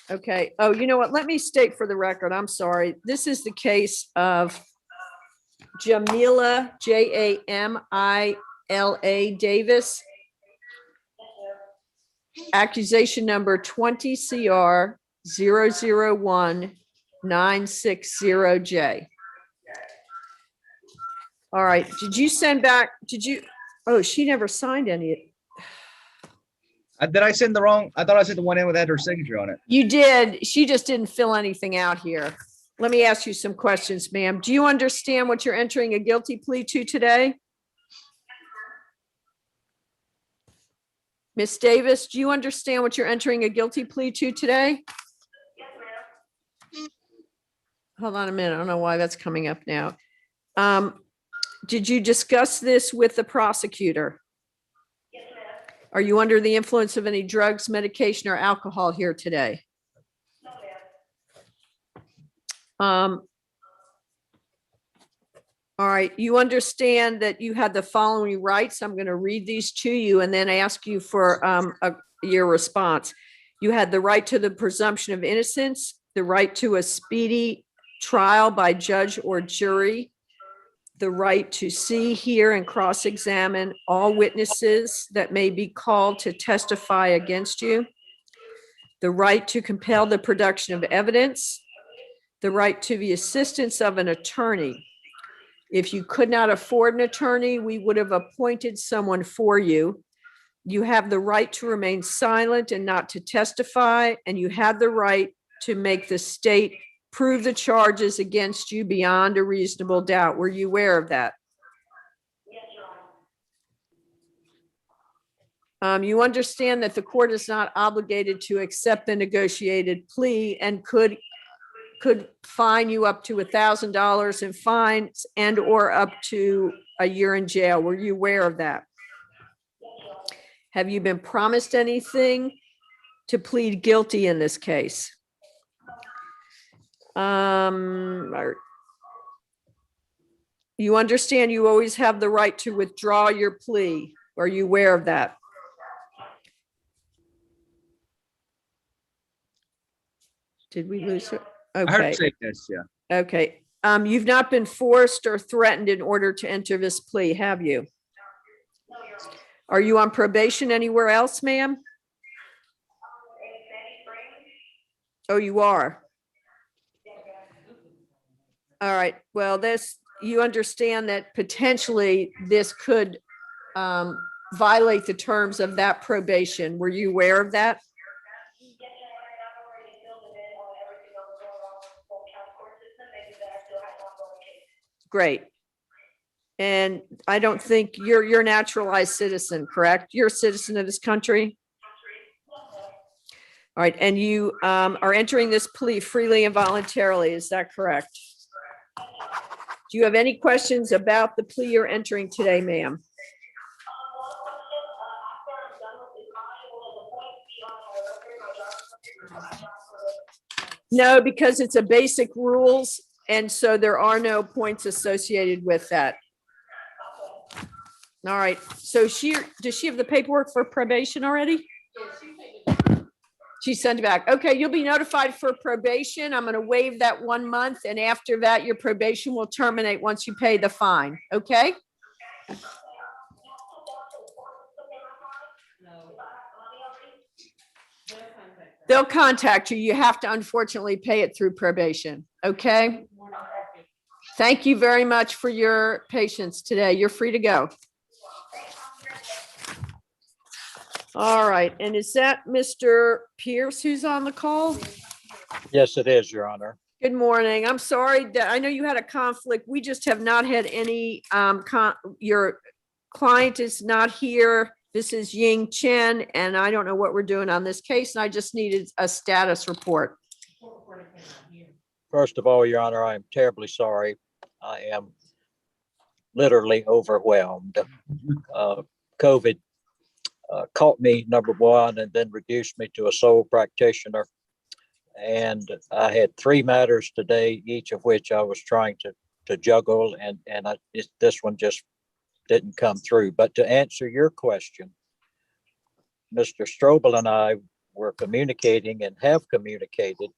A: Okay. Oh, you know what? Let me state for the record, I'm sorry. This is the case of Jamila, Jamila Davis. Accusation number 20 CR 001960J. All right. Did you send back? Oh, she never signed any.
F: Did I send the wrong? I thought I sent the one in with had her signature on it.
A: You did. She just didn't fill anything out here. Let me ask you some questions, ma'am. Do you understand what you're entering a guilty plea to today? Miss Davis, do you understand what you're entering a guilty plea to today?
J: Yes, ma'am.
A: Hold on a minute. I don't know why that's coming up now. Did you discuss this with the prosecutor?
J: Yes, ma'am.
A: Are you under the influence of any drugs, medication, or alcohol here today?
J: No, ma'am.
A: All right, you understand that you had the following rights. I'm going to read these to you and then ask you for your response. You had the right to the presumption of innocence, the right to a speedy trial by judge or jury, the right to see, hear, and cross-examine all witnesses that may be called to testify against you, the right to compel the production of evidence, the right to the assistance of an attorney. If you could not afford an attorney, we would have appointed someone for you. You have the right to remain silent and not to testify, and you have the right to make the state prove the charges against you beyond a reasonable doubt. Were you aware of that? You understand that the court is not obligated to accept the negotiated plea and could fine you up to $1,000 in fines and or up to a year in jail. Were you aware of that? Have you been promised anything to plead guilty in this case? You understand you always have the right to withdraw your plea. Are you aware of that? Did we lose her?
F: I heard
A: Okay.
F: her say this, yeah.
A: Okay. You've not been forced or threatened in order to enter this plea, have you? Are you on probation anywhere else, ma'am? Oh, you are? All right. Well, you understand that potentially this could violate the terms of that probation. Were you aware of that? Great. And I don't think you're a naturalized citizen, correct? You're a citizen of this country? All right, and you are entering this plea freely and voluntarily, is that correct? Do you have any questions about the plea you're entering today, ma'am? No, because it's a basic rules, and so there are no points associated with that. All right, so does she have the paperwork for probation already? She sent it back. Okay, you'll be notified for probation. I'm going to waive that 1 month, and after that, your probation will terminate once you pay the fine. Okay? They'll contact you. You have to unfortunately pay it through probation. Okay? Thank you very much for your patience today. You're free to go. All right, and is that Mr. Pierce who's on the call?
G: Yes, it is, Your Honor.
A: Good morning. I'm sorry that I know you had a conflict. We just have not had any, your client is not here. This is Ying Chen, and I don't know what we're doing on this case, and I just needed a status report.
G: First of all, Your Honor, I am terribly sorry. I am literally overwhelmed. COVID caught me, number one, and then reduced me to a sole practitioner. And I had 3 matters today, each of which I was trying to juggle, and this one just didn't come through. But to answer your question, Mr. Strobel and I were communicating and have communicated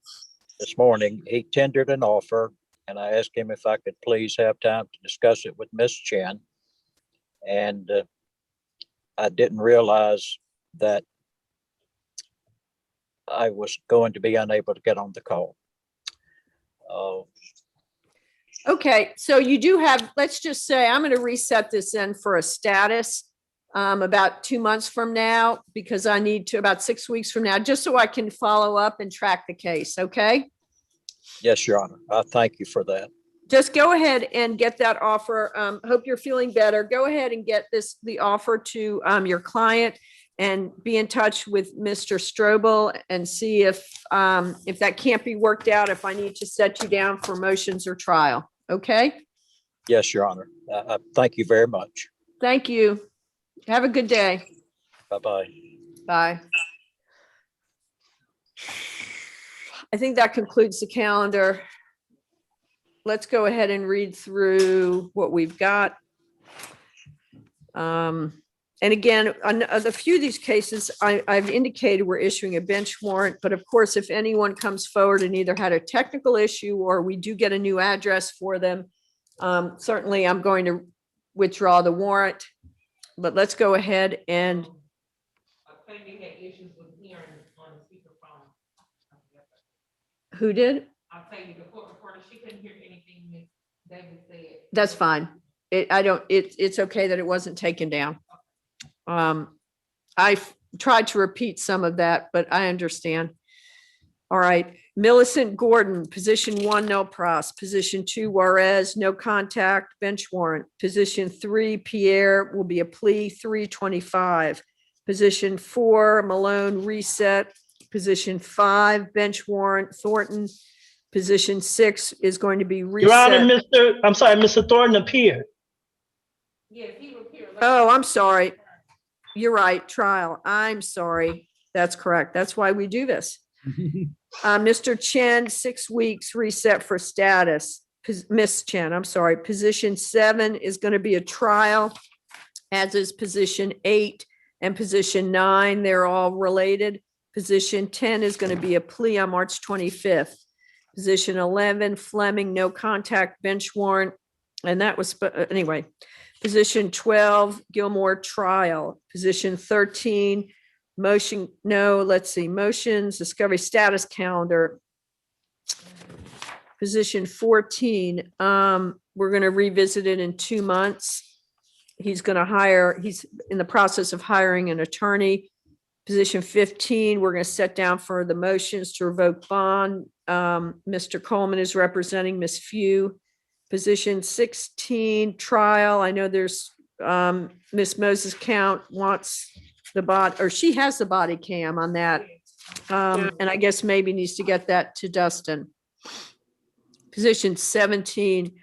G: this morning. He tendered an offer, and I asked him if I could please have time to discuss it with Ms. Chen. And I didn't realize that I was going to be unable to get on the call.
A: Okay, so you do have, let's just say, I'm going to reset this in for a status about 2 months from now, because I need to about 6 weeks from now, just so I can follow up and track the case. Okay.
G: Yes, Your Honor. I thank you for that.
A: Just go ahead and get that offer. Hope you're feeling better. Go ahead and get the offer to your client and be in touch with Mr. Strobel and see if that can't be worked out, if I need to set you down for motions or trial. Okay?
G: Yes, Your Honor. Thank you very much.
A: Thank you. Have a good day.
G: Bye-bye.
A: Bye. I think that concludes the calendar. let's go ahead and read through what we've got. And again, on a few of these cases, I've indicated we're issuing a bench warrant, but of course, if anyone comes forward and either had a technical issue or we do get a new address for them, certainly I'm going to withdraw the warrant. But let's go ahead and
J: I think we had issues with hearing on the speakerphone.
A: who did?
J: I'll tell you, the court reporter, she couldn't hear anything Ms. Davis said.
A: That's fine. It's okay that it wasn't taken down. I tried to repeat some of that, but I understand. All right, Millicent Gordon, position 1, no pros. Position 2, Juarez, no contact, bench warrant. Position 3, Pierre will be a plea, 325. Position 4, Malone, reset. Position 5, bench warrant, Thornton. Position 6 is going to be
C: Your Honor,
A: reset.
C: Mr. Thornton appeared.
J: Yes, he was here.
A: Oh, I'm sorry. You're right, trial. I'm sorry. That's correct. That's why we do this. Mr. Chen, 6 weeks, reset for status. Miss Chen, I'm sorry. Position 7 is going to be a trial, as is position 8 and position 9. They're all related. Position 10 is going to be a plea on March 25th. Position 11, Fleming, no contact, bench warrant. And that was, anyway. Position 12, Gilmore, trial. Position 13, motion, no, let's see, motions, discovery status calendar. Position 14, we're going to revisit it in 2 months. He's in the process of hiring an attorney. Position 15, we're going to set down for the motions to revoke bond. Mr. Coleman is representing Ms. Few. Position 16, trial. I know there's Ms. Moses Count wants the or she has the body cam on that. And I guess maybe needs to get that to Dustin. Position 17,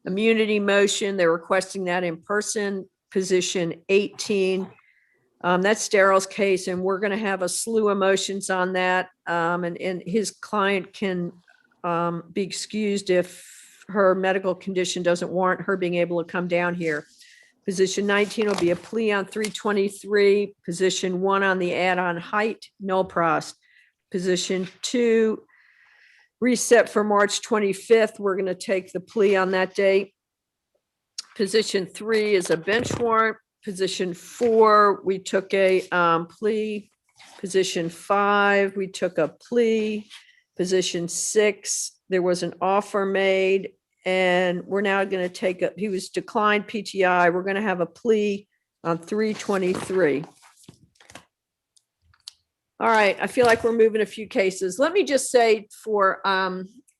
A: immunity motion. They're requesting that in person. Position 18, that's Daryl's case, and we're going to have a slew of motions on that. And his client can be excused if her medical condition doesn't warrant her being able to come down here. Position 19 will be a plea on 323. Position 1 on the add-on height, no pros. Position 2, reset for March 25th. We're going to take the plea on that date. Position 3 is a bench warrant. Position 4, we took a plea. Position 5, we took a plea. Position 6, there was an offer made, and we're now going to take he was declined PTI. We're going to have a plea on 323. All right, I feel like we're moving a few cases. Let me just say for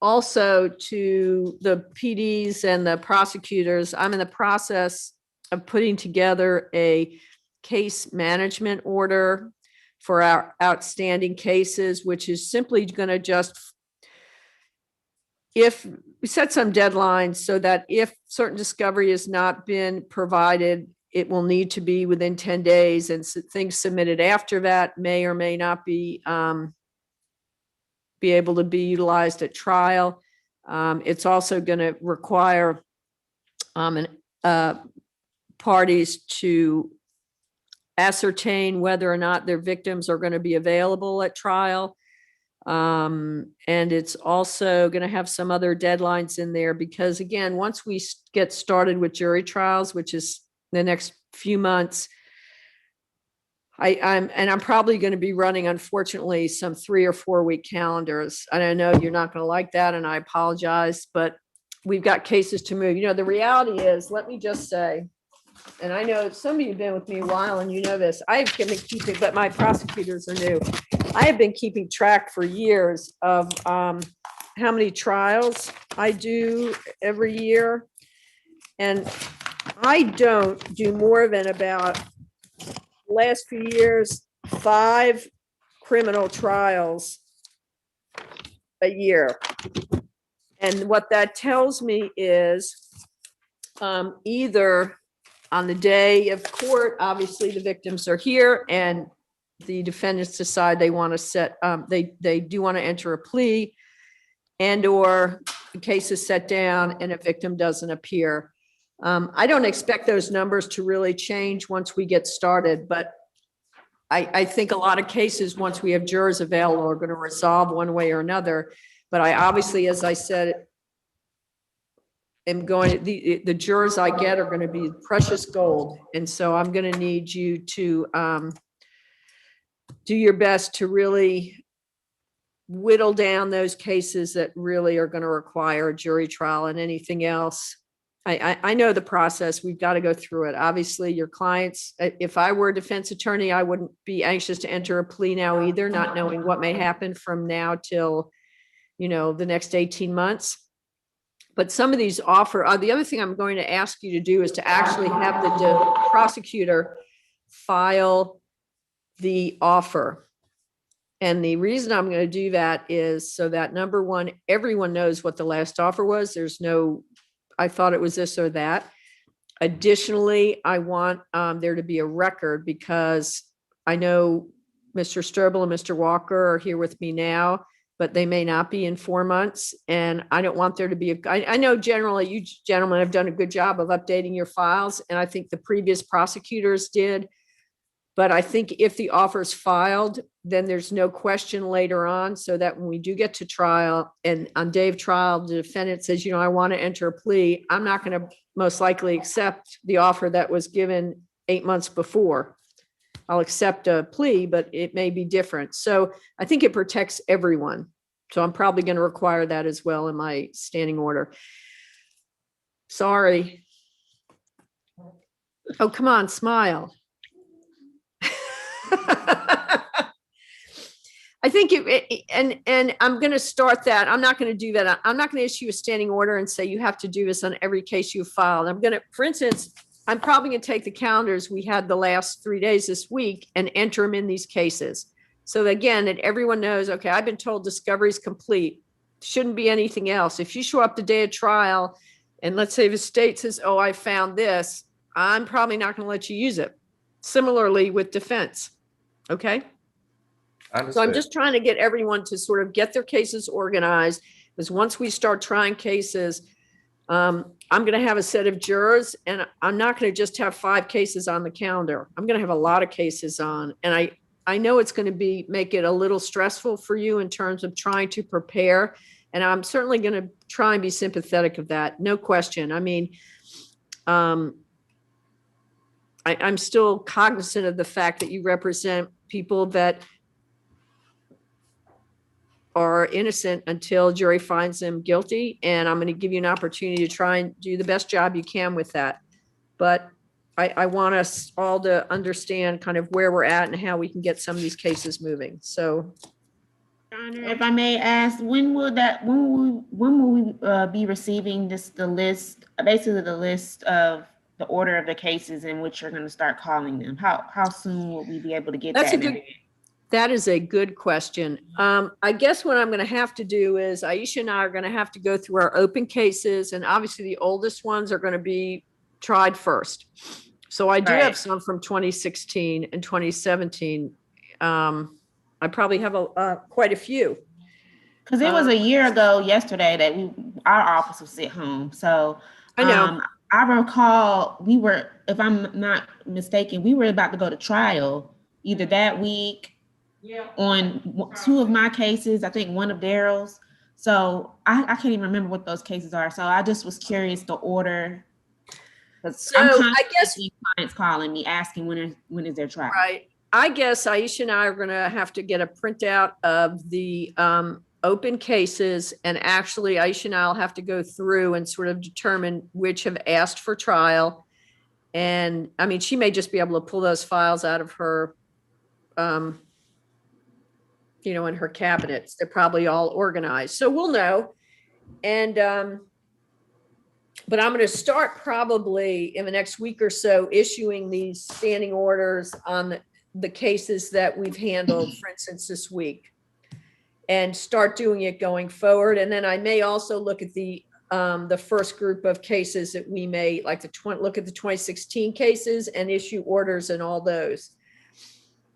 A: also to the PDs and the prosecutors, I'm in the process of putting together a case management order for our outstanding cases, which is simply going to just, if we set some deadlines so that if certain discovery has not been provided, it will need to be within 10 days, and things submitted after that may or may not be able to be utilized at trial. It's also going to require parties to ascertain whether or not their victims are going to be available at trial. And it's also going to have some other deadlines in there because, again, once we get started with jury trials, which is the next few months, I'm probably going to be running, unfortunately, some 3 or 4 week calendars. And I know you're not going to like that, and I apologize, but we've got cases to move. You know, the reality is, let me just say, and I know some of you have been with me a while and you know this, I've been keeping, but my prosecutors are new. I have been keeping track for years of how many trials I do every year. And I don't do more than about last few years, 5 criminal trials a year. And what that tells me is either on the day of court, obviously the victims are here and the defendants decide they want to set, they do want to enter a plea, and or the case is set down and a victim doesn't appear. I don't expect those numbers to really change once we get started, but I think a lot of cases, once we have jurors available, are going to resolve one way or another. But I obviously, as I said, am going, the jurors I get are going to be precious gold. And so I'm going to need you to do your best to really whittle down those cases that really are going to require a jury trial, and anything else. I know the process. We've got to go through it. Obviously, your clients, if I were a defense attorney, I wouldn't be anxious to enter a plea now either, not knowing what may happen from now till, the next 18 months. But some of these offer, the other thing I'm going to ask you to do is to actually have the prosecutor file the offer. And the reason I'm going to do that is so that, number one, everyone knows what the last offer was. There's no, I thought it was this or that. Additionally, I want there to be a record, because I know Mr. Strobel and Mr. Walker are here with me now, but they may not be in 4 months. And I don't want there to be I know generally you gentlemen have done a good job of updating your files, and I think the previous prosecutors did. But I think if the offer's filed, then there's no question later on, so that when we do get to trial and on day of trial, the defendant says, I want to enter a plea, I'm not going to most likely accept the offer that was given 8 months before. I'll accept a plea, but it may be different. So I think it protects everyone. So I'm probably going to require that as well in my standing order. Sorry. Oh, come on, smile. I think and I'm going to start that. I'm not going to do that. I'm not going to issue a standing order and say you have to do this on every case you filed. I'm going to, for instance, I'm probably going to take the calendars we had the last 3 days this week and enter them in these cases. So again, that everyone knows, okay, I've been told discovery is complete. Shouldn't be anything else. If you show up the day of trial and let's say the state says, oh, I found this, I'm probably not going to let you use it. Similarly with defense. Okay.
D: Understood.
A: So I'm just trying to get everyone to sort of get their cases organized, because once we start trying cases, I'm going to have a set of jurors, and I'm not going to just have 5 cases on the calendar. I'm going to have a lot of cases on, and I know it's going to make it a little stressful for you in terms of trying to prepare. And I'm certainly going to try and be sympathetic of that. No question. I mean, I'm still cognizant of the fact that you represent people that are innocent until jury finds them guilty. And I'm going to give you an opportunity to try and do the best job you can with that. But I want us all to understand kind of where we're at and how we can get some of these cases moving. So,
T: Honor, if I may ask, when will we be receiving the list, basically the list of the order of the cases in which you're going to start calling them? How soon will we be able to get that?
A: That is a good question. I guess what I'm going to have to do is Aisha and I are going to have to go through our open cases, and obviously the oldest ones are going to be tried first. So I do have some from 2016 and 2017. I probably have quite a few.
T: Because it was a year ago yesterday that our office was at home. So
A: I know.
T: I recall if I'm not mistaken, we were about to go to trial either that week on 2 of my cases, I think 1 of Daryl's. So I can't even remember what those cases are. So I just was curious the order.
A: So I guess
T: clients calling me asking when is their trial.
A: Right. I guess Aisha and I are going to have to get a printout of the open cases, and actually Aisha and I'll have to go through and sort of determine which have asked for trial. And I mean, she may just be able to pull those files out of her in her cabinets. They're probably all organized. So we'll know. And, but I'm going to start probably in the next week or so issuing these standing orders on the cases that we've handled, for instance, this week, and start doing it going forward. And then I may also look at the first group of cases that we may like look at the 2016 cases and issue orders in all those.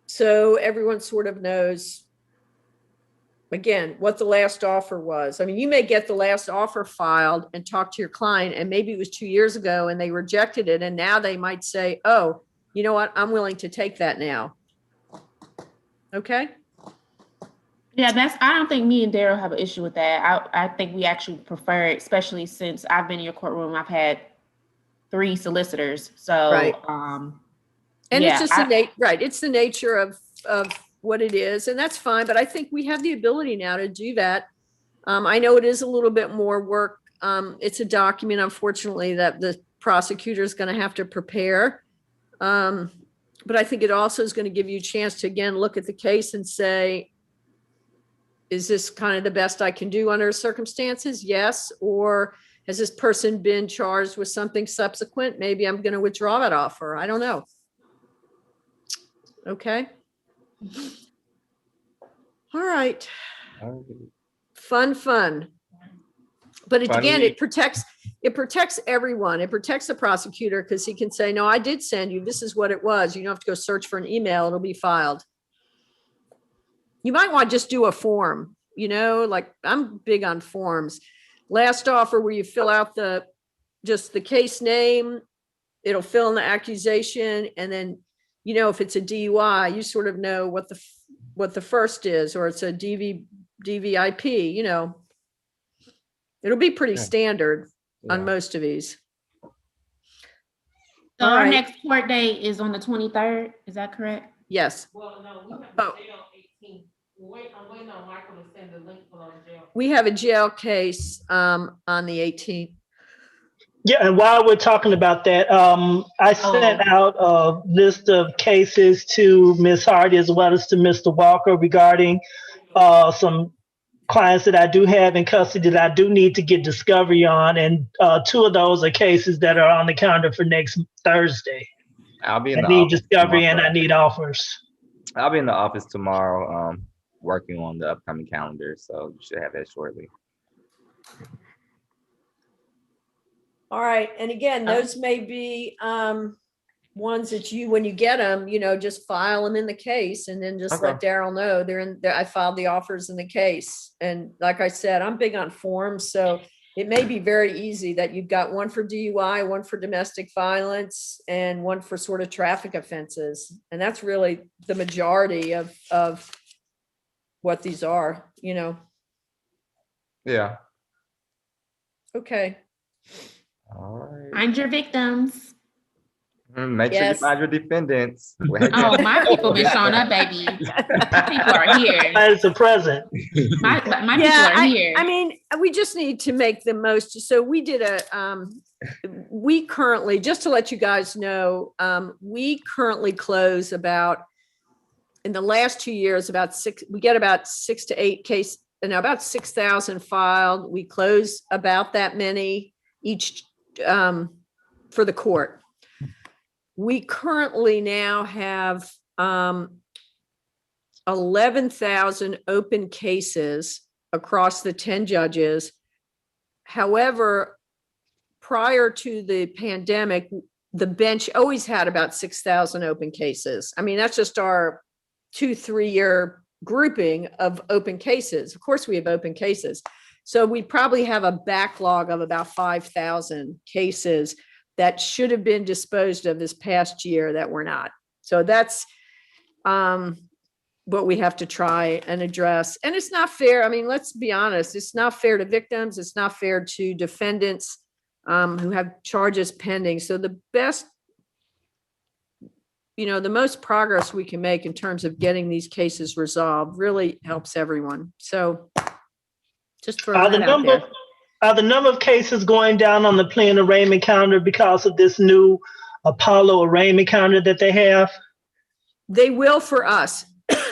A: So everyone sort of knows again, what the last offer was. I mean, you may get the last offer filed and talk to your client, and maybe it was 2 years ago and they rejected it. And now they might say, oh, you know what? I'm willing to take that now. Okay.
T: Yeah, I don't think me and Daryl have an issue with that. I think we actually prefer it, especially since I've been in your courtroom. I've had 3 solicitors. So,
A: Right. And
T: yeah,
A: it's just right. It's the nature of what it is, and that's fine. But I think we have the ability now to do that. I know it is a little bit more work. It's a document, unfortunately, that the prosecutor is going to have to prepare. But I think it also is going to give you a chance to, again, look at the case and say, is this kind of the best I can do under circumstances? Yes. Or has this person been charged with something subsequent? Maybe I'm going to withdraw that offer. I don't know. Okay. All right. Fun. But again, it protects everyone. It protects the prosecutor because he can say, no, I did send you. This is what it was. You don't have to go search for an email. It'll be filed. You might want to just do a form, like I'm big on forms. Last offer where you fill out just the case name, it'll fill in the accusation. And then, if it's a DUI, you sort of know what the first is, or it's a DVIP, it'll be pretty standard on most of these.
T: So
A: All
T: our
A: right.
T: next court date is on the 23rd. Is that correct?
A: Yes.
J: Well, no, we have
A: Oh.
J: the jail 18. I'm waiting on Michael to send the link for those jail.
A: We have a jail case on the 18th.
C: Yeah, and while we're talking about that, I sent out a list of cases to Ms. Hardy as well as to Mr. Walker regarding some clients that I do have in custody that I do need to get discovery on, and 2 of those are cases that are on the calendar for next Thursday.
D: I'll be in
C: I
D: the
C: need
D: office
C: discovery and
D: tomorrow.
C: I need offers.
D: I'll be in the office tomorrow, working on the upcoming calendar, so you should have that shortly.
A: All right. And again, those may be ones that when you get them, just file them in the case and then just let Daryl know they're in there. I filed the offers in the case. And like I said, I'm big on forms. So it may be very easy that you've got one for DUI, one for domestic violence, and one for sort of traffic offenses. And that's really the majority of what these are,
D: Yeah.
A: Okay.
D: All right.
T: Find your victims.
D: Make sure you find your defendants.
T: Oh, my people been showing up, baby. My people are here.
C: It's a present.
T: My people are here.
A: I mean, we just need to make the most. So we did we currently, just to let you guys know, we currently close in the last 2 years, we get about 6 to 8 cases, and about 6,000 filed. We close about that many each for the court. We currently now have 11,000 open cases across the 10 judges. However, prior to the pandemic, the bench always had about 6,000 open cases. I mean, that's just our 2-3 year grouping of open cases. Of course, we have open cases. So we probably have a backlog of about 5,000 cases that should have been disposed of this past year that were not. So that's what we have to try and address. And it's not fair. I mean, let's be honest. It's not fair to victims. It's not fair to defendants who have charges pending. So the best, the most progress we can make in terms of getting these cases resolved really helps everyone. So just throwing that out there.
C: Are the number of cases going down on the planned arraignment calendar because of this new Apollo arraignment calendar that they have?
A: They will for us.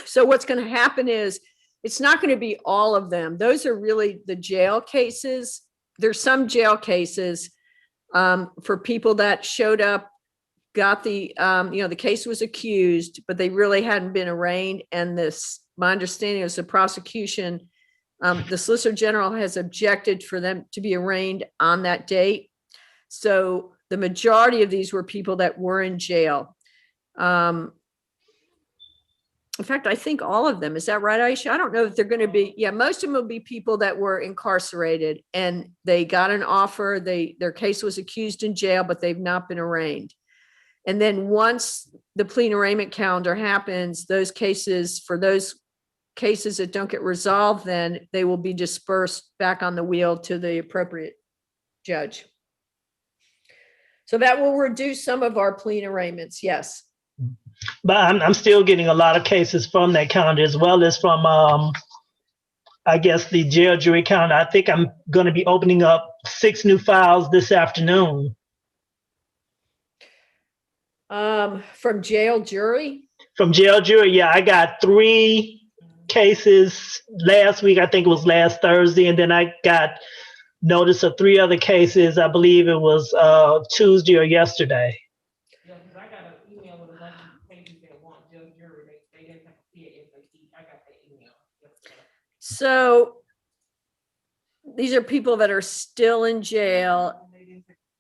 A: So what's going to happen is it's not going to be all of them. Those are really the jail cases. There's some jail cases for people that showed up, got the case was accused, but they really hadn't been arraigned. And my understanding is the prosecution, the Solicitor General has objected for them to be arraigned on that date. So the majority of these were people that were in jail. In fact, I think all of them. Is that right, Aisha? I don't know if they're going to be, yeah, most of them will be people that were incarcerated and they got an offer. Their case was accused in jail, but they've not been arraigned. And then once the plea and arraignment calendar happens, those cases, for those cases that don't get resolved, then they will be dispersed back on the wheel to the appropriate judge. So that will reduce some of our plea and arraignments, yes.
C: But I'm still getting a lot of cases from that calendar, as well as from, I guess, the jail jury calendar. I think I'm going to be opening up 6 new files this afternoon.
A: From jail jury?
C: From jail jury, yeah, I got 3 cases last week. I think it was last Thursday, and then I got notice of 3 other cases. I believe it was Tuesday or yesterday.
J: Yeah, because I got an email with a bunch of pages that want judge jury. They didn't have to see it SAP. I got that email yesterday.
A: So these are people that are still in jail.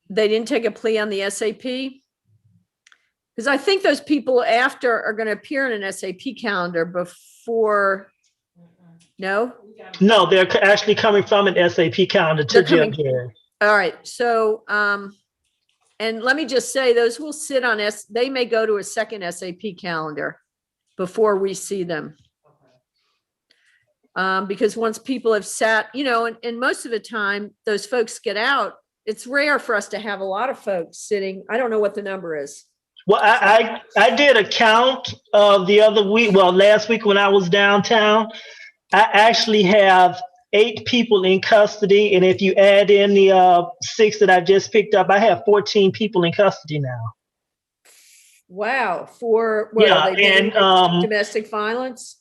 A: They didn't take a plea on the SAP? Because I think those people after are going to appear in an SAP calendar before. No?
C: No, they're actually coming from an SAP calendar to
A: They're
C: jail
A: coming-
C: jury.
A: All right. So, and let me just say, those will sit on they may go to a second SAP calendar before we see them. Because once people have sat, and most of the time those folks get out, it's rare for us to have a lot of folks sitting. I don't know what the number is.
C: Well, I did a count the other week. Well, last week when I was downtown, I actually have 8 people in custody, and if you add in the 6 that I just picked up, I have 14 people in custody now.
A: Wow. For what
C: Yeah,
A: are they
C: and
A: getting domestic violence?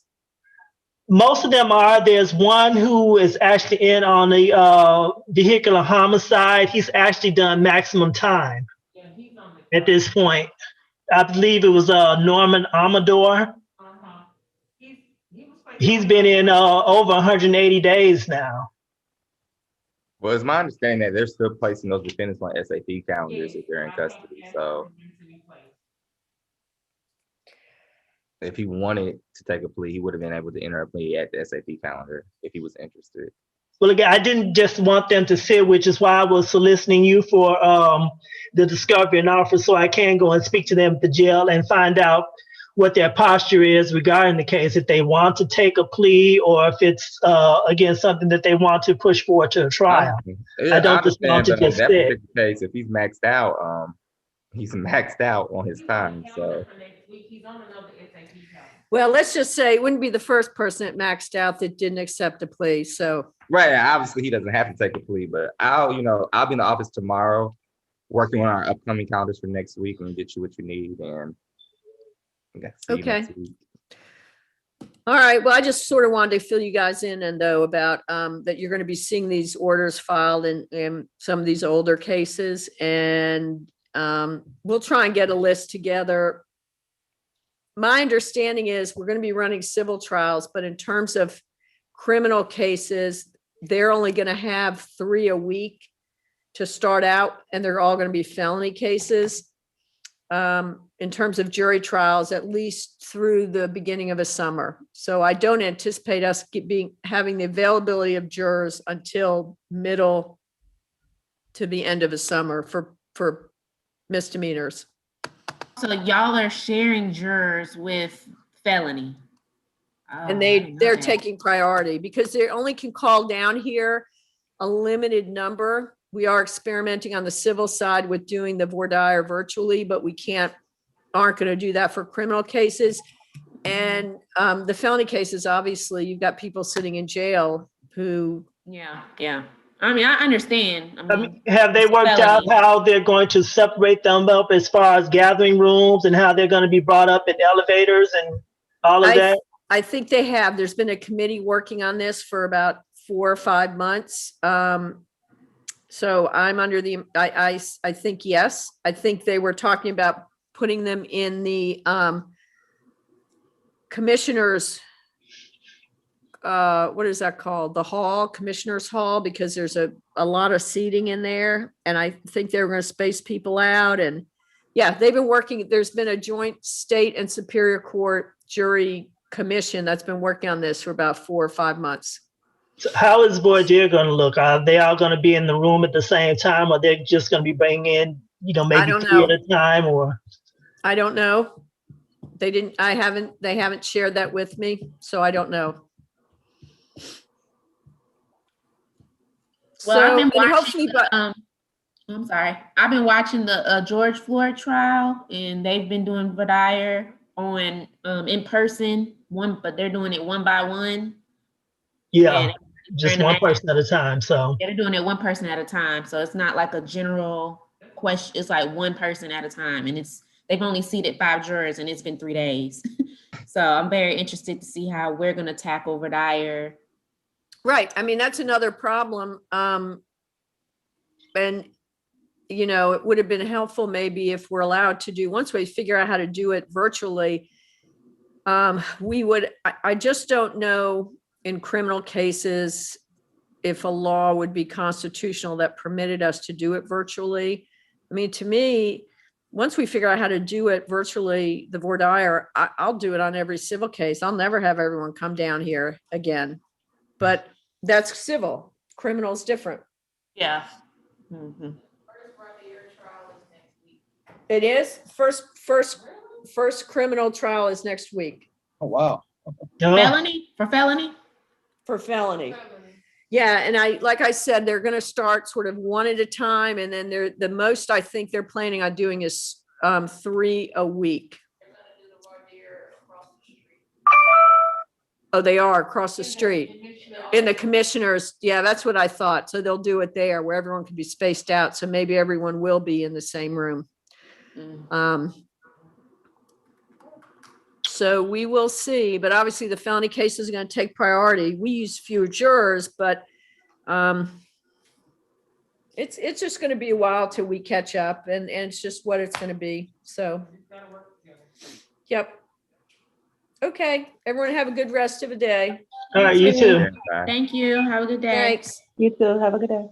C: most of them are. There's one who is actually in on the vehicular homicide. He's actually done maximum time at this point. I believe it was Norman Amador. He's been in over 180 days now.
D: Well, it's my understanding that they're still placing those defendants on SAP calendars if they're in custody. So if he wanted to take a plea, he would have been able to enter a plea at the SAP calendar if he was interested.
C: Well, again, I didn't just want them to sit, which is why I was soliciting you for the discovery and offer, so I can go and speak to them at the jail and find out what their posture is regarding the case, if they want to take a plea or if it's, again, something that they want to push forward to a trial.
D: Yeah,
C: I don't just want to
D: but in
C: just
D: that
C: sit.
D: particular case, if he's maxed out, he's maxed out on his time. So
A: Well, let's just say it wouldn't be the first person that maxed out that didn't accept a plea. So
D: right, obviously he doesn't have to take a plea, but I'll be in the office tomorrow working on our upcoming calendars for next week and get you what you need. And
A: okay. All right. Well, I just sort of wanted to fill you guys in and though about that you're going to be seeing these orders filed in some of these older cases, and we'll try and get a list together. My understanding is we're going to be running civil trials, but in terms of criminal cases, they're only going to have 3 a week to start out, and they're all going to be felony cases. In terms of jury trials, at least through the beginning of a summer. So I don't anticipate us having the availability of jurors until middle to the end of a summer for misdemeanors.
T: So y'all are sharing jurors with felony.
A: And they're taking priority because they only can call down here a limited number. We are experimenting on the civil side with doing the voir dire virtually, but we aren't going to do that for criminal cases. And the felony cases, obviously, you've got people sitting in jail who.
T: Yeah. I mean, I understand. I mean,
C: have they worked out how they're going to separate them up as far as gathering rooms and how they're going to be brought up in elevators and all of that?
A: I think they have. There's been a committee working on this for about 4 or 5 months. So I'm under I think yes. I think they were talking about putting them in the commissioners, what is that called? The hall, commissioners hall, because there's a lot of seating in there. And I think they were going to space people out. And yeah, they've been working. There's been a joint state and superior court jury commission that's been working on this for about 4 or 5 months.
C: So how is voir dire going to look? Are they all going to be in the room at the same time, or they're just going to be bringing in, maybe
A: don't
C: 3 at
A: know.
C: a time, or?
A: I don't know. They haven't shared that with me, so I don't know.
T: Well, I've
A: So,
T: been
A: and
T: watching,
A: hopefully, but
T: I'm sorry. I've been watching the George Floyd trial, and they've been doing Vidire on in person, but they're doing it one by one.
C: Yeah,
T: And
C: just one person at a time, so.
T: they're doing it one person at a time. So it's not like a general question. It's like one person at a time. And they've only seated 5 jurors, and it's been 3 days. So I'm very interested to see how we're going to tackle Vidire.
A: right. I mean, that's another problem. And, it would have been helpful maybe if we're allowed to do, once we figure out how to do it virtually, I just don't know in criminal cases if a law would be constitutional that permitted us to do it virtually. I mean, to me, once we figure out how to do it virtually, the voir dire, I'll do it on every civil case. I'll never have everyone come down here again. But that's civil. Criminal's different.
T: Yeah. Mm-hmm.
A: It is. First criminal trial is next week.
F: Oh, wow.
T: Felony? For felony?
A: For felony. Yeah, and like I said, they're going to start sort of one at a time, and then the most I think they're planning on doing is 3 a week. Oh, they are across the street in the commissioners. Yeah, that's what I thought. So they'll do it there where everyone can be spaced out. So maybe everyone will be in the same room. So we will see, but obviously the felony case is going to take priority. We use fewer jurors, but it's just going to be a while till we catch up, and it's just what it's going to be. So, yep. Okay, everyone have a good rest of the day.
C: All right, you too.
T: Thank you. Have a good day.
A: Thanks.
N: You too. Have a good day.